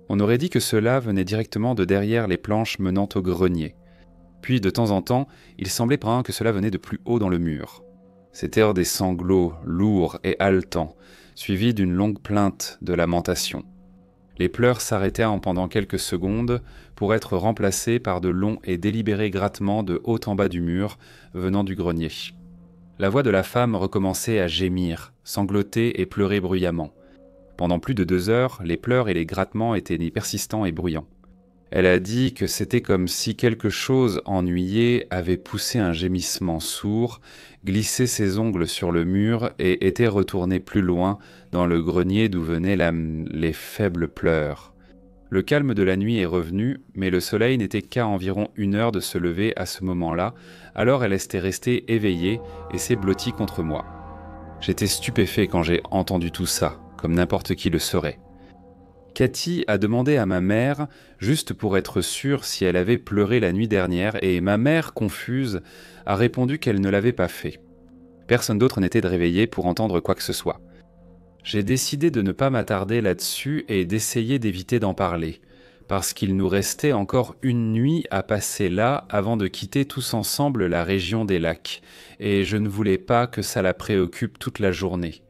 On aurait dit que cela venait directement de derrière les planches menant au grenier. Puis de temps en temps, il semblait que cela venait de plus haut dans le mur. C'étaient des sanglots lourds et haletants, suivis d'une longue plainte de lamentation. Les pleurs s'arrêtaient pendant quelques secondes pour être remplacés par de longs et délibérés grattements de haut en bas du mur venant du grenier. La voix de la femme recommençait à gémir, sangloter et pleurer bruyamment. Pendant plus de 2 heures, les pleurs et les grattements étaient persistants et bruyants. Elle a dit que c'était comme si quelque chose ennuyé avait poussé un gémissement sourd, glissé ses ongles sur le mur et était retourné plus loin dans le grenier d'où venaient les faibles pleurs. Le calme de la nuit est revenu, mais le soleil n'était qu'à environ 1 heure de se lever à ce moment-là, alors elle était restée éveillée et s'est blottie contre moi. J'étais stupéfait quand j'ai entendu tout ça, comme n'importe qui le serait. Cathy a demandé à ma mère, juste pour être sûre si elle avait pleuré la nuit dernière, et ma mère, confuse, a répondu qu'elle ne l'avait pas fait. Personne d'autre n'était réveillé pour entendre quoi que ce soit. J'ai décidé de ne pas m'attarder là-dessus et d'essayer d'éviter d'en parler, parce qu'il nous restait encore une nuit à passer là avant de quitter tous ensemble la région des lacs, et je ne voulais pas que ça la préoccupe toute la journée.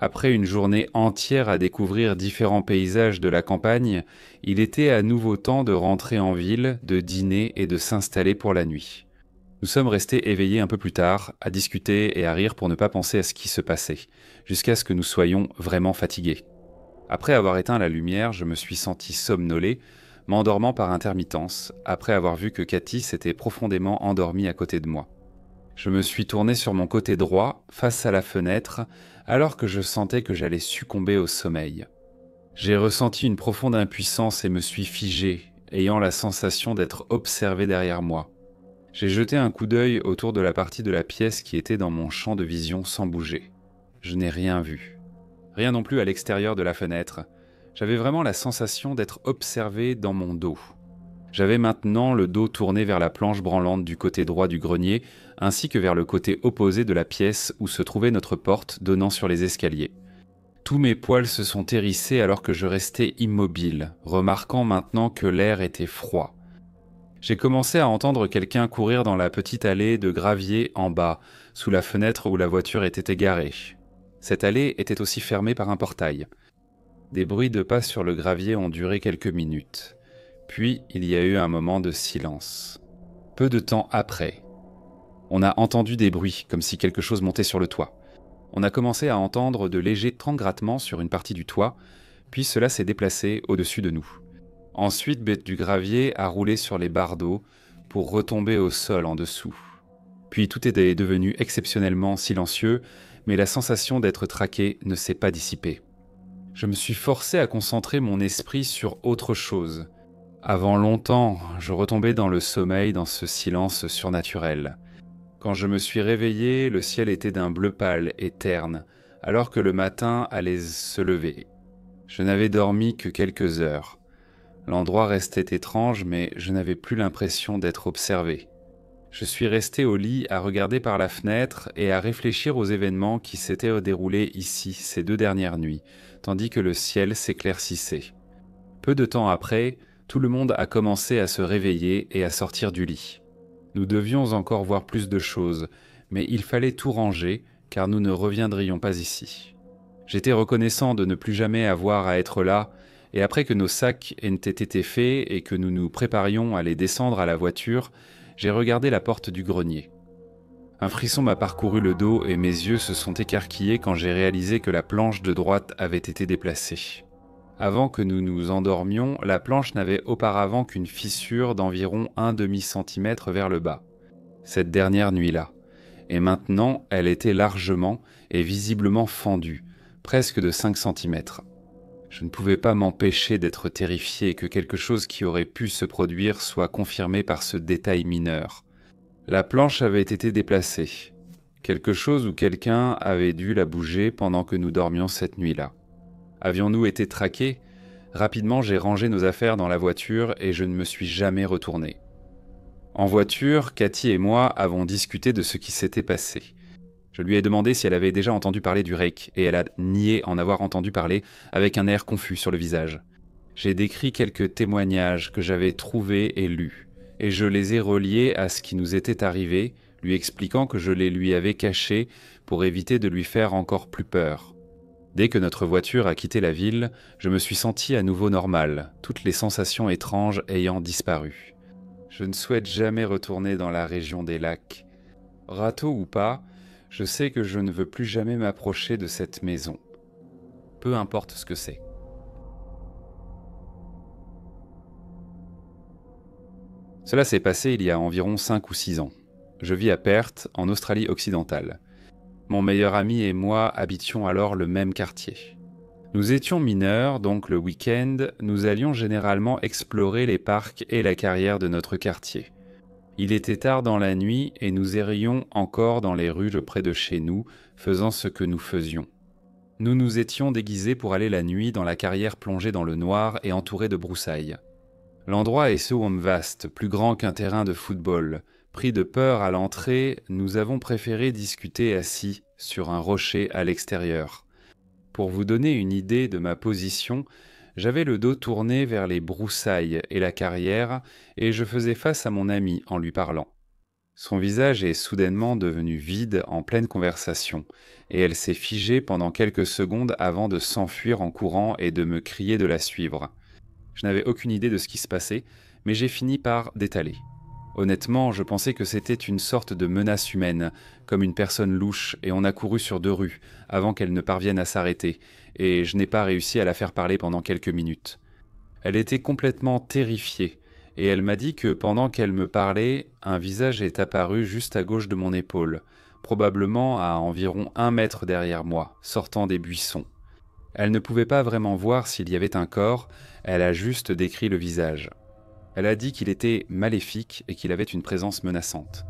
Après une journée entière à découvrir différents paysages de la campagne, il était à nouveau temps de rentrer en ville, de dîner et de s'installer pour la nuit. Nous sommes restés éveillés un peu plus tard, à discuter et à rire pour ne pas penser à ce qui se passait, jusqu'à ce que nous soyons vraiment fatigués. Après avoir éteint la lumière, je me suis senti somnolé, m'endormant par intermittence, après avoir vu que Cathy s'était profondément endormie à côté de moi. Je me suis tourné sur mon côté droit, face à la fenêtre, alors que je sentais que j'allais succomber au sommeil. J'ai ressenti une profonde impuissance et me suis figé, ayant la sensation d'être observé derrière moi. J'ai jeté un coup d'œil autour de la partie de la pièce qui était dans mon champ de vision sans bouger. Je n'ai rien vu. Rien non plus à l'extérieur de la fenêtre. J'avais vraiment la sensation d'être observé dans mon dos. J'avais maintenant le dos tourné vers la planche branlante du côté droit du grenier, ainsi que vers le côté opposé de la pièce où se trouvait notre porte donnant sur les escaliers. Tous mes poils se sont hérissés alors que je restais immobile, remarquant maintenant que l'air était froid. J'ai commencé à entendre quelqu'un courir dans la petite allée de gravier en bas, sous la fenêtre où la voiture était égarée. Cette allée était aussi fermée par un portail. Des bruits de pas sur le gravier ont duré quelques minutes. Puis, il y a eu un moment de silence. Peu de temps après, On a entendu des bruits, comme si quelque chose montait sur le toit. On a commencé à entendre de légers tremblements sur une partie du toit, puis cela s'est déplacé au-dessus de nous. Ensuite, du gravier a roulé sur les bardeaux pour retomber au sol en dessous. Puis tout est devenu exceptionnellement silencieux, mais la sensation d'être traqué ne s'est pas dissipée. Je me suis forcé à concentrer mon esprit sur autre chose. Avant longtemps, je retombais dans le sommeil, dans ce silence surnaturel. Quand je me suis réveillé, le ciel était d'un bleu pâle et terne, alors que le matin allait se lever. Je n'avais dormi que quelques heures. L'endroit restait étrange, mais je n'avais plus l'impression d'être observé. Je suis resté au lit à regarder par la fenêtre et à réfléchir aux événements qui s'étaient déroulés ici ces 2 dernières nuits, tandis que le ciel s'éclaircissait. Peu de temps après, tout le monde a commencé à se réveiller et à sortir du lit. Nous devions encore voir plus de choses, mais il fallait tout ranger, car nous ne reviendrions pas ici. J'étais reconnaissant de ne plus jamais avoir à être là, et après que nos sacs aient été faits et que nous nous préparions à les descendre à la voiture, j'ai regardé la porte du grenier. Un frisson m'a parcouru le dos et mes yeux se sont écarquillés quand j'ai réalisé que la planche de droite avait été déplacée. Avant que nous nous endormions, la planche n'avait auparavant qu'une fissure d'environ 1/2 centimètre vers le bas, cette dernière nuit-là. Et maintenant, elle était largement et visiblement fendue, presque de 5 centimètres. Je ne pouvais pas m'empêcher d'être terrifié que quelque chose qui aurait pu se produire soit confirmé par ce détail mineur. La planche avait été déplacée. Quelque chose ou quelqu'un avait dû la bouger pendant que nous dormions cette nuit-là. Avions-nous été traqués ? Rapidement, j'ai rangé nos affaires dans la voiture et je ne me suis jamais retourné. En voiture, Cathy et moi avons discuté de ce qui s'était passé. Je lui ai demandé si elle avait déjà entendu parler du rake, et elle a nié en avoir entendu parler avec un air confus sur le visage. J'ai décrit quelques témoignages que j'avais trouvés et lus, et je les ai reliés à ce qui nous était arrivé, lui expliquant que je les lui avais cachés pour éviter de lui faire encore plus peur. Dès que notre voiture a quitté la ville, je me suis senti à nouveau normal, toutes les sensations étranges ayant disparu. Je ne souhaite jamais retourner dans la région des lacs. Râteau ou pas, je sais que je ne veux plus jamais m'approcher de cette maison. Peu importe ce que c'est. Cela s'est passé il y a environ 5 ou 6 ans. Je vis à Perth, en Australie occidentale. Mon meilleur ami et moi habitions alors le même quartier. Nous étions mineurs, donc le week-end, nous allions généralement explorer les parcs et la carrière de notre quartier. Il était tard dans la nuit et nous errions encore dans les rues près de chez nous, faisant ce que nous faisions. Nous nous étions déguisés pour aller la nuit dans la carrière plongée dans le noir et entourée de broussailles. L'endroit est somme vaste, plus grand qu'un terrain de football. Pris de peur à l'entrée, nous avons préféré discuter assis sur un rocher à l'extérieur. Pour vous donner une idée de ma position, j'avais le dos tourné vers les broussailles et la carrière, et je faisais face à mon ami en lui parlant. Son visage est soudainement devenu vide en pleine conversation, et elle s'est figée pendant quelques secondes avant de s'enfuir en courant et de me crier de la suivre. Je n'avais aucune idée de ce qui se passait, mais j'ai fini par détaler. Honnêtement, je pensais que c'était une sorte de menace humaine, comme une personne louche, et on a couru sur 2 rues, avant qu'elle ne parvienne à s'arrêter, et je n'ai pas réussi à la faire parler pendant quelques minutes. Elle était complètement terrifiée, et elle m'a dit que pendant qu'elle me parlait, un visage est apparu juste à gauche de mon épaule, probablement à environ 1 mètre derrière moi, sortant des buissons. Elle ne pouvait pas vraiment voir s'il y avait un corps, elle a juste décrit le visage. Elle a dit qu'il était maléfique et qu'il avait une présence menaçante.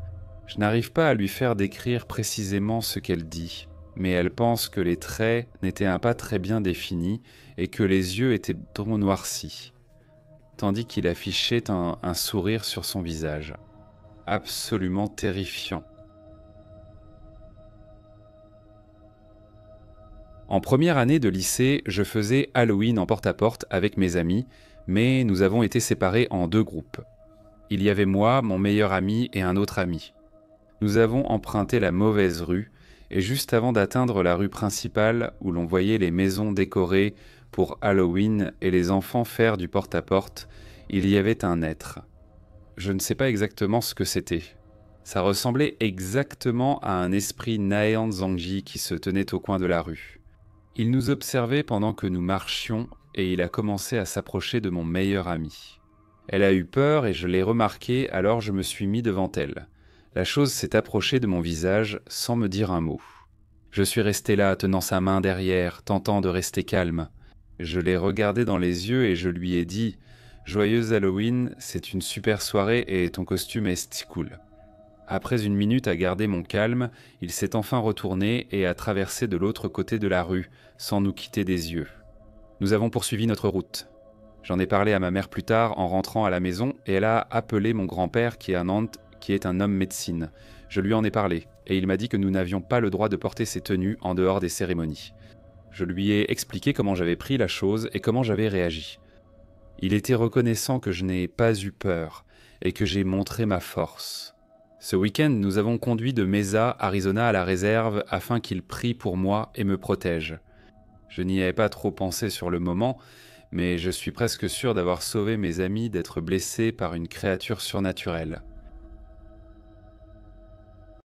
Je n'arrive pas à lui faire décrire précisément ce qu'elle dit, mais elle pense que les traits n'étaient pas très bien définis et que les yeux étaient trop noircis, tandis qu'il affichait un sourire sur son visage. Absolument terrifiant. En première année de lycée, je faisais Halloween en porte-à-porte avec mes amis, mais nous avons été séparés en 2 groupes. Il y avait moi, mon meilleur ami et un autre ami. Nous avons emprunté la mauvaise rue, et juste avant d'atteindre la rue principale où l'on voyait les maisons décorées pour Halloween et les enfants faire du porte-à-porte, il y avait un être. Je ne sais pas exactement ce que c'était. Ça ressemblait exactement à un esprit Naean Zangji qui se tenait au coin de la rue. Il nous observait pendant que nous marchions et il a commencé à s'approcher de mon meilleur ami. Elle a eu peur et je l'ai remarqué, alors je me suis mis devant elle. La chose s'est approchée de mon visage sans me dire un mot. Je suis resté là, tenant sa main derrière, tentant de rester calme. Je l'ai regardé dans les yeux et je lui ai dit « Joyeuse Halloween, c'est une super soirée et ton costume est si cool ». Après une minute à garder mon calme, il s'est enfin retourné et a traversé de l'autre côté de la rue, sans nous quitter des yeux. Nous avons poursuivi notre route. J'en ai parlé à ma mère plus tard en rentrant à la maison et elle a appelé mon grand-père qui est à Nantes, qui est un homme médecine. Je lui en ai parlé et il m'a dit que nous n'avions pas le droit de porter ces tenues en dehors des cérémonies. Je lui ai expliqué comment j'avais pris la chose et comment j'avais réagi. Il était reconnaissant que je n'ai pas eu peur et que j'ai montré ma force. Ce week-end, nous avons conduit de Mesa, Arizona à la réserve afin qu'il prie pour moi et me protège. Je n'y avais pas trop pensé sur le moment, mais je suis presque sûr d'avoir sauvé mes amis d'être blessés par une créature surnaturelle.